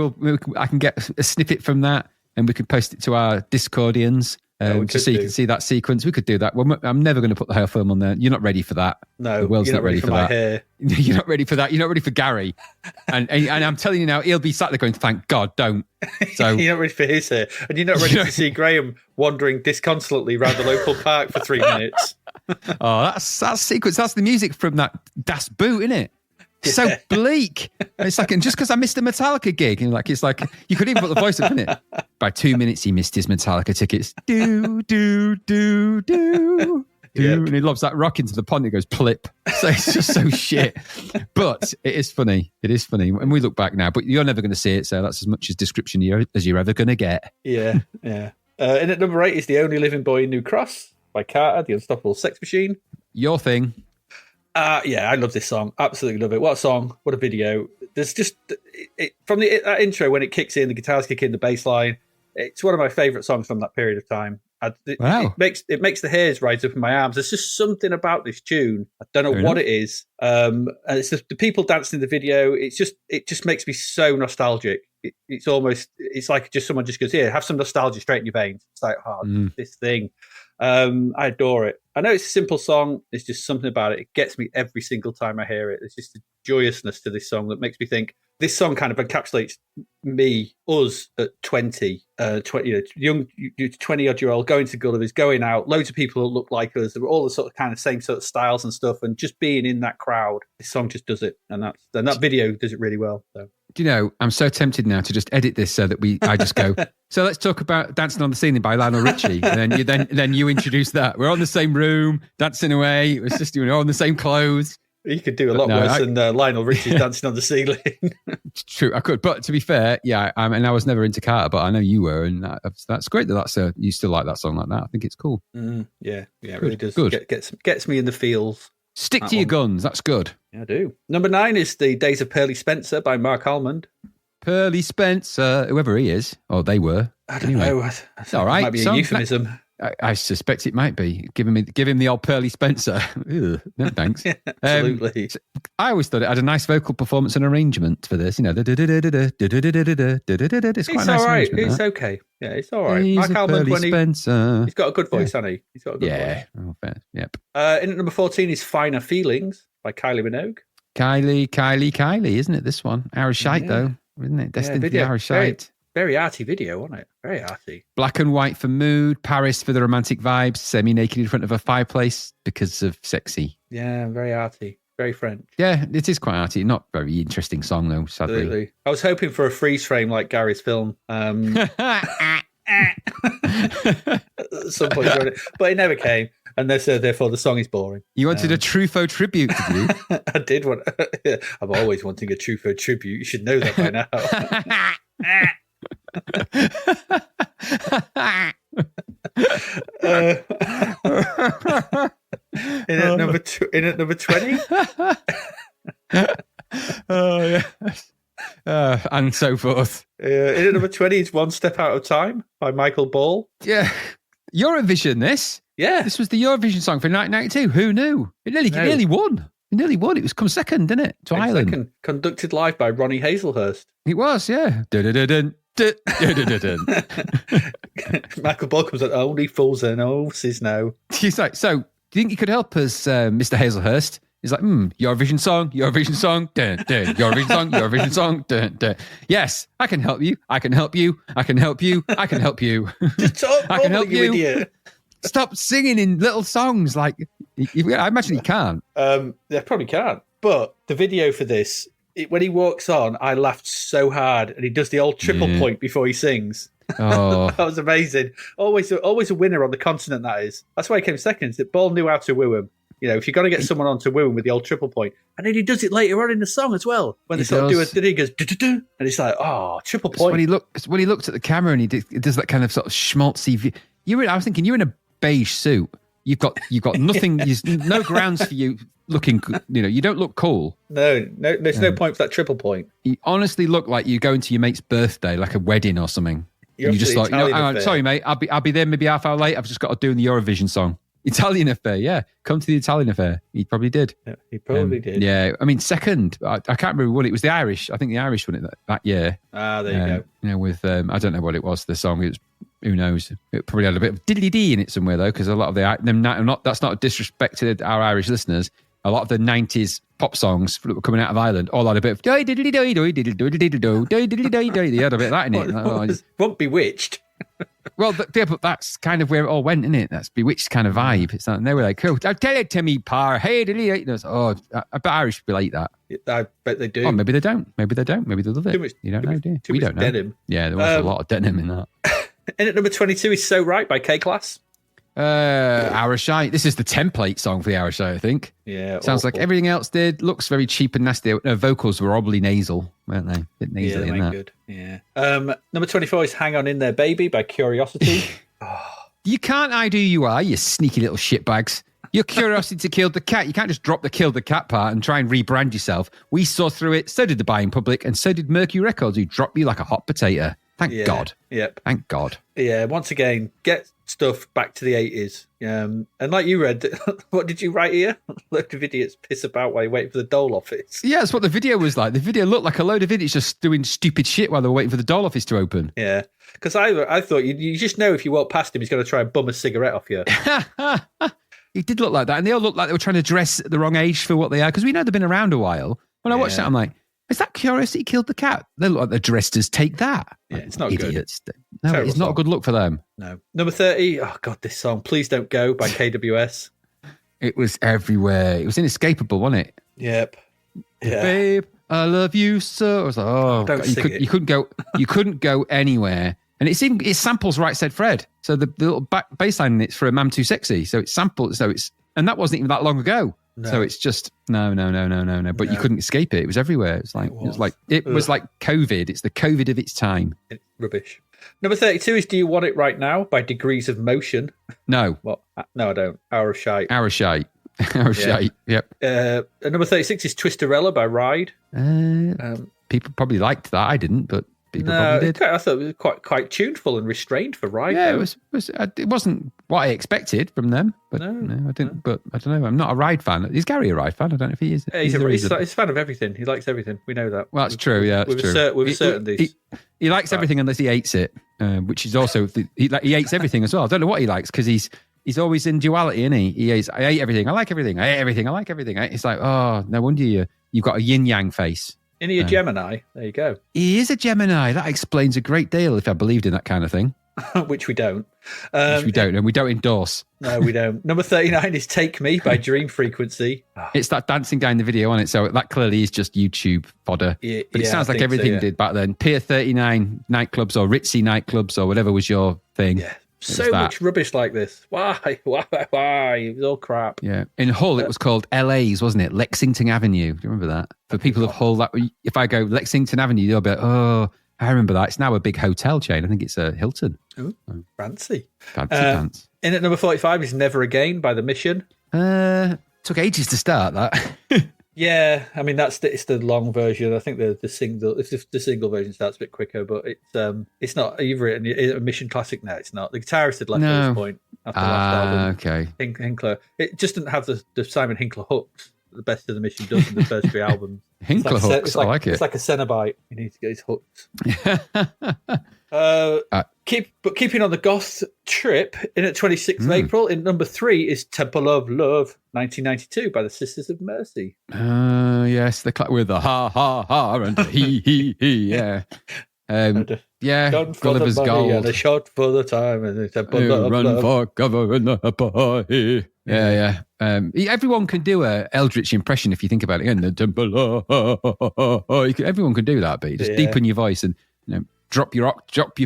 I can get a snippet from that, and we can post it to our Discordians. Just so you can see that sequence. We could do that. Well, I'm never going to put the hair film on there. You're not ready for that. No, the world's not ready for that. Hair. You're not ready for that. You're not ready for Gary. And I'm telling you now, he'll be sat there going, "Thank God, don't." So you're not ready for his hair, and you're not ready to see Graham wandering disconsolately around the local park for 3 minutes. Oh, that's sequence. That's the music from that Das Boot, isn't it? So bleak. It's like, and just because I missed a Metallica gig, and it's like you could even put the voice up in it. By 2 minutes, he missed his Metallica tickets. Do do do do. Yep. And he loves that rock into the pond. It goes plip. So it's just so shit. But it is funny. It is funny. And we look back now, but you're never going to see it. So that's as much as description as you're ever going to get. Yeah, yeah. And at number 8 is The Only Living Boy in New Cross by Carter, The Unstoppable Sex Machine. Your thing. Yeah, I love this song. Absolutely love it. What a song. What a video. There's just, from that intro, when it kicks in, the guitars kick in, the bass line, it's one of my favourite songs from that period of time. Wow. It makes the hairs rise up in my arms. There's just something about this tune. I don't know what it is. And it's just the people dancing in the video. It just makes me so nostalgic. It's like just someone just goes, here, have some nostalgia straight in your veins. It's like, this thing. I adore it. I know it's a simple song. There's just something about it. It gets me every single time I hear it. There's just a joyousness to this song that makes me think this song kind of encapsulates us at 20, young 20-odd-year-old going to Gulliver's, going out, loads of people that look like us. They were all the sort of kind of same sort of styles and stuff, and just being in that crowd. This song just does it, and that video does it really well. So. Do you know, I'm so tempted now to just edit this so that I just go, so let's talk about Dancing on the Ceiling by Lionel Richie. And then you introduce that. We're on the same room, dancing away. It was just, all in the same clothes. You could do a lot worse than Lionel Richie's Dancing on the Ceiling. True, I could. But to be fair, yeah, and I was never into Carter, but I know you were. And that's great that you still like that song like that. I think it's cool. Yeah, it really does. Good. Gets me in the feels. Stick to your guns. That's good. Yeah, I do. Number 9 is The Days of Pearly Spencer by Mark Almond. Pearly Spencer, whoever he is, or they were. I don't know. It's all right. It might be a euphemism. I suspect it might be. Give him the old Pearly Spencer. Ugh, no thanks. Yeah, absolutely. I always thought it had a nice vocal performance and arrangement for this. It's quite it's nice all right. arrangement. It's okay. Yeah, it's all right. Mark Almond, he's got a good voice, hasn't he? He's got a good voice. Oh, fair. Yep. In at number 14 is Finer Feelings by Kylie Minogue. Kylie, isn't it? This one, Irish Shite though, isn't it? Destined for the Irish Shite. Very arty video, wasn't it? Very arty. Black and White for mood, Paris for the romantic vibes, semi-naked in front of a fireplace because of sexy. Yeah, very arty. Very French. Yeah, it is quite arty. Not very interesting song though, sadly. Absolutely. I was hoping for a freeze frame like Gary's film. At some point, but it never came. And therefore the song is boring. You wanted a Truffaut tribute, did you? I did want. I'm always wanting a Truffaut tribute. You should know that by now. In at number 20. Oh yeah, and so forth. In at number 20 is One Step Out of Time by Michael Ball. Yeah, Eurovision. This was the Eurovision song for 1992. Who knew? It nearly won. It nearly won. It was come second, didn't it? To Ireland. Second, conducted live by Ronnie Hazelhurst. It was, yeah. Michael Ball comes out, only fools and horses now. He's like, so, do you think you could help us, Mr. Hazelhurst? He's like, Eurovision song, Eurovision song, Eurovision song, Eurovision song, Yes, I can help you. I can help you. I can help you. I can help you. Just talk, I can help you. Idiot. Stop singing in little songs. Like, I imagine he can't. Yeah, probably can't. But the video for this, when he walks on, I laughed so hard, and he does the old triple point before he sings. Oh, that was amazing. Always a winner on the continent. That is. That's why he came second. That Ball knew how to woo him. If you're going to get someone on to woo him with the old triple point, and then he does it later on in the song as well. When they sort of do it, he goes, and it's like, oh, triple point. When he looked at the camera and he does that kind of sort of schmaltzy. I was thinking, you're in a beige suit. You've got nothing. There's no grounds for you looking. You don't look cool. No. There's no point for that triple point. You honestly look like you're going to your mate's birthday, like a wedding or something. You're just like, sorry, mate. I'll be there maybe half hour late. I've just got to do the Eurovision song. Italian Affair, yeah. Come to the Italian Affair. He probably did. Yeah, he probably did. Yeah, I mean, second. I can't remember what it was. The Irish. I think the Irish won it that year. Ah, there you go. With I don't know what it was. The song. It was, who knows? It probably had a bit of diddly dee in it somewhere though, because a lot of that's not a disrespect to our Irish listeners. A lot of the 90s pop songs that were coming out of Ireland all had a bit of diddly dee diddly diddly dee. They had a bit of that in it. Won't Bewitched. Well, but that's kind of where it all went, isn't it? That's Bewitched kind of vibe. It's not, and they were like, "Oh, tell it to me, par." Hey, I bet Irish be like that. I bet they do. Oh, maybe they don't. Maybe they don't. Maybe they love it. You don't know, do you? We don't know. Denim. Yeah, there was a lot of denim in that. In at number 22 is So Right by K-Class. Irish Shite. This is the template song for the Irish Shite, I think. Yeah. Sounds like everything else did. Looks very cheap and nasty. Vocals were oddly nasal, weren't they? A bit nasally in that. Good. Yeah. Number 24 is Hang On In There Baby by Curiosity. You can't I Do You Are, you sneaky little shitbags. Your curiosity killed the cat. You can't just drop the killed the cat part and try and rebrand yourself. We saw through it. So did the buying public, and so did Mercury Records, who dropped you like a hot potato. Thank God. Yep. Thank God. Yeah. Once again, get stuff back to the 80s. And like you read, what did you write here? Load of idiots piss about while you're waiting for the dole office. Yeah, that's what the video was like. The video looked like a load of idiots just doing stupid shit while they were waiting for the dole office to open. Yeah. Because I thought you just know if you walk past him, he's going to try and bum a cigarette off you. He did look like that. And they all looked like they were trying to dress at the wrong age for what they are. Because we know they've been around a while. When I watched that, I'm like, is that curiosity killed the cat? They look like they're dressed as Take That. Yeah, it's not idiots. good. No, Terrible it's not song. a good look for them. No. Number 30. Oh, God, this song. Please Don't Go by KWS. It was everywhere. It was inescapable, wasn't it? Yep. Yeah. Babe, I love you so. I was like, oh, Don't God, sing it. you couldn't go anywhere. And it samples Right Said Fred. So the little bass line in it's for a Man Too Sexy. So it's sampled. And that wasn't even that long ago. No. So it's just no. But you couldn't escape it. It was everywhere. It was like COVID. It's the COVID of its time. It's rubbish. Number 32 is Do You Want It Right Now by Degrees of Motion. No. What? No, I don't. Hour of Shite. Hour of Shite. Yep. Number 36 is Twisterella by Ride. People probably liked that. I didn't, but people probably did. I thought it was quite tuneful and restrained for Ride. Yeah, though. it wasn't what I expected from them. But no, I didn't. No. But I don't know. I'm not a Ride fan. Is Gary a Ride fan? I don't know if he is. Yeah, he's a fan of everything. He likes everything. We know that. Well, that's true. Yeah, that's true. With certainty. He likes everything unless he hates it, which is also he hates everything as well. I don't know what he likes because he's always in duality, isn't he? I hate everything. I like everything. I hate everything. I like everything. It's like, oh, no wonder you've got a yin yang face. Isn't he a Gemini? There you go. He is a Gemini. That explains a great deal if I believed in that kind of thing. Which we don't. And we don't endorse. No, we don't. Number 39 is Take Me by Dream Frequency. It's that dancing guy in the video on it, so that clearly is just YouTube fodder. Yeah, but it sounds like everything did back then. Pier 39 nightclubs or ritzy nightclubs or whatever was your thing. Yeah. So much rubbish like this. Why? It was all crap. Yeah. In Hull, it was called LA's, wasn't it? Lexington Avenue. Do you remember that? For people of Hull, if I go Lexington Avenue, they'll be like, oh, I remember that. It's now a big hotel chain. I think it's a Hilton. Ooh, fancy. Fancy pants. In at number 45 is Never Again by The Mission. Took ages to start that. Yeah, I mean it's the long version. I think the single version starts a bit quicker, but it's not. You've written a Mission classic now. It's not. The guitarist had left at this point after the last album. Okay. Hinkler. It just didn't have the Simon Hinkler hooks. The best of the Mission does in the first three albums. Hinkler hooks. I like it. It's like a Cenobite. You need to get his hooks. Keeping on the goth trip, in at 26th of April, in number 3 is Temple of Love, 1992 by the Sisters of Mercy. Yes, the with the ha ha ha and the he, yeah. Yeah, Gulliver's Gold. And a shot for the time, and the Temple of Run Love. for cover in the party. Yeah. Everyone can do a Eldritch impression if you think about it. And the Temple everyone can do that, but you just deepen your voice and drop your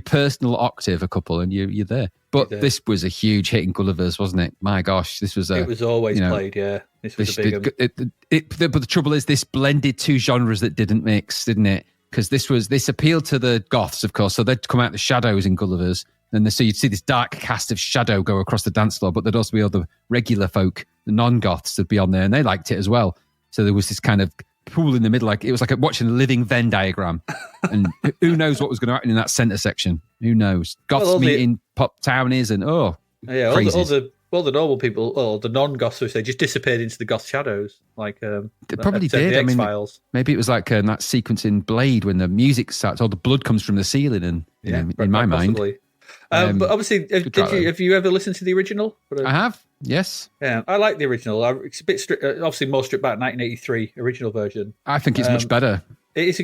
personal octave a couple, and you're there. But this was a huge hit in Gulliver's, wasn't it? My gosh, this was it was always played. Yeah, this was a big one. But the trouble is, this blended two genres that didn't mix, didn't it? Because this appealed to the goths, of course. So they'd come out the shadows in Gulliver's, and so you'd see this dark cast of shadow go across the dance floor. But there'd also be other regular folk, the non-goths, that'd be on there, and they liked it as well. So there was this kind of pool in the middle, like it was like watching a living Venn diagram, and who knows what was going to happen in that centre section? Who knows? Goths meeting pop townies, and all the normal people, or the non-goths, which they just disappeared into the goth shadows, like they probably did. I mean, X-Files. Maybe it was like that sequence in Blade when the music starts, all the blood comes from the ceiling, and in my mind. But obviously, have you ever listened to the original? I have. Yes. Yeah, I like the original. It's a bit obviously more stripped back 1983 original version. I think it's much better. It's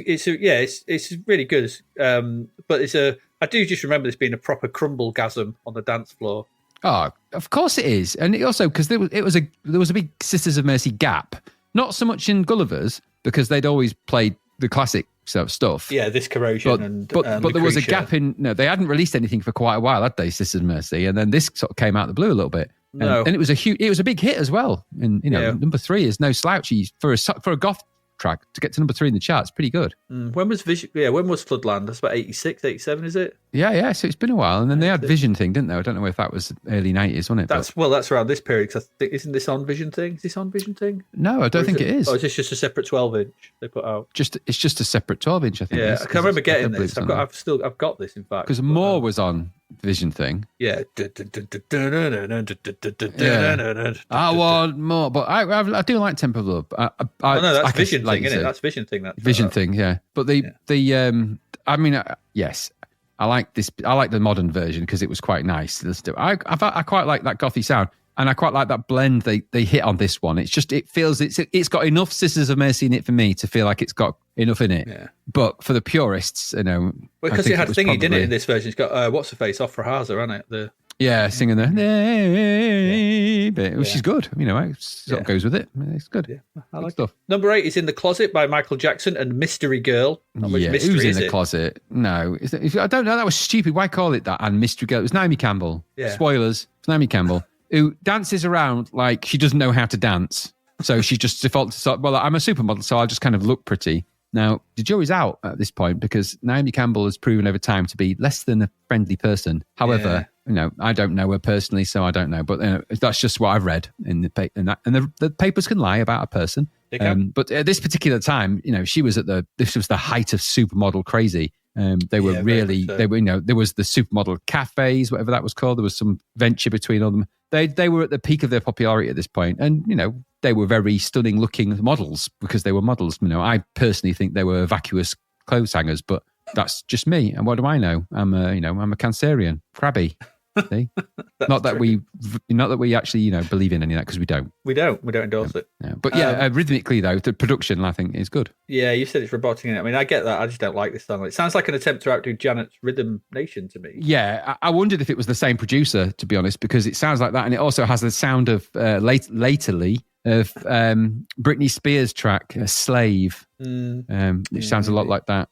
really good. But I do just remember this being a proper crumble-gasm on the dance floor. Oh, of course it is, and it also because there was a big Sisters of Mercy gap. Not so much in Gulliver's because they'd always played the classic sort of stuff. Yeah, this Corrosion but there was a gap in. No, they hadn't released anything for quite a while, had they? Sisters of Mercy, and then this sort of came out of the blue a little bit. No, and it was a big hit as well. And number 3 is no slouchy for a goth track to get to number 3 in the charts. Pretty good. When was Floodland? That's about 86, 87, is it? Yeah. So it's been a while, and then they had Vision thing, didn't they? I don't know if that was early 90s, wasn't it? That's around this period. Cause I think, isn't this on Vision thing? Is this on Vision thing? No, I don't think it is. Or is this just a separate 12-inch they put out? It's just a separate 12-inch, I think. Yeah, I can remember getting this. I've got this in fact because More was on Vision thing. Yeah. I want more, but I do like Temple of Love. That's Vision thing, isn't it? That's Vision thing. That's Vision thing, yeah. But yes, I like this. I like the modern version because it was quite nice. I quite like that gothy sound, and I quite like that blend they hit on this one. It's just it feels it's got enough Sisters of Mercy in it for me to feel like it's got enough in it. Yeah. But for the purists, because it had Thingy, didn't it? In this version, it's got what's her face off for Haza, hasn't it? Singing the bit, which is good. It sort of goes with it. It's good. Yeah, I like stuff. Number 8 is In the Closet by Michael Jackson and Mystery Girl. Mystery, who's in the closet? No, I don't know. That was stupid. Why call it that? And Mystery Girl. It was Naomi Campbell. Yeah. Spoilers. It's Naomi Campbell who dances around like she doesn't know how to dance. So she just defaults to, I'm a supermodel, so I'll just kind of look pretty. Now, the jury's out at this point because Naomi Campbell has proven over time to be less than a friendly person. However, I don't know her personally, so I don't know. But that's just what I've read in the paper. And the papers can lie about a person. But at this particular time, she was this was the height of supermodel crazy. They were there was the supermodel cafes, whatever that was called. There was some venture between all of them. They were at the peak of their popularity at this point, and they were very stunning looking models because they were models. I personally think they were vacuous clothes hangers, but that's just me. And what do I know? I'm a Cancerian, crabby. See? not that we actually believe in any of that because we don't. We don't endorse it. Yeah. But rhythmically though, the production I think is good. Yeah, you said it's robotic. I mean, I get that. I just don't like this song. It sounds like an attempt to outdo Janet's Rhythm Nation to me. Yeah, I wondered if it was the same producer, to be honest, because it sounds like that, and it also has the sound of latterly of Britney Spears' track "Slave," which sounds a lot like that.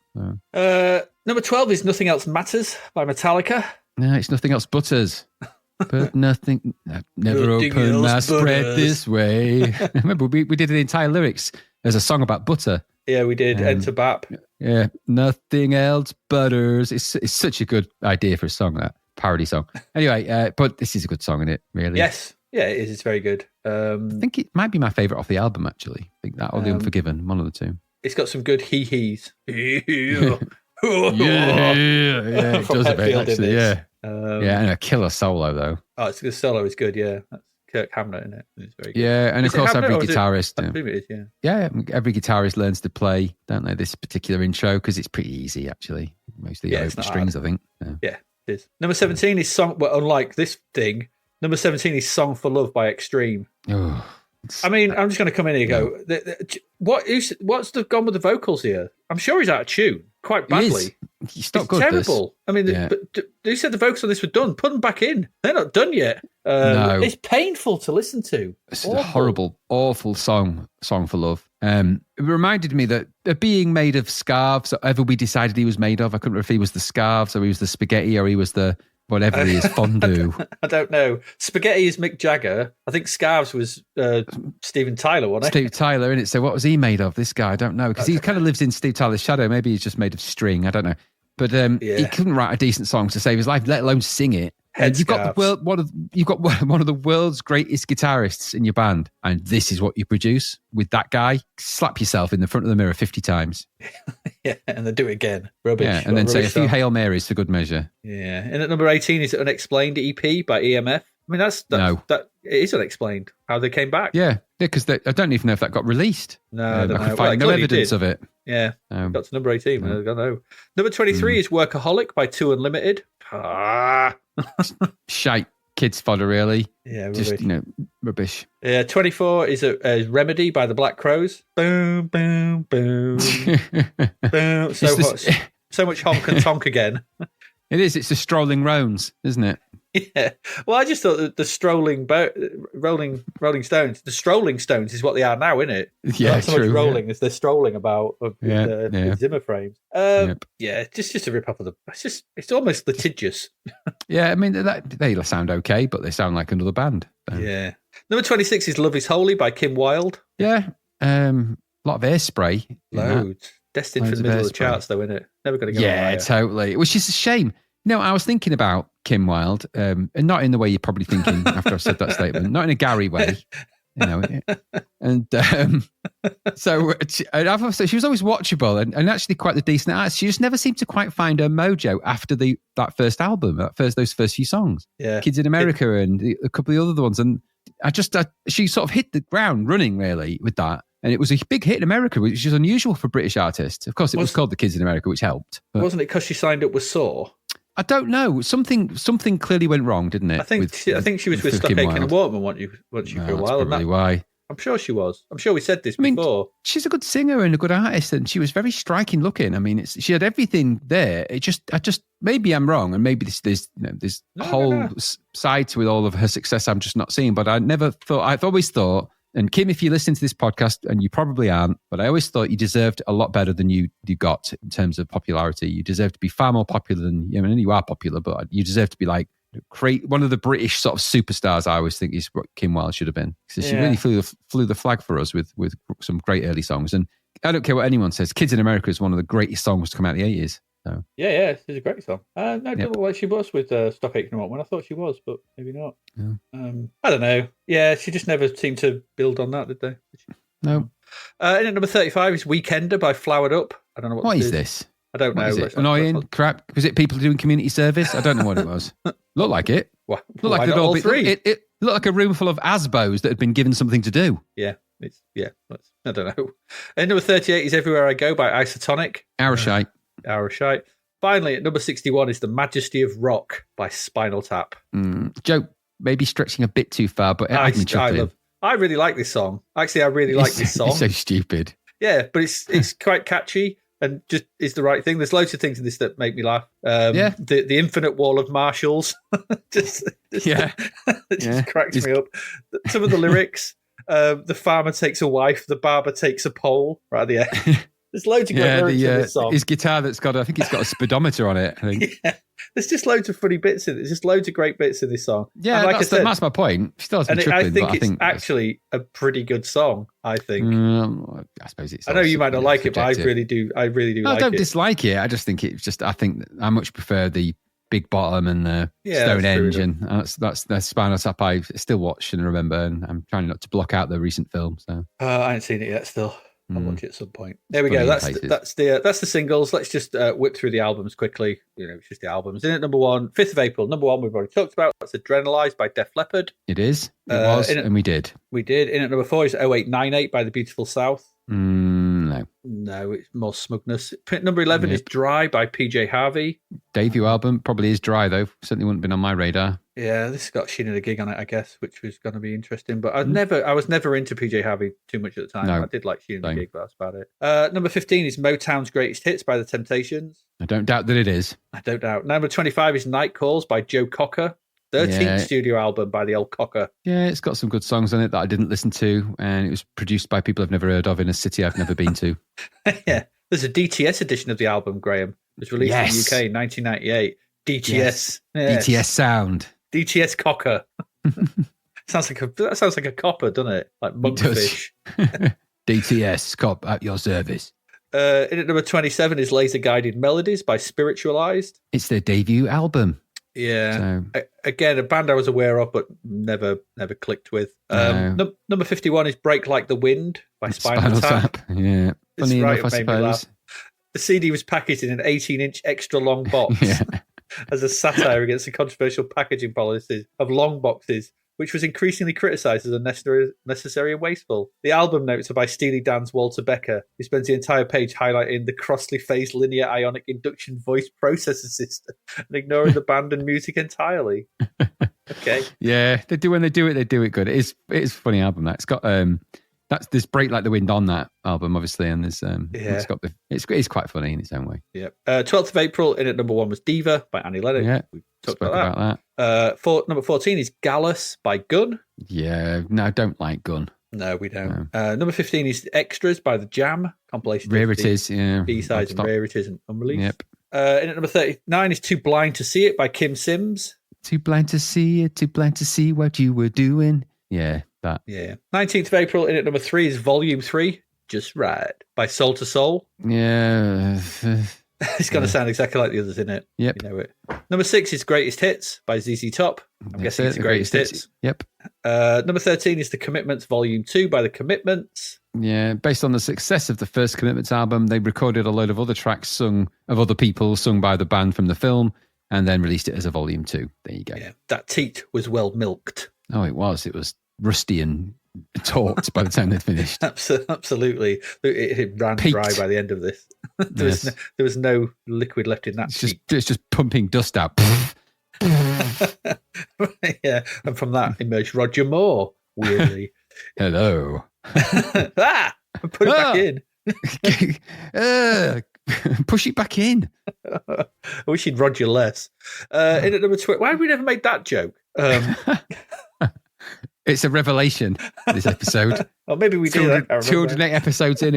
Number 12 is Nothing Else Matters by Metallica. No, it's Nothing Else Butters. But nothing, never open my spread this way. Remember, we did the entire lyrics as a song about butter. Yeah, we did. Enter Bap. Yeah, Nothing Else Butters. It's such a good idea for a song, that parody song. Anyway, but this is a good song, isn't it, really? Yes. Yeah, it is. It's very good. I think it might be my favourite off the album, actually. I think that or The Unforgiven, one of the two. It's got some good hee-hees. Yeah, it does a bit, actually, yeah. And a killer solo, though. Oh, the solo is good, yeah. That's Kirk Hammett, isn't it? It's very good. Yeah, and of course every guitarist... I believe it is, yeah. Yeah, every guitarist learns to play, don't they, this particular intro, because it's pretty easy, actually. Mostly open strings, hard. I think. Yeah, it is. Number 17 is Song... Well, unlike this thing, number 17 is Song for Love by Extreme. Oh... I mean, I'm just going to come in here and go, what's gone with the vocals here? I'm sure he's out of tune quite badly. He's not it's good. Terrible. I mean, they said the vocals on this were done. Put them back in. They're not done yet. No. It's painful to listen to. It's a horrible, awful song for love. It reminded me that being made of scarves, whatever we decided he was made of, I couldn't remember if he was the scarves or he was the spaghetti or he was the... whatever he is, fondue. I don't know. Spaghetti is Mick Jagger. I think scarves was Steven Tyler, wasn't it? Steve Tyler, innit? So what was he made of, this guy? I don't know. Because he kind of lives in Steve Tyler's shadow. Maybe he's just made of string. I don't know. But he couldn't write a decent song to save his life, let alone sing it. You've got one of the world's greatest guitarists in your band, and this is what you produce with that guy. Slap yourself in the front of the mirror 50 times. Yeah, and then do it again. Rubbish. Yeah, and then say a few Hail Marys for good measure. Yeah, and at number 18 is Unexplained EP by EMF. I mean, that it is unexplained how they came back. Yeah, because I don't even know if that got released. No, I don't know. Can find no evidence of it. Yeah, got to number 18. I don't know. Number 23 is Workaholic by Two Unlimited. Shite kids fodder, really. Yeah, rubbish. Just rubbish. Yeah, 24 is a Remedy by the Black Crowes. Boom, boom, boom, boom. So much honk and tonk again. It is. It's the Strolling Rones, isn't it? Yeah. Well, I just thought that the Rolling Stones, the Strolling Stones is what they are now, isn't it? Yeah, not so true. Much rolling as they're strolling about with Zimmer frames. Yep. Yeah, just a rip off of the. It's almost litigious. Yeah, I mean they sound okay, but they sound like another band. Yeah. Number 26 is Love Is Holy by Kim Wilde. Yeah. A lot of Hairspray. Loads. Destined for the middle of the charts, though, isn't it? Never going to go. Yeah, totally. Which is a shame. No, I was thinking about Kim Wilde, and not in the way you're probably thinking after I've said that statement, not in a Gary way, and so she was always watchable and actually quite the decent artist. She just never seemed to quite find her mojo after that first album, those first few songs, Kids in America and a couple of the other ones, and she sort of hit the ground running really with that. And it was a big hit in America, which is unusual for British artists. Of course, it was called The Kids in America, which helped. Wasn't it because she signed up with Saw? I don't know. Something clearly went wrong, didn't it? I think she was with Stop Aching and Waterman once you for a while. That's probably why. I'm sure she was. I'm sure we said this before. She's a good singer and a good artist, and she was very striking looking. I mean, she had everything there. I just maybe I'm wrong, and maybe there's whole side to with all of her success I'm just not seeing. But I've always thought. And Kim, if you listen to this podcast, and you probably aren't, but I always thought you deserved a lot better than you got in terms of popularity. You deserve to be far more popular than, you are popular, but you deserve to be like one of the British sort of superstars. I always think is what Kim Wilde should have been. Because she really flew the flag for us with some great early songs. And I don't care what anyone says, Kids in America is one of the greatest songs to come out of the 80s. So. Yeah, it's a great song. I don't know why she was with Stop Aching and Waterman. I thought she was, but maybe not. Yeah. I don't know. Yeah, she just never seemed to build on that, did they? No. In at number 35 is Weekender by Flowered Up. I don't know what is this. I don't know. Is it? Annoying? Crap? Was it people doing community service? I don't know what it was. Looked like it. Looked like all three. It looked like a room full of Asbos that had been given something to do. Yeah. I don't know. And number 38 is Everywhere I Go by Isotonic. Hour-shite. Finally, at number 61 is The Majesty of Rock by Spinal Tap. Joke maybe stretching a bit too far, but I really like this song. Actually, I really like this song. It's so stupid. Yeah, but it's quite catchy and just is the right thing. There's loads of things in this that make me laugh. The infinite wall of Marshalls just cracks me up. Some of the lyrics, the farmer takes a wife, the barber takes a pole, right at the end. There's loads of great lyrics in this song. His guitar I think it's got a speedometer on it. I think. Yeah, there's just loads of funny bits in it. There's just loads of great bits in this song. Yeah, like that's my point. She still has been tripping, I think it's actually a pretty good song. I think. I suppose it's. I know you might not like it, but I really do. I really do. I don't dislike it. I just think it's just. I think I much prefer the Big Bottom and the Stonehenge, and that's Spinal Tap. I still watch and remember, and I'm trying not to block out the recent film. So I ain't seen it yet. Still. I'll watch it at some point. There we go. That's the singles. Let's just whip through the albums quickly. It's just the albums. In at number 1, 5th of April. Number 1 we've already talked about. That's Adrenalized by Def Leppard. It is. It was, and we did. We did. In at number 4 is 0898 by The Beautiful South. No, it's more Smugness. Number 11 is Dry by PJ Harvey. Debut album. Probably is dry though. Certainly wouldn't have been on my radar. Yeah, this has got Sheen and a Gig on it, I guess, which was going to be interesting. But I was never into PJ Harvey too much at the time. No, I did like Sheen and a Gig, but that's about it. Number 15 is Motown's Greatest Hits by The Temptations. I don't doubt that it is. I don't doubt. Number 25 is Night Calls by Joe Cocker. 13th studio album by the old Cocker. Yeah, it's got some good songs on it that I didn't listen to, and it was produced by people I've never heard of in a city I've never been to. Yeah, there's a DTS edition of the album, Graham. It was released in the UK in 1998. DTS. Yes. DTS sound. DTS Cocker. That sounds like a copper, doesn't it? Like monkfish. DTS, cop at your service. In at number 27 is Laser Guided Melodies by Spiritualized. It's their debut album. Yeah. So. Again, a band I was aware of, but never clicked with. Number 51 is Break Like the Wind by Spinal Tap. Yeah. Funny enough, I suppose. The CD was packaged in an 18-inch extra long box as a satire against the controversial packaging policies of long boxes, which was increasingly criticised as unnecessary and wasteful. The album notes are by Steely Dan's Walter Becker, who spends the entire page highlighting the crossly phased linear ionic induction voice processor system and ignoring the band and music entirely. Okay. Yeah, they do when they do it good. It's a funny album. That it's got there's Break Like the Wind on that album, obviously, and there's it's quite funny in its own way. Yeah. 12th of April, in at number 1 was Diva by Annie Lennox. Yeah, we talked about that. Number 14 is Gallus by Gun. Yeah, no, I don't like Gun. No, we don't. No. Number 15 is Extras by The Jam, compilation. Rarities, B-sides and Rarities and unreleased. Yep. In at number 39 is Too Blind to See It by Kim Sims. Too blind to see it, too blind to see what you were doing. Yeah, that. Yeah. 19th of April, in at number 3 is Volume 3, Just Ride by Soul to Soul. Yeah. It's going to sound exactly like the others, isn't it? Yep. You know it. Number 6 is Greatest Hits by ZZ Top. I'm guessing it's the Greatest Hits. Yep. Number 13 is The Commitments Volume 2 by The Commitments. Yeah, based on the success of the first Commitments album, they recorded a load of other tracks sung of other people, sung by the band from the film, and then released it as a Volume 2. There you go. Yeah, that teat was well milked. Oh, it was. It was rusty and taut by the time they'd finished. Absolutely. It ran Peaked. dry by the end of this. There was no liquid left in that. It's just pumping dust out. Yeah, and from that emerged Roger Moore, weirdly. Hello. Put it back in. Push it back in. I wish he'd Roger less. In at number 20, why have we never made that joke? It's a revelation, this episode. Or maybe we did. 208 episodes in,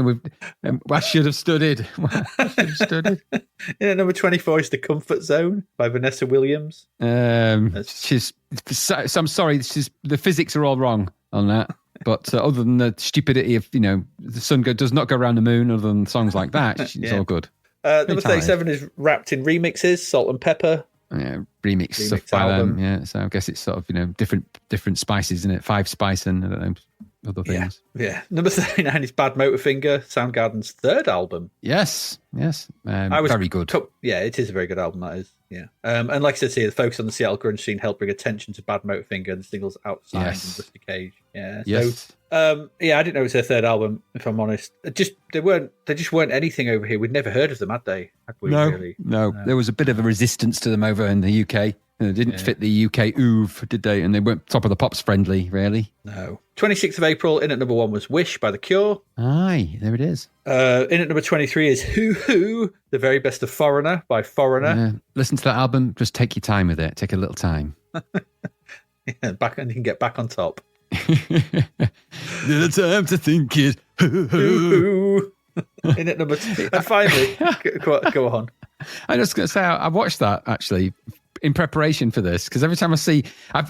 and I should have studied. Yeah, number 24 is The Comfort Zone by Vanessa Williams. I'm sorry, the physics are all wrong on that. But other than the stupidity of, the sun does not go around the moon, other than songs like that, it's all good. Number 37 is Wrapped in Remixes, Salt and Pepper. Yeah, remix stuff by them. Yeah, so I guess it's sort of, different spices, isn't it? 5 Spice and, I don't know, other things. Yeah. Number 39 is Bad Motorfinger, Soundgarden's third album. Yes. Very good. Yeah, it is a very good album, that is. Yeah. And like I said, the focus on the Seattle grunge scene helped bring attention to Bad Motorfinger and the singles Outside and Rusty Cage. Yeah. Yes. So, I didn't know it was their third album, if I'm honest. They just weren't anything over here. We'd never heard of them, had they? No. There was a bit of a resistance to them over in the UK. They didn't fit the UK oeuvre, did they? And they weren't top of the pops friendly, really. No. 26th of April, in at number 1 was Wish by The Cure. Aye, there it is. In at number 23 is Who, the very best of Foreigner by Foreigner. Listen to that album, just take your time with it. Take a little time. And you can get back on top. Little time to think it. Who. In at number 2. And finally, go on. I'm just going to say, I watched that actually in preparation for this, because every time I see,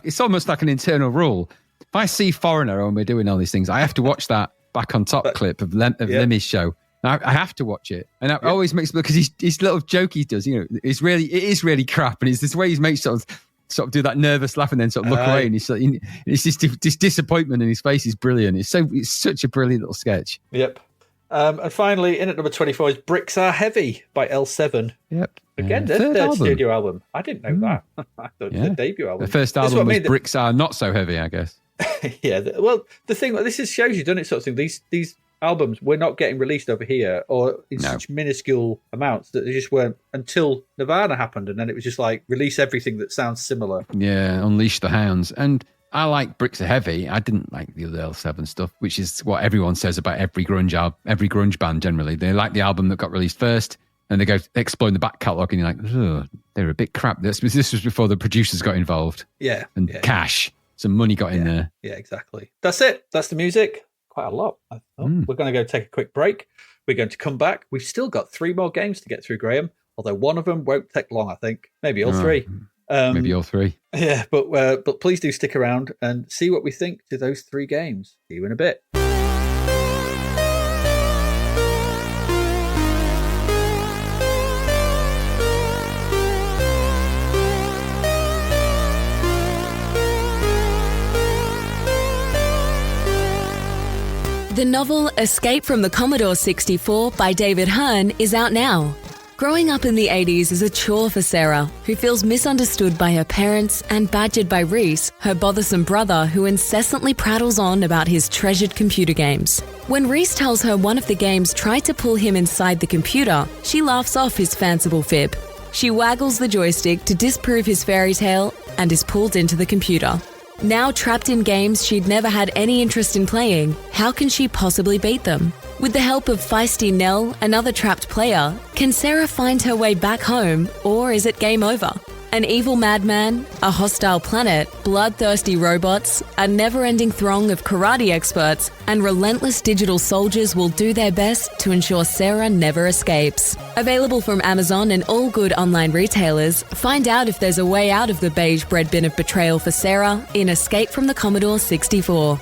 it's almost like an internal rule. If I see Foreigner when we're doing all these things, I have to watch that back on top clip of Lemmy's show. I have to watch it, and it always makes me, because his little joke he does, it is really crap, and it's this way he's made sort of do that nervous laugh and then sort of look away, and it's this disappointment in his face is brilliant. It's such a brilliant little sketch. Yep. And finally, in at number 24 is Bricks Are Heavy by L7. Yep. Again, their third studio album. I didn't know that. I thought it was their debut album. The first album was Bricks Are Not So Heavy, I guess. Yeah. Well, the thing, this shows you, doesn't it, sort of thing? These albums were not getting released over here, or in such minuscule amounts that they just weren't until Nirvana happened, and then it was just like, release everything that sounds similar. Yeah, Unleash the Hounds. And I like Bricks Are Heavy. I didn't like the other L7 stuff, which is what everyone says about every grunge band generally. They like the album that got released first, and they go exploring the back catalogue, and you're like, oh, they're a bit crap. This was before the producers got involved. Yeah. And cash. Some money got in there. Yeah, exactly. That's it. That's the music. Quite a lot. We're going to go take a quick break. We're going to come back. We've still got 3 more games to get through, Graham, although one of them won't take long, I think. Maybe all 3. Maybe all 3. Yeah, but please do stick around and see what we think to those 3 games. See you in a bit. The novel Escape from the Commodore 64 by David Hearn is out now. Growing up in the 80s is a chore for Sarah, who feels misunderstood by her parents and badgered by Reese, her bothersome brother who incessantly prattles on about his treasured computer games. When Reese tells her one of the games tried to pull him inside the computer, she laughs off his fanciful fib. She waggles the joystick to disprove his fairy tale and is pulled into the computer. Now trapped in games she'd never had any interest in playing, how can she possibly beat them? With the help of feisty Nell, another trapped player, can Sarah find her way back home, or is it game over? An evil madman, a hostile planet, bloodthirsty robots, a never-ending throng of karate experts, and relentless digital soldiers will do their best to ensure Sarah never escapes. Available from Amazon and all good online retailers, find out if there's a way out of the beige bread bin of betrayal for Sarah in Escape from the Commodore 64.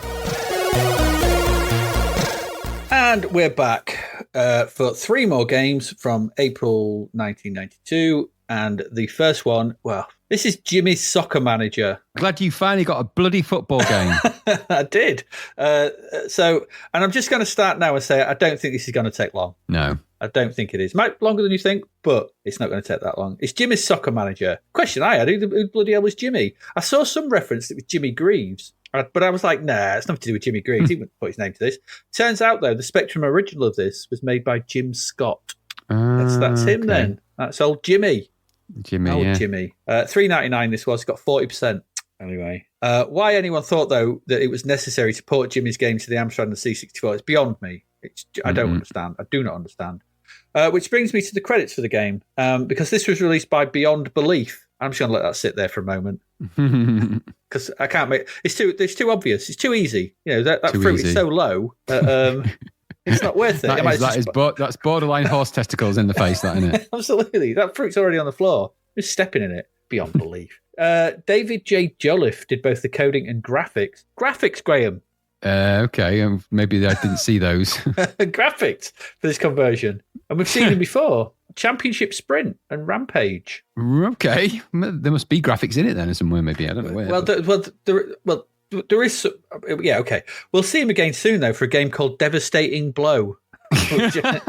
And we're back. for 3 more games from April 1992. And the first one, well, this is Jimmy's Soccer Manager. Glad you finally got a bloody football game. I did. And I'm just going to start now and say I don't think this is going to take long. No. I don't think it is. Might be longer than you think, but it's not going to take that long. It's Jimmy's Soccer Manager. Question I had, who bloody hell was Jimmy? I saw some reference that it was Jimmy Greaves, but I was like, nah, it's nothing to do with Jimmy Greaves. He wouldn't put his name to this. Turns out, though, the Spectrum original of this was made by Jim Scott. That's him then. That's old Jimmy. Jimmy. $3.99 this was. Got 40%. Anyway, why anyone thought, though, that it was necessary to port Jimmy's game to the Amstrad and the C64 is beyond me. I don't understand. I do not understand. Which brings me to the credits for the game, because this was released by Beyond Belief. I'm just going to let that sit there for a moment because I can't make it's too obvious. It's too easy. You know that fruit is so low that it's not worth it. That's borderline horse testicles in the face, that isn't it? Absolutely, that fruit's already on the floor. Just stepping in it. Beyond Belief. David J. Jolliffe did both the coding and graphics. Graphics, Graham. Okay, maybe I didn't see those. Graphics for this conversion. And we've seen them before. Championship Sprint and Rampage. Okay. There must be graphics in it then somewhere, maybe. I don't know where. There is... Yeah, okay. We'll see him again soon, though, for a game called Devastating Blow. Oh, dear.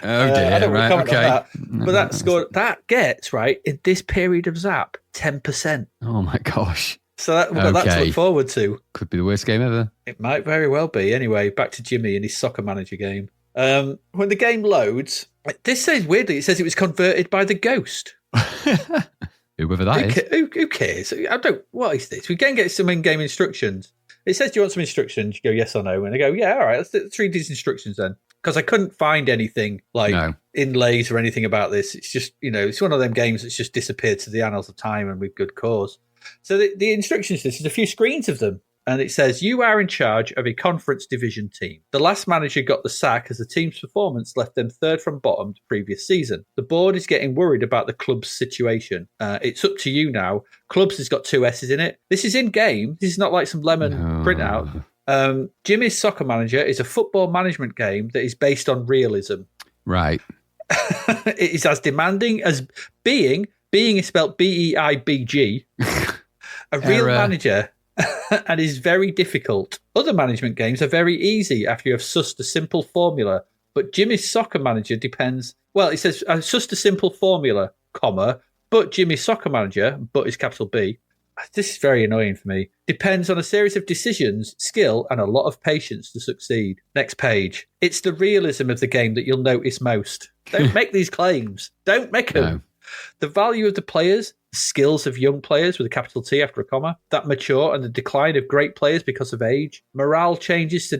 I don't want to comment on that. No, But that gets, right, in this period of Zap, 10%. Oh, my gosh. So we've got that to look forward to. Could be the worst game ever. It might very well be. Anyway, back to Jimmy and his Soccer Manager game. When the game loads, this says weirdly, it says it was converted by the Ghost. Whoever that is. Who cares? What is this? We can get some in-game instructions. It says, do you want some instructions? You go, yes or no. And I go, yeah, all right, let's read these instructions then. Because I couldn't find anything like inlays or anything about this. It's just, it's one of them games that's just disappeared to the annals of time and with good cause. So the instructions, this is a few screens of them. And it says, you are in charge of a conference division team. The last manager got the sack as the team's performance left them third from bottom the previous season. The board is getting worried about the club's situation. It's up to you now. Clubs has got 2 S's in it. This is in-game. This is not like some lemon printout. Jimmy's Soccer Manager is a football management game that is based on realism. Right. It is as demanding as being is spelled B-E-I-B-G, a real manager, and is very difficult. Other management games are very easy after you have sussed a simple formula, but Jimmy's Soccer Manager depends... Well, it says, sussed a simple formula, but Jimmy's Soccer Manager, but is capital B... This is very annoying for me. Depends on a series of decisions, skill, and a lot of patience to succeed. Next page. It's the realism of the game that you'll notice most. Don't make these claims. Don't make them. No. The value of the players, skills of young players with a capital T after a comma, that mature, and the decline of great players because of age. Morale changes too,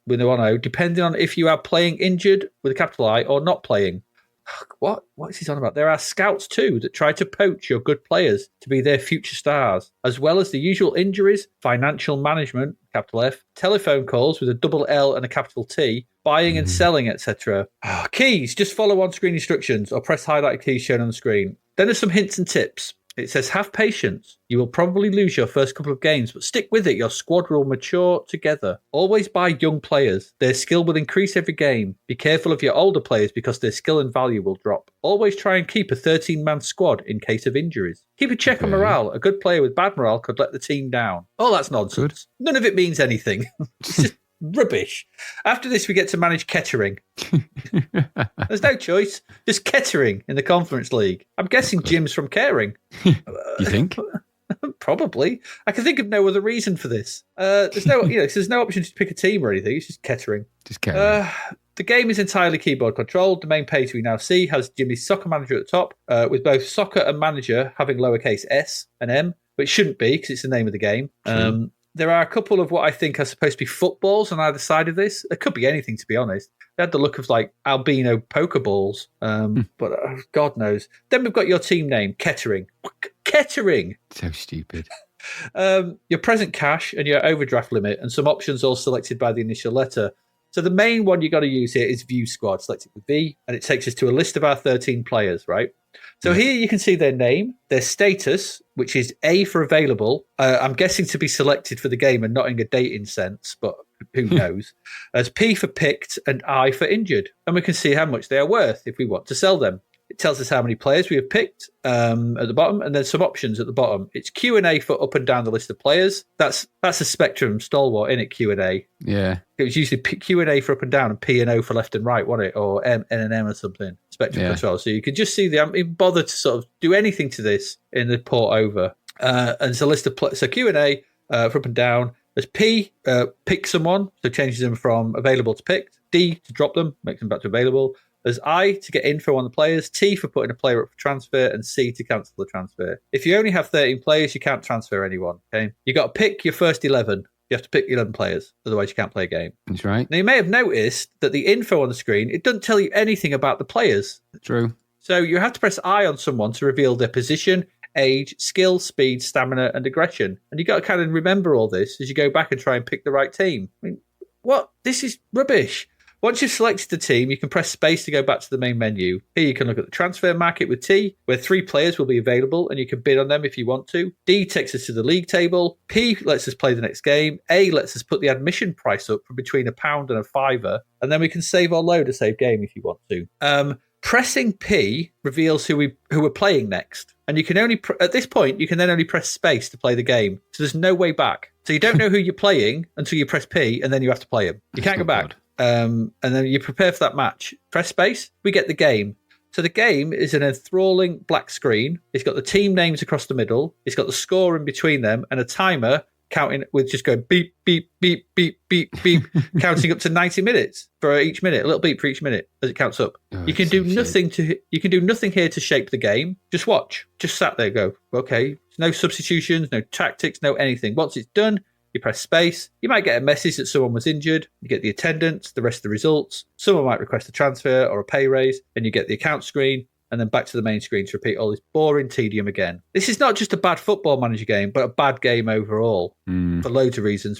with a 1-0, depending on if you are playing injured with a capital I or not playing. What is he on about? There are scouts too that try to poach your good players to be their future stars, as well as the usual injuries, financial management, capital F, telephone calls with a double L and a capital T, buying and selling, etc. Keys, just follow on-screen instructions or press highlighted keys shown on the screen. Then there's some hints and tips. It says, have patience. You will probably lose your first couple of games, but stick with it. Your squad will mature together. Always buy young players. Their skill will increase every game. Be careful of your older players because their skill and value will drop. Always try and keep a 13-man squad in case of injuries. Keep a check on morale. A good player with bad morale could let the team down. Oh, that's nonsense. Good. None of it means anything. It's just rubbish. After this, we get to manage Kettering. There's no choice. Just Kettering in the Conference League. I'm guessing Jim's from Caring. You think? Probably. I can think of no other reason for this. There's no option to pick a team or anything. It's just Kettering. Just Kettering. The game is entirely keyboard controlled. The main page we now see has Jimmy's Soccer Manager at the top, with both Soccer and Manager having lowercase s and m, but it shouldn't be because it's the name of the game. There are a couple of what I think are supposed to be footballs on either side of this. It could be anything, to be honest. They had the look of like albino pokeballs, but God knows. Then we've got your team name, Kettering. Kettering! So stupid. Your present cash and your overdraft limit and some options all selected by the initial letter. So the main one you got to use here is View Squad. Select it with V, and it takes us to a list of our 13 players, right? So here you can see their name, their status, which is A for available. I'm guessing to be selected for the game and not in a dating sense, but who knows. There's P for picked and I for injured. And we can see how much they are worth if we want to sell them. It tells us how many players we have picked at the bottom, and then some options at the bottom. It's Q&A for up and down the list of players. That's a Spectrum stalwart, isn't it, Q&A? Yeah. It was usually Q&A for up and down and P and O for left and right, wasn't it? Or N and M or something. Spectrum control. So you could just see they haven't even bothered to sort of do anything to this in the port over. And it's a list of so Q&A for up and down. There's P, pick someone, so changes them from available to picked. D, to drop them, makes them back to available. There's I, to get info on the players. T, for putting a player up for transfer. And C, to cancel the transfer. If you only have 13 players, you can't transfer anyone. Okay, you got to pick your first 11. You have to pick 11 players, otherwise you can't play a game. That's right. Now, you may have noticed that the info on the screen, it doesn't tell you anything about the players. True. So you have to press I on someone to reveal their position, age, skill, speed, stamina, and aggression. And you got to kind of remember all this as you go back and try and pick the right team. I mean, what? This is rubbish. Once you've selected the team, you can press space to go back to the main menu. Here you can look at the transfer market with T, where 3 players will be available and you can bid on them if you want to. D takes us to the league table. P lets us play the next game. A lets us put the admission price up from between £1 and £5. And then we can save or load a save game if you want to. Pressing P reveals who we're playing next. And you can only, at this point, you can then only press space to play the game. So there's no way back. So you don't know who you're playing until you press P and then you have to play him. You can't go back. Good. And then you prepare for that match. Press space, we get the game. So the game is an enthralling black screen. It's got the team names across the middle. It's got the score in between them and a timer counting with just going beep, beep, beep, beep, beep, beep, counting up to 90 minutes for each minute, a little beep for each minute as it counts up. You can do nothing here to shape the game. Just watch. Just sat there, go, okay, no substitutions, no tactics, no anything. Once it's done, you press space. You might get a message that someone was injured. You get the attendance, the rest of the results. Someone might request a transfer or a pay raise, and you get the account screen, and then back to the main screen to repeat all this boring tedium again. This is not just a bad Football Manager game, but a bad game overall for loads of reasons.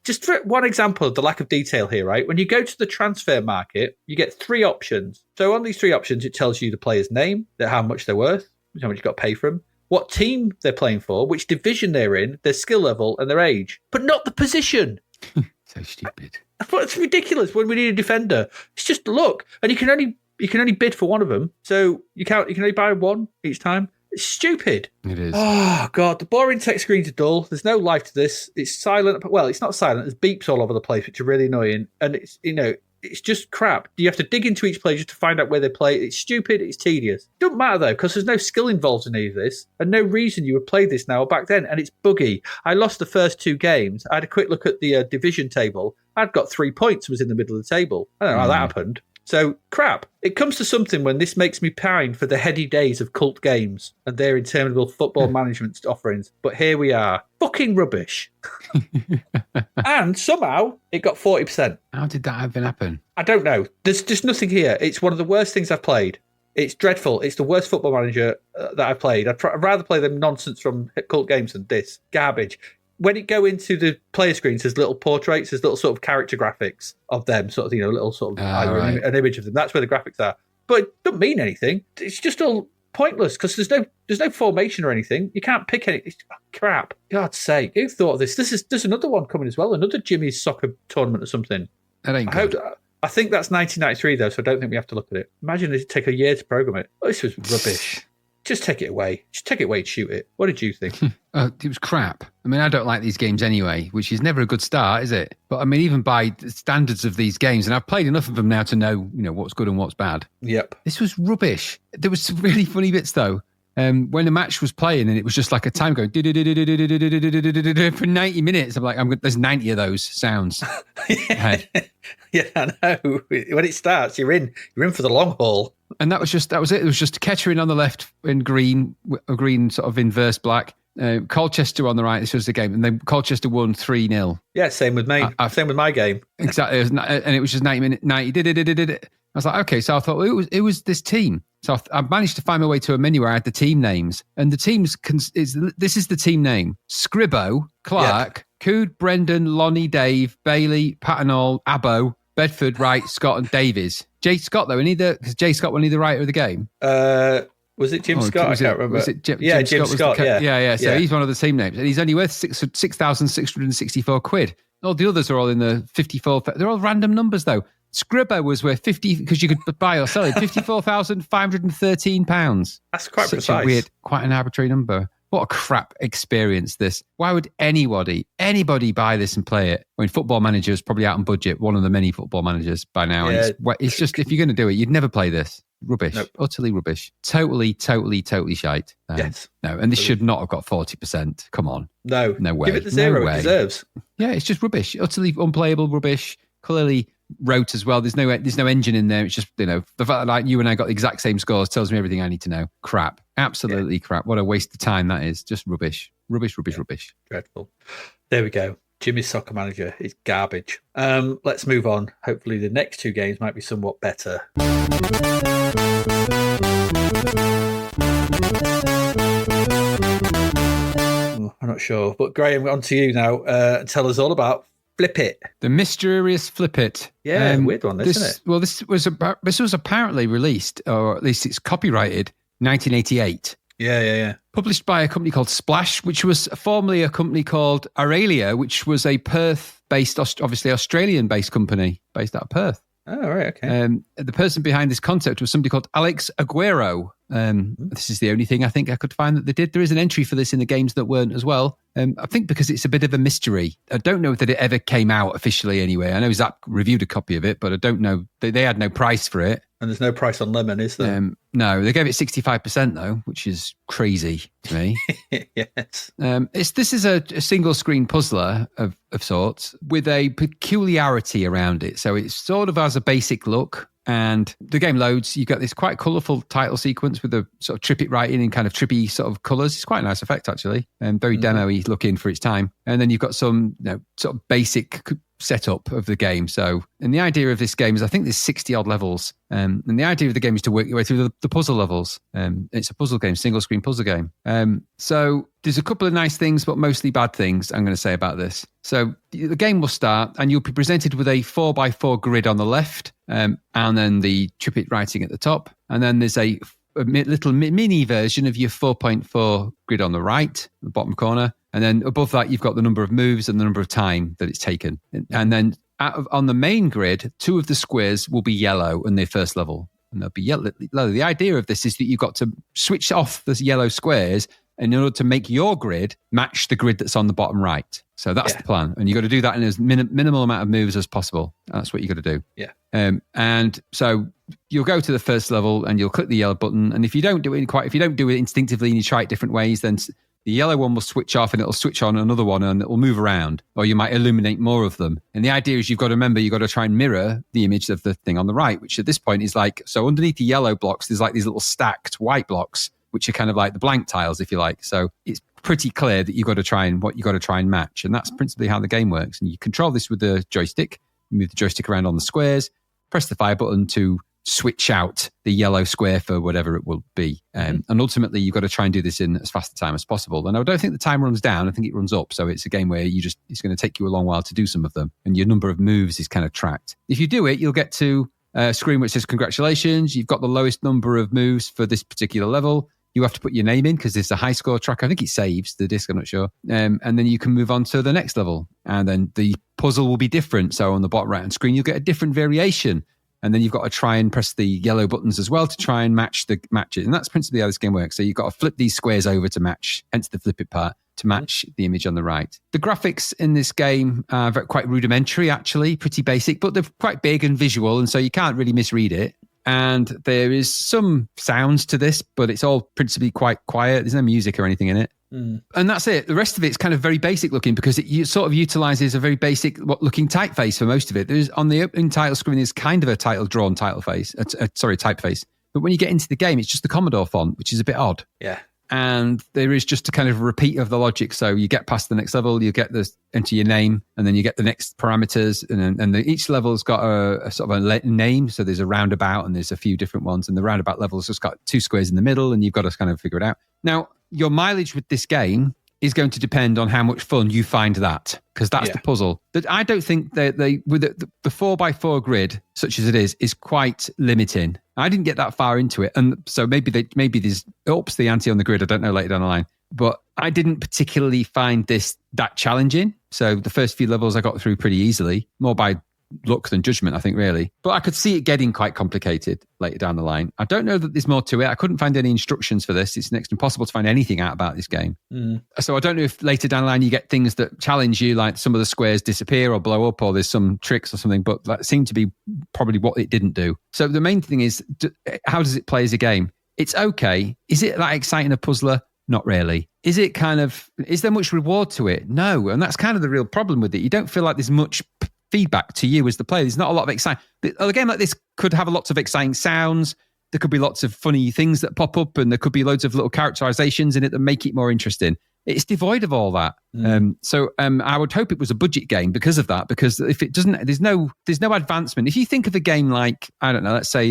Just for one example of the lack of detail here, right? When you go to the transfer market, you get 3 options. So on these 3 options, it tells you the player's name, how much they're worth, how much you've got to pay for them, what team they're playing for, which division they're in, their skill level, and their age, but not the position. So stupid. It's ridiculous when we need a defender. It's just look, and you can only bid for one of them, so you can only buy one each time. It's stupid. It is. Oh god, the boring text screens are dull. There's no life to this. It's silent. Well, it's not silent. There's beeps all over the place, which are really annoying, and it's just crap. You have to dig into each player just to find out where they play. It's stupid. It's tedious. It doesn't matter, though, because there's no skill involved in any of this and no reason you would play this now or back then. And it's buggy. I lost the first 2 games. I had a quick look at the division table. I'd got 3 points, was in the middle of the table. I don't know how that happened. So, crap. It comes to something when this makes me pine for the heady days of cult games and their interminable football management offerings. But here we are. Fucking rubbish. And somehow it got 40%. How did that even happen? I don't know. There's just nothing here. It's one of the worst things I've played. It's dreadful. It's the worst Football Manager that I've played. I'd rather play them nonsense from cult games than this. Garbage. When you go into the player screens, there's little portraits, there's little sort of character graphics of them, sort of, little sort of an image of them. That's where the graphics are. But it doesn't mean anything. It's just all pointless because there's no formation or anything. You can't pick any. It's crap. God's sake. Who thought of this? There's another one coming as well, another Jimmy's soccer tournament or something. That ain't good. I think that's 1993 though, so I don't think we have to look at it. Imagine it'd take a year to program it. Oh, this was rubbish. Just take it away. Just take it away and shoot it. What did you think? It was crap. I mean, I don't like these games anyway, which is never a good start, is it? But I mean, even by the standards of these games, and I've played enough of them now to know, what's good and what's bad. Yep. This was rubbish. There was some really funny bits though. When the match was playing and it was just like a time going for 90 minutes. I'm like, there's 90 of those sounds. Yeah, I know. When it starts, you're in for the long haul. And that was it. It was just Kettering on the left in green sort of inverse black. Colchester on the right. This was the game, and then Colchester won 3-0. Yeah, same with me. Same with my game. Exactly, and it was just 90 minutes. 90. I was like, okay, so I thought it was this team. So I managed to find my way to a menu where I had the team names, and the teams this is the team name: Scribbo, Clark, Cood, Brendan, Lonnie, Dave, Bailey, Pattenall, Abbo, Bedford, Wright, Scott, and Davies. Jay Scott though, because Jay Scott wasn't he the writer of the game? Was it Jim Scott? I can't remember. Was it Jim Scott? Yeah. Yeah. So he's one of the team names, and he's only worth £6,664. All the others are all in the 54. They're all random numbers, though. Scribber was worth 50, because you could buy or sell it, £54,513. That's quite Such precise. a weird, quite an arbitrary number. What a crap experience this. Why would anybody buy this and play it? I mean, Football Manager is probably out on budget, one of the many Football Managers by now. Yeah. And it's just, if you're going to do it, you'd never play this. Rubbish. Nope. Utterly rubbish. Totally shite. Yes. No, and this should not have got 40%. Come on. No way. Give it the zero it deserves. Yeah, it's just rubbish. Utterly unplayable rubbish. Clearly wrote as well. There's no engine in there. It's just, the fact that like you and I got the exact same scores tells me everything I need to know. Crap. Absolutely crap. What a waste of time that is. Just rubbish. Rubbish. Dreadful. There we go. Jimmy's Soccer Manager is garbage. Let's move on. Hopefully the next two games might be somewhat better. I'm not sure. But Graham, on to you now. Tell us all about Flippit. The mysterious Flippit. Yeah, weird one, isn't it? Well, this was apparently released, or at least it's copyrighted, 1988. Yeah. Published by a company called Splash, which was formerly a company called Aurelia, which was a Perth-based, obviously Australian-based company based out of Perth. Oh, right, okay. The person behind this concept was somebody called Alex Aguero. This is the only thing I think I could find that they did. There is an entry for this in the games that weren't as well. I think because it's a bit of a mystery. I don't know that it ever came out officially anyway. I know Zapped reviewed a copy of it, but I don't know. They had no price for it. And there's no price on Lemon, is there? No, they gave it 65% though, which is crazy to me. Yes. This is a single screen puzzler of sorts with a peculiarity around it. So it sort of has a basic look. And the game loads, you've got this quite colourful title sequence with the sort of trippy writing in kind of trippy sort of colours. It's quite a nice effect, actually, and very demo-y looking for its time. And then you've got some sort of basic setup of the game. So, and the idea of this game is, I think there's 60-odd levels. And the idea of the game is to work your way through the puzzle levels. It's a puzzle game, single-screen puzzle game. So there's a couple of nice things, but mostly bad things I'm going to say about this. So the game will start, and you'll be presented with a 4x4 grid on the left, and then the Trippit writing at the top. And then there's a little mini version of your 4.4 grid on the right, the bottom corner. And then above that, you've got the number of moves and the number of time that it's taken. And then on the main grid, two of the squares will be yellow in their first level. And they'll be yellow. The idea of this is that you've got to switch off the yellow squares in order to make your grid match the grid that's on the bottom right. So that's the plan. And you've got to do that in as minimal amount of moves as possible. That's what you've got to do. Yeah. And so you'll go to the first level and you'll click the yellow button. And if you don't do it instinctively and you try it different ways, then the yellow one will switch off and it'll switch on another one and it will move around, or you might illuminate more of them. And the idea is you've got to try and mirror the image of the thing on the right, which at this point is like, so underneath the yellow blocks, there's like these little stacked white blocks, which are kind of like the blank tiles, if you like. So it's pretty clear that you've got to try and match. And that's principally how the game works. And you control this with the joystick, move the joystick around on the squares, press the fire button to switch out the yellow square for whatever it will be. And ultimately, you've got to try and do this in as fast a time as possible. And I don't think the time runs down. I think it runs up. So it's a game where it's going to take you a long while to do some of them. And your number of moves is kind of tracked. If you do it, you'll get to a screen which says, congratulations, you've got the lowest number of moves for this particular level. You have to put your name in because there's a high score tracker. I think it saves the disc, I'm not sure. And then you can move on to the next level. And then the puzzle will be different. So on the bottom right-hand screen, you'll get a different variation. And then you've got to try and press the yellow buttons as well to try and match it. And that's principally how this game works. So you've got to flip these squares over to match, hence the flip it part, to match the image on the right. The graphics in this game are quite rudimentary, actually, pretty basic, but they're quite big and visual. And so you can't really misread it. And there is some sounds to this, but it's all principally quite quiet. There's no music or anything in it. And that's it. The rest of it's kind of very basic looking because it sort of utilizes a very basic looking typeface for most of it. There's on the opening title screen is kind of a typeface. But when you get into the game, it's just the Commodore font, which is a bit odd. Yeah. And there is just a kind of repeat of the logic. So you get past the next level, you get enter your name, and then you get the next parameters. And each level's got a sort of a name. So there's a roundabout and there's a few different ones. And the roundabout level's just got two squares in the middle and you've got to kind of figure it out. Now, your mileage with this game is going to depend on how much fun you find that, because that's the puzzle. That I don't think they with the 4x4 grid, such as it is quite limiting. I didn't get that far into it, and so maybe there's ups the ante on the grid. I don't know later down the line, but I didn't particularly find this that challenging. So the first few levels I got through pretty easily, more by luck than judgment, I think, really. But I could see it getting quite complicated later down the line. I don't know that there's more to it. I couldn't find any instructions for this. It's next to impossible to find anything out about this game. So I don't know if later down the line you get things that challenge you, like some of the squares disappear or blow up, or there's some tricks or something, but that seemed to be probably what it didn't do. So the main thing is, how does it play as a game? It's okay. Is it that exciting a puzzler? Not really. Is there much reward to it? No. And that's kind of the real problem with it. You don't feel like there's much feedback to you as the player. There's not a lot of exciting. A game like this could have lots of exciting sounds. There could be lots of funny things that pop up, and there could be loads of little characterizations in it that make it more interesting. It's devoid of all that. So I would hope it was a budget game because of that, because if it doesn't, there's no advancement. If you think of a game like, I don't know, let's say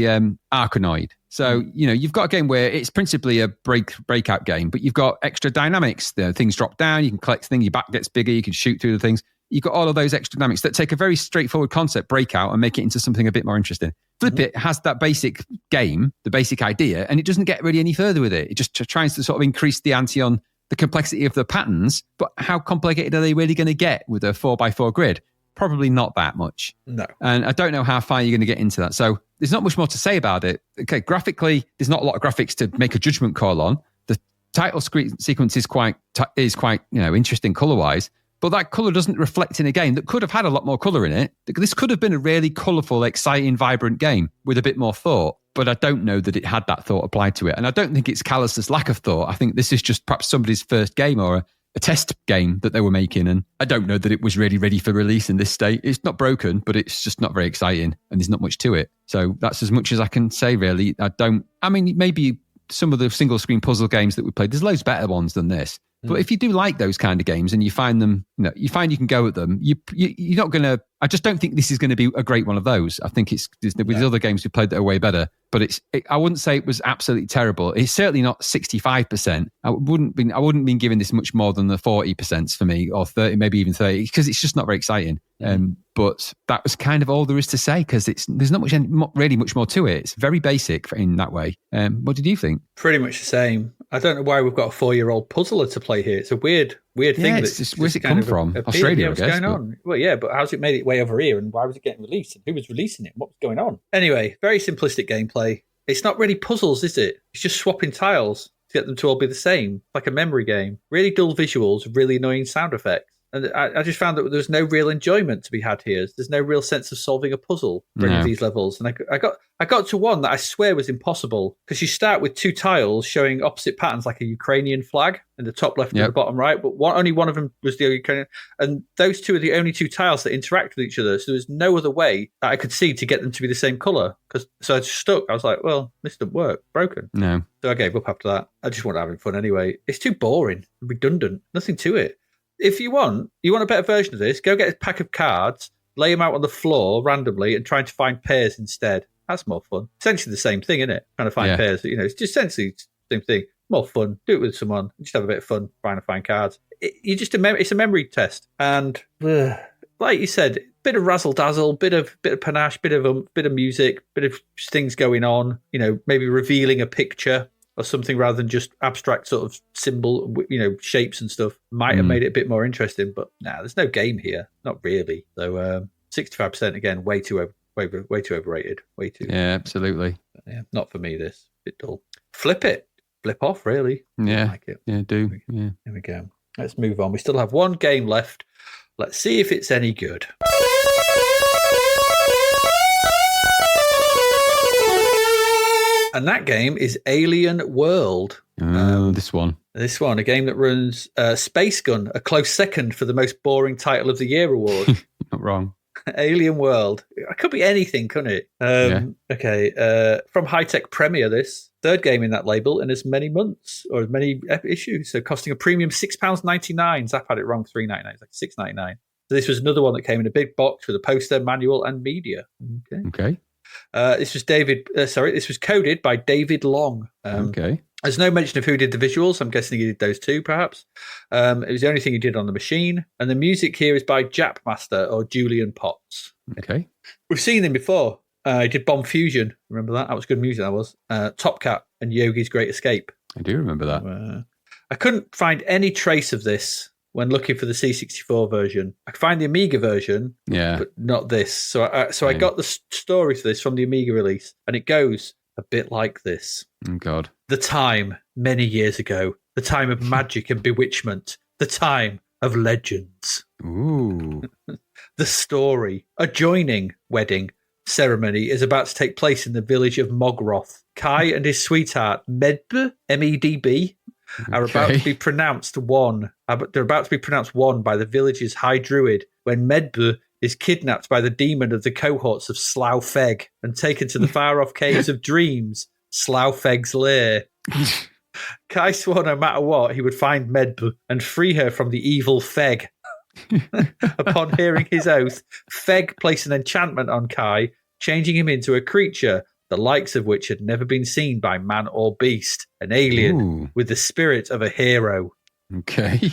Arkanoid. So, you've got a game where it's principally a breakout game, but you've got extra dynamics. Things drop down, you can collect things, your back gets bigger, you can shoot through the things. You've got all of those extra dynamics that take a very straightforward concept, breakout, and make it into something a bit more interesting. Flippit has that basic game, the basic idea, and it doesn't get really any further with it. It just tries to sort of increase the ante on the complexity of the patterns, but how complicated are they really going to get with a 4x4 grid? Probably not that much. No. And I don't know how far you're going to get into that. So there's not much more to say about it. Okay, graphically, there's not a lot of graphics to make a judgment call on. The title screen sequence is quite interesting color-wise, but that colour doesn't reflect in a game that could have had a lot more colour in it. This could have been a really colourful, exciting, vibrant game with a bit more thought, but I don't know that it had that thought applied to it. And I don't think it's Callus's lack of thought. I think this is just perhaps somebody's first game or a test game that they were making, and I don't know that it was really ready for release in this state. It's not broken, but it's just not very exciting, and there's not much to it. So that's as much as I can say, really. Maybe some of the single screen puzzle games that we played, there's loads better ones than this. But if you do like those kind of games and you find them, you find you can go at them, you're not going to, I just don't think this is going to be a great one of those. I think with other games we played that are way better, but I wouldn't say it was absolutely terrible. It's certainly not 65%. I wouldn't be giving this much more than the 40% for me, or 30, maybe even 30, because it's just not very exciting. But that was kind of all there is to say, because there's not really much more to it. It's very basic in that way. What did you think? Pretty much the same. I don't know why we've got a 4-year-old puzzler to play here. It's a weird thing. Where's it come from? Australia, I guess. What's going on? Well, yeah, but how's it made its way over here, and why was it getting released, and who was releasing it, and what was going on? Anyway, very simplistic gameplay. It's not really puzzles, is it? It's just swapping tiles to get them to all be the same, like a memory game. Really dull visuals, really annoying sound effects. And I just found that there's no real enjoyment to be had here. There's no real sense of solving a puzzle for any of these levels. And I got to one that I swear was impossible, because you start with 2 tiles showing opposite patterns, like a Ukrainian flag in the top left and the bottom right. But only one of them was the Ukrainian. And those 2 are the only 2 tiles that interact with each other. So there was no other way that I could see to get them to be the same colour. So I just stuck. I was like, well, this didn't work. Broken. No. So I gave up after that. I just wanted having fun anyway. It's too boring, redundant, nothing to it. If you want a better version of this, go get a pack of cards, lay them out on the floor randomly, and try to find pairs instead. That's more fun. Essentially the same thing, isn't it? Trying to find pairs. It's just essentially the same thing. More fun. Do it with someone. Just have a bit of fun trying to find cards. It's a memory test. And like you said, bit of razzle dazzle, bit of panache, bit of music, bit of things going on. Maybe revealing a picture or something rather than just abstract sort of symbol, shapes and stuff. Might have made it a bit more interesting, but there's no game here. Not really. So 65% again, way too overrated. Way too. Yeah, absolutely. Yeah, not for me. This bit dull. Flip off, really. Yeah, I like it. Yeah, do. Yeah. There we go. Let's move on. We still have one game left. Let's see if it's any good. And that game is Alien World. This one. This one, a game that runs Space Gun, a close second for the most boring title of the year award. Not wrong. Alien World. It could be anything, couldn't it? Okay. From High Tech Premier, this. 3rd game in that label in as many months, or as many issues. So costing a premium £6.99. Zap had it wrong, $3.99. It's like $6.99. So this was another one that came in a big box with a poster, manual, and media. Okay. This was coded by David Long. Okay. There's no mention of who did the visuals. I'm guessing he did those 2, perhaps. It was the only thing he did on the machine. And the music here is by Japmaster, or Julian Potts. Okay. We've seen him before. He did Bomb Fusion. Remember that? That was good music, that was. Top Cat and Yogi's Great Escape. I do remember that. I couldn't find any trace of this when looking for the C64 version. I could find the Amiga version, but not this. So I got the story for this from the Amiga release, and it goes a bit like this. Oh, God. The time, many years ago, the time of magic and bewitchment, the time of legends. Ooh. The story, a joining wedding ceremony is about to take place in the village of Mogroth. Kai and his sweetheart, Medb, M-E-D-B, are about to be pronounced one. They're about to be pronounced one by the village's high druid when Medb is kidnapped by the demon of the cohorts of Slough-Feg and taken to the far-off caves of dreams, Slough-Feg's lair. Kai swore no matter what, he would find Medb and free her from the evil Feg. Upon hearing his oath, Feg placed an enchantment on Kai, changing him into a creature, the likes of which had never been seen by man or beast, an alien with the spirit of a hero. Okay.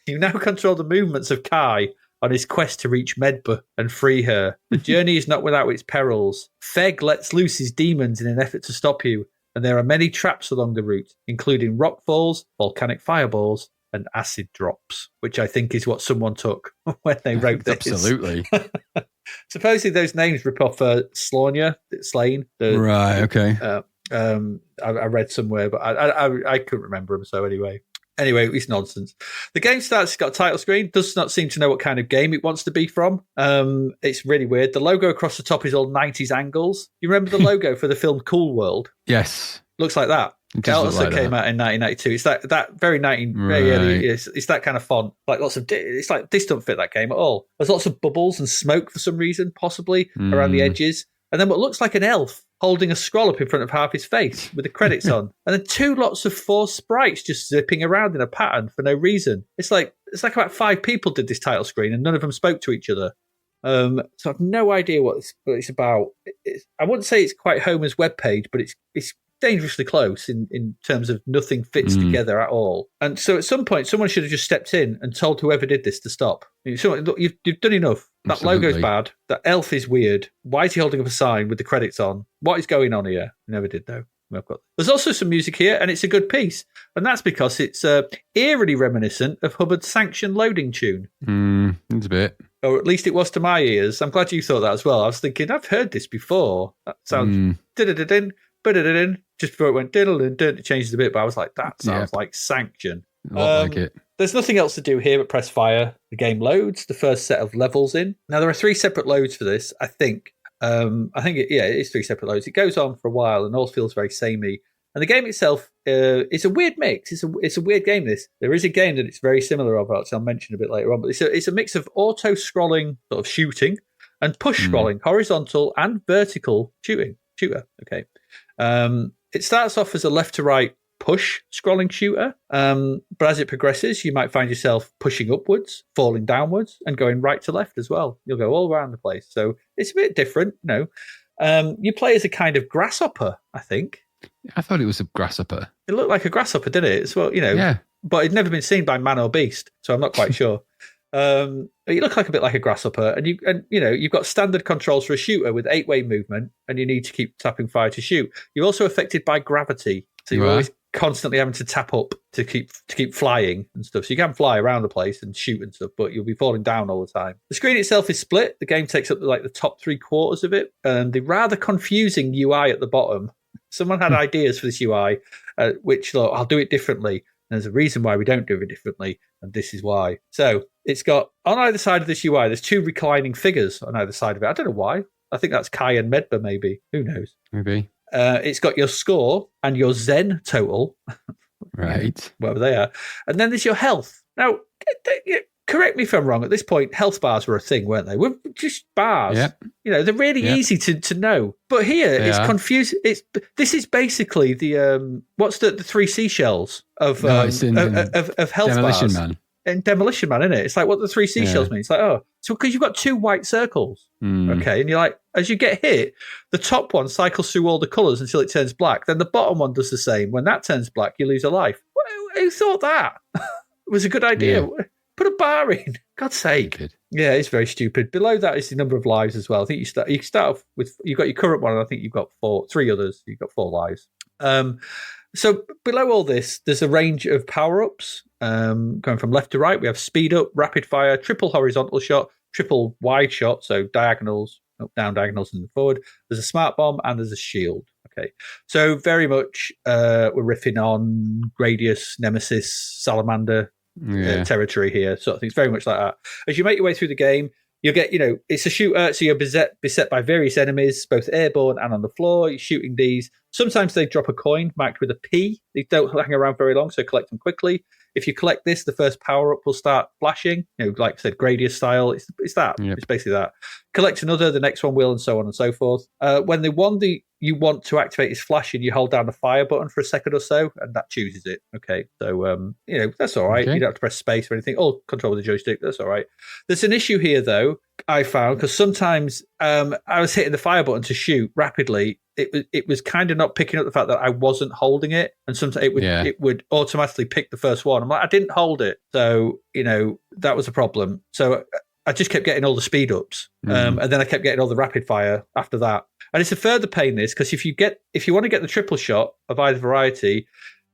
You now control the movements of Kai on his quest to reach Medb and free her. The journey is not without its perils. Feg lets loose his demons in an effort to stop you, and there are many traps along the route, including rockfalls, volcanic fireballs, and acid drops, which I think is what someone took when they wrote this. Absolutely. Supposedly those names rip off Slania, Slane. Right, okay. I read somewhere, but I couldn't remember them, so anyway. Anyway, it's nonsense. The game starts, it's got a title screen, does not seem to know what kind of game it wants to be from. It's really weird. The logo across the top is all 90s angles. You remember the logo for the film Cool World? Yes. Looks like that. It also came out in 1992. It's that very 19. Right. It's that kind of font. Like lots of. It's like this don't fit that game at all. There's lots of bubbles and smoke for some reason, possibly around the edges, and then what looks like an elf holding a scroll up in front of half his face with the credits on, and then two lots of four sprites just zipping around in a pattern for no reason. It's like about 5 people did this title screen, and none of them spoke to each other. So I've no idea what it's about. I wouldn't say it's quite Homer's webpage, but it's dangerously close in terms of nothing fits together at all. And so at some point, someone should have just stepped in and told whoever did this to stop. Look, you've done enough. That Absolutely. logo's bad. That elf is weird. Why is he holding up a sign with the credits on? What is going on here? Never did, though. There's also some music here, and it's a good piece. And that's because it's eerily reminiscent of Hubbard's Sanction loading tune. It's a bit. Or at least it was to my ears. I'm glad you thought that as well. I was thinking, I've heard this before. That sounds... Just before it went it changes a bit, but I was like, that sounds like Sanction. A lot like it. There's nothing else to do here but press fire. The game loads the first set of levels in. Now, there are 3 separate loads for this, I think. It is 3 separate loads. It goes on for a while and all feels very samey. And the game itself is a weird mix. It's a weird game, this. There is a game that it's very similar of, which I'll mention a bit later on, but it's a mix of auto-scrolling sort of shooting and push-scrolling, horizontal and vertical shooter. Okay. It starts off as a left-to-right push scrolling shooter, but as it progresses, you might find yourself pushing upwards, falling downwards, and going right to left as well. You'll go all around the place. So it's a bit different, You play as a kind of grasshopper, I think. I thought it was a grasshopper. It looked like a grasshopper, didn't it? Well, Yeah. But it'd never been seen by man or beast, so I'm not quite sure. You look like a bit like a grasshopper, and you've got standard controls for a shooter with 8-way movement, and you need to keep tapping fire to shoot. You're also affected by gravity, so you're always constantly having to tap up to keep flying and stuff. So you can fly around the place and shoot and stuff, but you'll be falling down all the time. The screen itself is split. The game takes up like the top 3/4 of it, and the rather confusing UI at the bottom. Someone had ideas for this UI, which look, I'll do it differently. There's a reason why we don't do it differently, and this is why. So it's got, on either side of this UI, there's 2 reclining figures on either side of it. I don't know why. I think that's Kai and Medba, maybe. Who knows? Maybe. It's got your score and your Zen total. Right. Whatever they are. And then there's your health. Now, correct me if I'm wrong. At this point, health bars were a thing, weren't they? We're just bars. Yep. They're really easy to know. But here, it's confusing. This is basically the what's the 3 seashells of health Demolition bars. Man. And Demolition Man, isn't it? It's like what the 3 seashells mean. It's like, so because you've got 2 white circles, okay, and you're like, as you get hit, the top one cycles through all the colours until it turns black. Then the bottom one does the same. When that turns black, you lose a life. Who thought that? It was a good idea. Yeah. Put a bar in. God's sake. Stupid. Yeah, it's very stupid. Below that is the number of lives as well. I think you start off with, you've got your current one, and I think you've got 3 others. You've got 4 lives. So below all this, there's a range of power-ups going from left to right. We have speed up, rapid fire, triple horizontal shot, triple wide shot, so diagonals, up, down, diagonals, and forward. There's a smart bomb and there's a shield. Okay, so very much we're riffing on Gradius, Nemesis, Salamander territory here, sort of things. Very much like that. As you make your way through the game, you'll get, it's a shooter, so you're beset by various enemies, both airborne and on the floor. You're shooting these. Sometimes they drop a coin marked with a P. They don't hang around very long, so collect them quickly. If you collect this, the first power-up will start flashing, like I said, Gradius style. It's that. Yep. It's basically that. Collect another, the next one will, and so on and so forth. When the one that you want to activate is flashing, you hold down the fire button for a second or so, and that chooses it. Okay, so, that's all right. Okay. You don't have to press space or anything. Or control the joystick. That's all right. There's an issue here, though, I found, because sometimes I was hitting the fire button to shoot rapidly. It was kind of not picking up the fact that I wasn't holding it, and sometimes it would automatically pick the first one. I'm like, I didn't hold it, so that was a problem. So I just kept getting all the speed ups, and then I kept getting all the rapid fire after that. And it's a further pain this, because if you want to get the triple shot of either variety,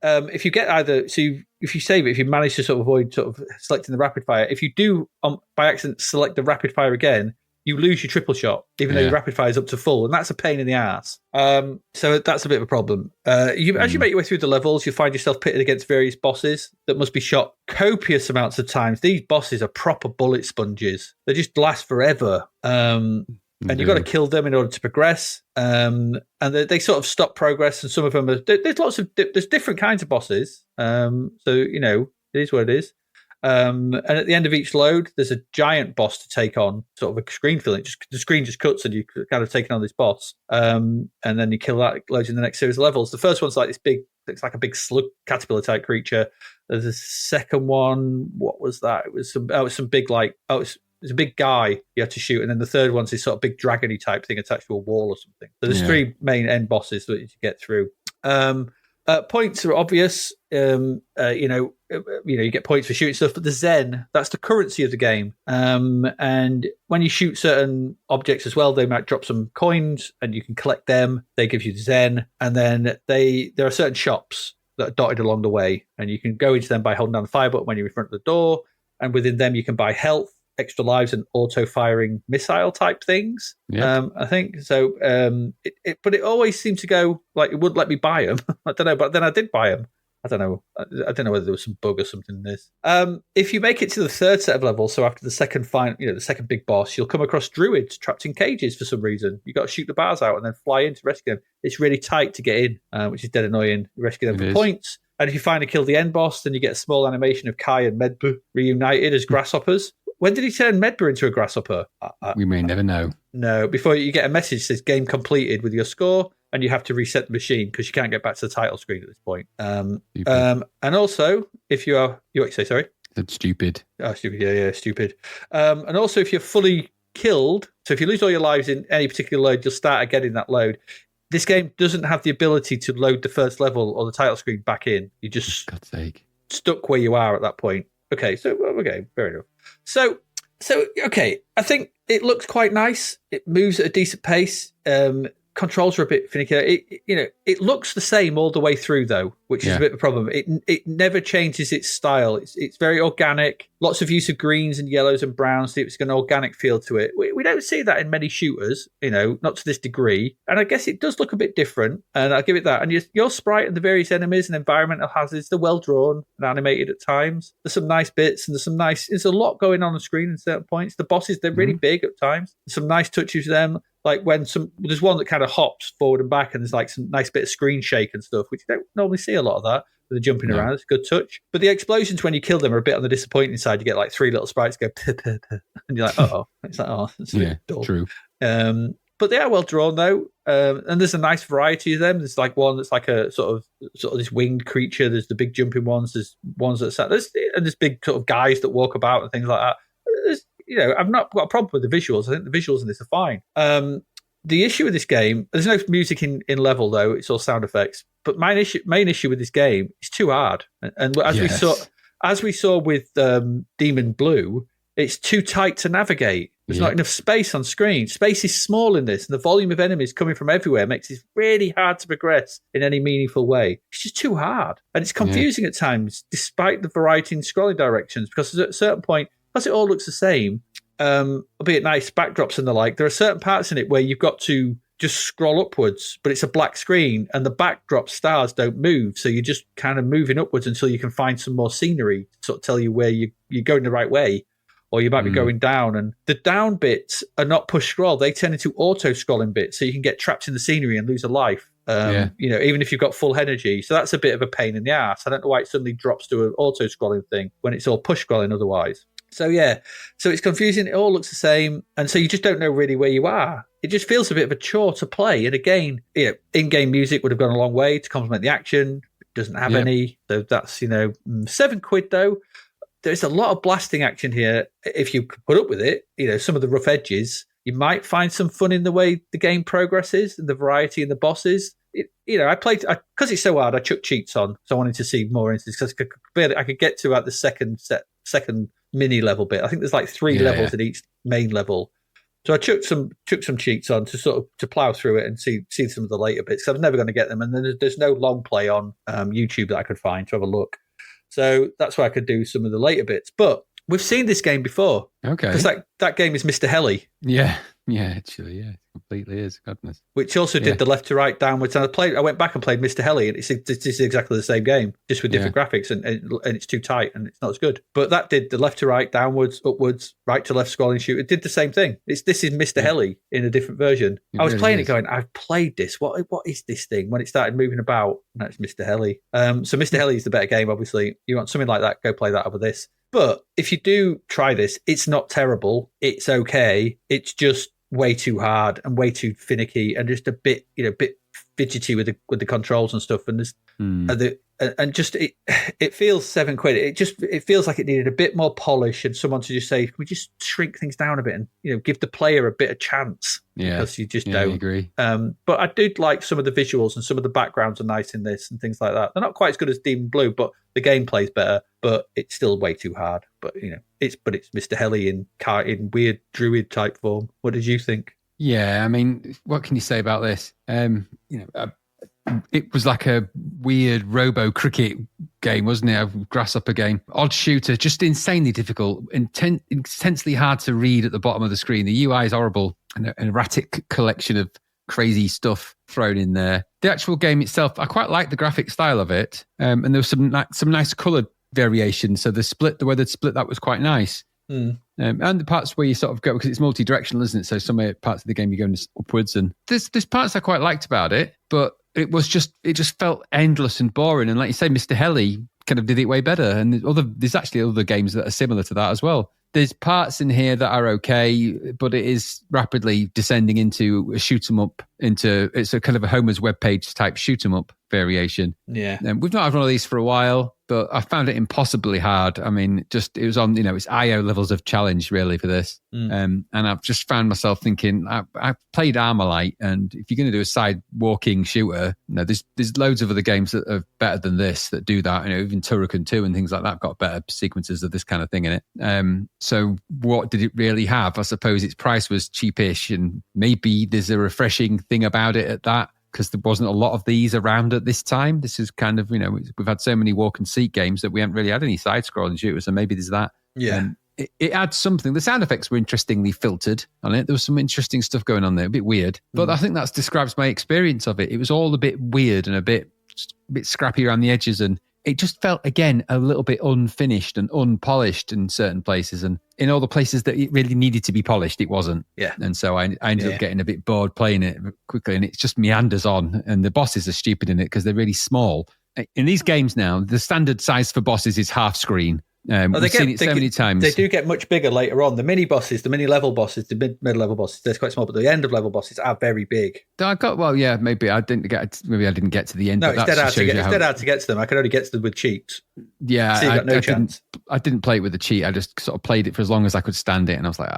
if you get either, so if you save it, if you manage to sort of avoid sort of selecting the rapid fire, if you do by accident select the rapid fire again, you lose your triple shot, even though your rapid fire is up to full, and that's a pain in the ass. So that's a bit of a problem. As you make your way through the levels, you find yourself pitted against various bosses that must be shot copious amounts of times. These bosses are proper bullet sponges. They just last forever. And you've got to kill them in order to progress. And they sort of stop progress, and some of them there's different kinds of bosses. So, it is what it is. And at the end of each load, there's a giant boss to take on, sort of a screen filling. The screen just cuts and you're kind of taking on this boss. And then you kill that, loads in the next series of levels. The first one's like this big, looks like a big slug caterpillar type creature. There's a second one. What was that? It was some big, it's a big guy you have to shoot. And then the third one's this sort of big dragony type thing attached to a wall or something. So there's three main end bosses that you get through. Points are obvious. You get points for shooting stuff, but the Zen, that's the currency of the game. And when you shoot certain objects as well, they might drop some coins and you can collect them. They give you the Zen. And then there are certain shops that are dotted along the way, and you can go into them by holding down the fire button when you're in front of the door. And within them, you can buy health, extra lives, and auto-firing missile type things. I think so. But it always seemed to go like it wouldn't let me buy them. I don't know, but then I did buy them. I don't know whether there was some bug or something in this. If you make it to the third set of levels, so after the second the second big boss, you'll come across druids trapped in cages for some reason. You've got to shoot the bars out and then fly in to rescue them. It's really tight to get in, which is dead annoying. You rescue them for points. And if you finally kill the end boss, then you get a small animation of Kai and Medbu reunited as grasshoppers. When did he turn Medbu into a grasshopper? We may never know. No, before you get a message that says game completed with your score, and you have to reset the machine because you can't get back to the title screen at this point. And also, if you are... You say, sorry? That's stupid. Oh, stupid. Yeah, stupid. And also, if you're fully killed, so if you lose all your lives in any particular load, you'll start again in that load. This game doesn't have the ability to load the first level or the title screen back in. You just God's sake. Stuck where you are at that point. Okay, fair enough. So okay, I think it looks quite nice. It moves at a decent pace. Controls are a bit finicky. It looks the same all the way through, though, which is a bit of a problem. It never changes its style. It's very organic. Lots of use of greens and yellows and browns. So it's got an organic feel to it. We don't see that in many shooters, not to this degree. And I guess it does look a bit different, and I'll give it that. And your sprite and the various enemies and environmental hazards, they're well drawn and animated at times. There's some nice bits, and there's a lot going on screen at certain points. The bosses, they're really big at times. There's some nice touches to them. Like there's one that kind of hops forward and back, and there's like some nice bit of screen shake and stuff, which you don't normally see a lot of that. They're jumping around. It's a good touch. But the explosions when you kill them are a bit on the disappointing side. You get like three little sprites go, puh, puh, puh, and you're like, it's like, it's a bit dull. True. But they are well drawn though, and there's a nice variety of them. There's like one that's like a sort of this winged creature. There's the big jumping ones. There's ones there's big sort of guys that walk about and things like that. I've not got a problem with the visuals. I think the visuals in this are fine. The issue with this game, there's no music in level though. It's all sound effects. But main issue with this game is too hard. And as we saw with Demon Blue, It's too tight to navigate. There's not enough space on screen. Space is small in this, and the volume of enemies coming from everywhere makes it really hard to progress in any meaningful way. It's just too hard. And it's confusing at times, despite the variety in scrolling directions, because at a certain point, because it all looks the same, albeit nice backdrops and the like, there are certain parts in it where you've got to just scroll upwards, but it's a black screen, and the backdrop stars don't move, so you're just kind of moving upwards until you can find some more scenery to sort of tell you where you're going the right way. Or you might be going down, and the down bits are not push scroll. They turn into auto scrolling bits, so you can get trapped in the scenery and lose a life. Even if you've got full energy. So that's a bit of a pain in the ass. I don't know why it suddenly drops to an auto scrolling thing when it's all push scrolling otherwise. So it's confusing. It all looks the same, and so you just don't know really where you are. It just feels a bit of a chore to play. And again, in-game music would have gone a long way to complement the action. It doesn't have any, so that's £7 though. There's a lot of blasting action here. If you could put up with it, some of the rough edges, you might find some fun in the way the game progresses and the variety in the bosses. I played, because it's so hard, I chucked cheats on, so I wanted to see more instances, because I could get to the second mini level bit. I think there's like 3 levels at each main level. So I chucked some cheats on to sort of to plow through it and see some of the later bits, because I was never going to get them. And then there's no long play on YouTube that I could find to have a look. So that's why I could do some of the later bits. But we've seen this game before. Okay. Because that game is Mr. Heli. Yeah, actually, it completely is. Goodness. Which also did the left to right downwards. And I went back and played Mr. Heli, and it's exactly the same game, just with different graphics, and it's too tight and it's not as good. But that did the left to right, downwards, upwards, right to left scrolling shoot. It did the same thing. This is Mr. Heli in a different version. I was playing it going, I've played this. What is this thing? When it started moving about, and that's Mr. Heli. So Mr. Heli is the better game, obviously. You want something like that, go play that over this. But if you do try this, it's not terrible. It's okay. It's just way too hard and way too finicky and just a bit fidgety with the controls and stuff. And there's it feels £7. It feels like it needed a bit more polish and someone to just say, can we just shrink things down a bit and give the player a bit of chance? Because you just don't. I agree. But I do like some of the visuals, and some of the backgrounds are nice in this and things like that. They're not quite as good as Demon Blue, but the gameplay's better. But it's still way too hard. But it's Mr. Heli in weird druid type form. What did you think? Yeah, I mean, what can you say about this? It was like a weird robo cricket game, wasn't it? A grasshopper game. Odd shooter, just insanely difficult, intensely hard to read at the bottom of the screen. The UI is horrible, and an erratic collection of crazy stuff thrown in there. The actual game itself, I quite like the graphic style of it, and there was some nice coloured variation. So the way they'd split that was quite nice. And the parts where you sort of go, because it's multi-directional, isn't it? So some parts of the game you're going upwards, and there's parts I quite liked about it, but it just felt endless and boring. And like you say, Mr. Heli kind of did it way better. And there's actually other games that are similar to that as well. There's parts in here that are okay, but it is rapidly descending into a shoot 'em up. It's a kind of a Homer's webpage type shoot 'em up variation. Yeah, we've not had one of these for a while, but I found it impossibly hard. I mean, it was on it's IO levels of challenge really for this. And I've just found myself thinking, I played Armalite, and if you're going to do a side walking shooter, there's loads of other games that are better than this that do that. Even Turrican 2 and things like that have got better sequences of this kind of thing in it. So what did it really have? I suppose its price was cheapish, and maybe there's a refreshing thing about it at that, because there wasn't a lot of these around at this time. This is kind of, we've had so many walk and seek games that we haven't really had any side-scrolling shooters, so maybe there's that. Yeah. It adds something. The sound effects were interestingly filtered on it. There was some interesting stuff going on there, a bit weird. But I think that describes my experience of it. It was all a bit weird and a bit scrappy around the edges, and it just felt, again, a little bit unfinished and unpolished in certain places. And in all the places that it really needed to be polished, it wasn't. Yeah. And so I ended up getting a bit bored playing it quickly, and it just meanders on. And the bosses are stupid in it because they're really small. In these games now, the standard size for bosses is half screen. We've seen it so many times. They do get much bigger later on. The mini bosses, the mini-level bosses, the mid-level bosses, they're quite small, but the end-of-level bosses are very big. Maybe I didn't get to the end. No, it's dead hard to get to them. I could only get to them with cheats. Yeah, so you got no chance. I didn't play it with the cheat. I just sort of played it for as long as I could stand it, and I was like,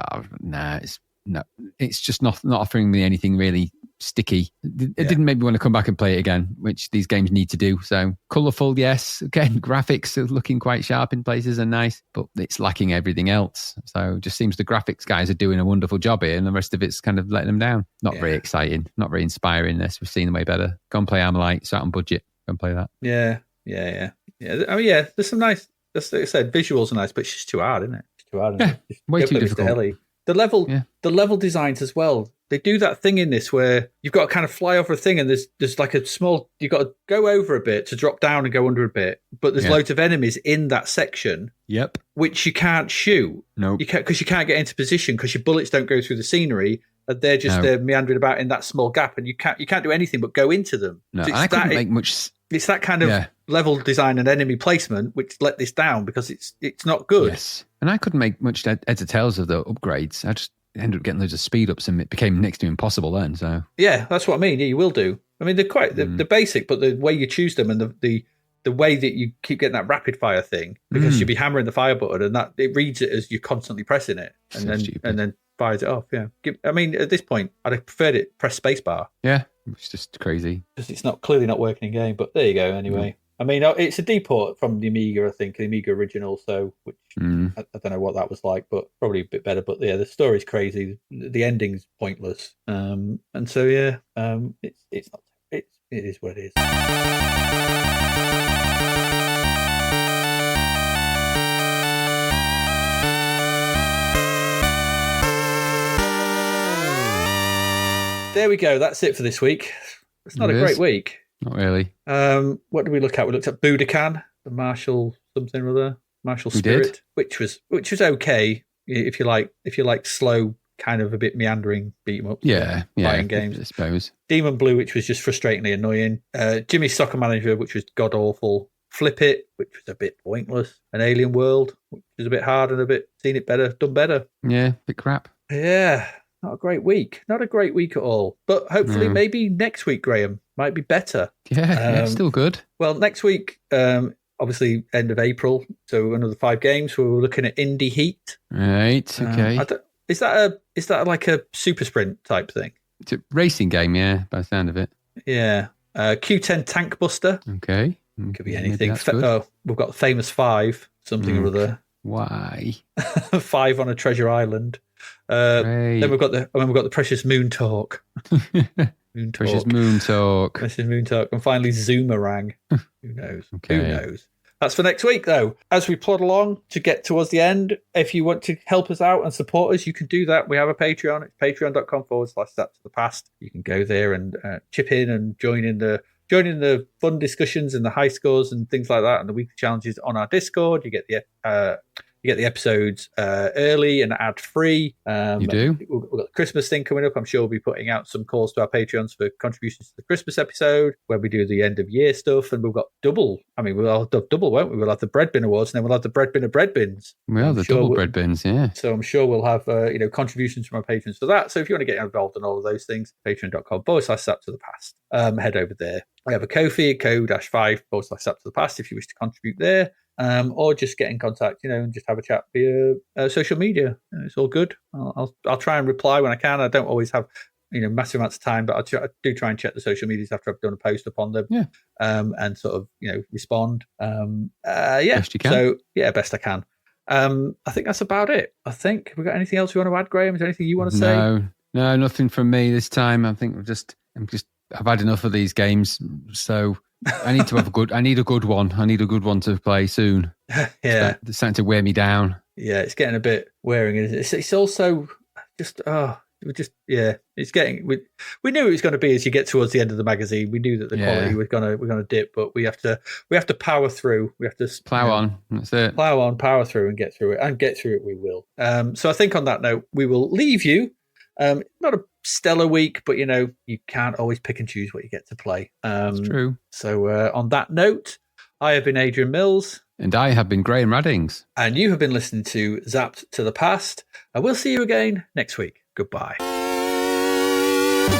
it's just not offering me anything really sticky. It didn't make me want to come back and play it again, which these games need to do. So colourful, yes. Again, graphics are looking quite sharp in places and nice, but it's lacking everything else. So it just seems the graphics guys are doing a wonderful job here and the rest of it's kind of letting them down. Not very exciting, not very inspiring this. We've seen way better. Go and play Armalite, it's out on budget. Go and play that. Yeah. I mean, there's some nice, as I said, visuals are nice, but it's just too hard, isn't it? It's too hard. Yeah, way too difficult. The level designs as well. They do that thing in this where you've got to kind of fly over a thing and there's like a small, you've got to go over a bit to drop down and go under a bit, but there's loads of enemies in that section. Yep. Which you can't shoot. No. Nope. Because you can't get into position because your bullets don't go through the scenery. And they're just meandering about in that small gap and you can't do anything but go into them. No, so I couldn't make much. It's that kind of level design and enemy placement which let this down because it's not good. Yes. And I couldn't make much heads or tails of the upgrades. I just ended up getting loads of speed ups and it became next to impossible then. So yeah, that's what I mean. Yeah, you will do. I mean, they're quite they're basic, but the way you choose them and the way that you keep getting that rapid fire thing because you'll be hammering the fire button and that it reads it as you're constantly pressing it and then fires it off. Yeah, I mean, at this point, I'd have preferred it press spacebar. Yeah, it's just crazy because it's not clearly not working in game. But there you go. Anyway, I mean, it's a deport from the Amiga, I think, the Amiga original. So, which I don't know what that was like, but probably a bit better. But yeah, the story's crazy. The ending's pointless. And so it's not. It is what it is. There we go. That's it for this week. It's not a great week. Not really. What did we look at? We looked at Budokan, the martial something or other, martial spirit, which was okay if you like slow, kind of a bit meandering beat 'em up. Fighting games, I suppose. Demon Blue, which was just frustratingly annoying. Jimmy's Soccer Manager, which was god awful. Flippit, which was a bit pointless. An Alien World, which was a bit hard and done better. Yeah, bit crap. Yeah. Not a great week. Not a great week at all. But hopefully maybe next week, Graham, might be better. Yeah, still good. Well, next week, obviously end of April, so another 5 games. We're looking at Indie Heat. Right, okay. Is that like a super sprint type thing? It's a racing game, yeah, by the sound of it. Yeah. Q10 Tank Buster. Okay. Could be anything. We've got Famous 5, something or other. Why? 5 on a Treasure Island. Then we've got the Precious Moon Talk. Precious Moon Talk. And finally Zoomerang. Who knows? Okay. Who knows? That's for next week, though. As we plod along to get towards the end, if you want to help us out and support us, you can do that. We have a Patreon. It's patreon.com/zapttothepast. You can go there and chip in and join in the fun discussions and the high scores and things like that, and the weekly challenges on our Discord. You get the episodes early and ad-free. You do. We've got the Christmas thing coming up. I'm sure we'll be putting out some calls to our Patreons for contributions to the Christmas episode, where we do the end of year stuff. And we've got double. I mean, we'll have double, won't we? We'll have the bread bin awards, and then we'll have the bread bin of bread bins. Well, the double bread bins, yeah. So I'm sure we'll have contributions from our patrons for that. So if you want to get involved in all of those things, patreon.com/zapttothepast. Head over there. I have a Ko-fi, co-5/zapttothepast if you wish to contribute there. Or just get in contact, and just have a chat via social media. It's all good. I'll try and reply when I can. I don't always have, massive amounts of time, but I do try and check the social medias after I've done a post upon them. Yeah. And sort of, respond. Best you can. So yeah, best I can. I think that's about it. I think. Have we got anything else you want to add, Graham? Is there anything you want to say? No, nothing from me this time. I think I've had enough of these games. So I need to have I need a good one. I need a good one to play soon. Yeah. It's starting to wear me down. Yeah, it's getting a bit wearing. It's also just, it's getting, we knew it was going to be as you get towards the end of the magazine. We knew that the quality was going to dip, but we have to power through. We have to plow on. That's it. Plow on, power through and get through it. And get through it we will. So I think on that note, we will leave you. Not a stellar week, but you can't always pick and choose what you get to play. It's true. So on that note, I have been Adrian Mills. And I have been Graham Raddings. And you have been listening to Zapped to the Past. And we'll see you again next week. Goodbye.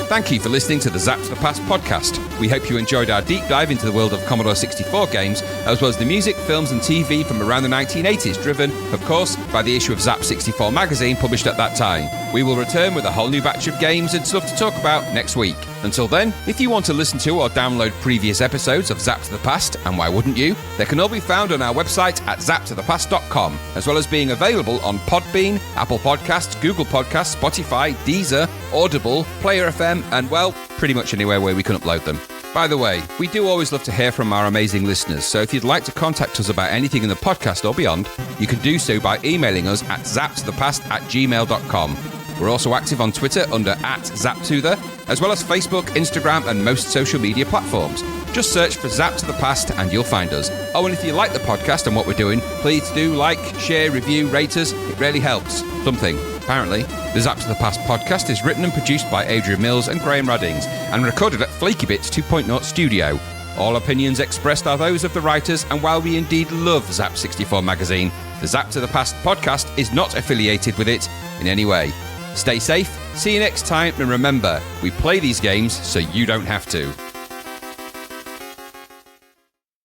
Thank you for listening to the Zapped to the Past podcast. We hope you enjoyed our deep dive into the world of Commodore 64 games, as well as the music, films and TV from around the 1980s, driven, of course, by the issue of Zapped 64 magazine published at that time. We will return with a whole new batch of games and stuff to talk about next week. Until then, if you want to listen to or download previous episodes of Zapped to the Past, and why wouldn't you, they can all be found on our website at zappedtothepast.com, as well as being available on Podbean, Apple Podcasts, Google Podcasts, Spotify, Deezer, Audible, Player FM, and, well, pretty much anywhere where we can upload them. By the way, we do always love to hear from our amazing listeners, so if you'd like to contact us about anything in the podcast or beyond, you can do so by emailing us at zappedtothepast@gmail.com. We're also active on Twitter under @ZapToThe, as well as Facebook, Instagram, and most social media platforms. Just search for Zapped to the Past and you'll find us. Oh, and if you like the podcast and what we're doing, please do like, share, review, rate us. It really helps. Something, apparently. The Zapped to the Past podcast is written and produced by Adrian Mills and Graham Raddings and recorded at FlakyBits 2.0 Studio. All opinions expressed are those of the writers, and while we indeed love Zapped 64 magazine, the Zapped to the Past podcast is not affiliated with it in any way. Stay safe, see you next time, and remember, we play these games so you don't have to.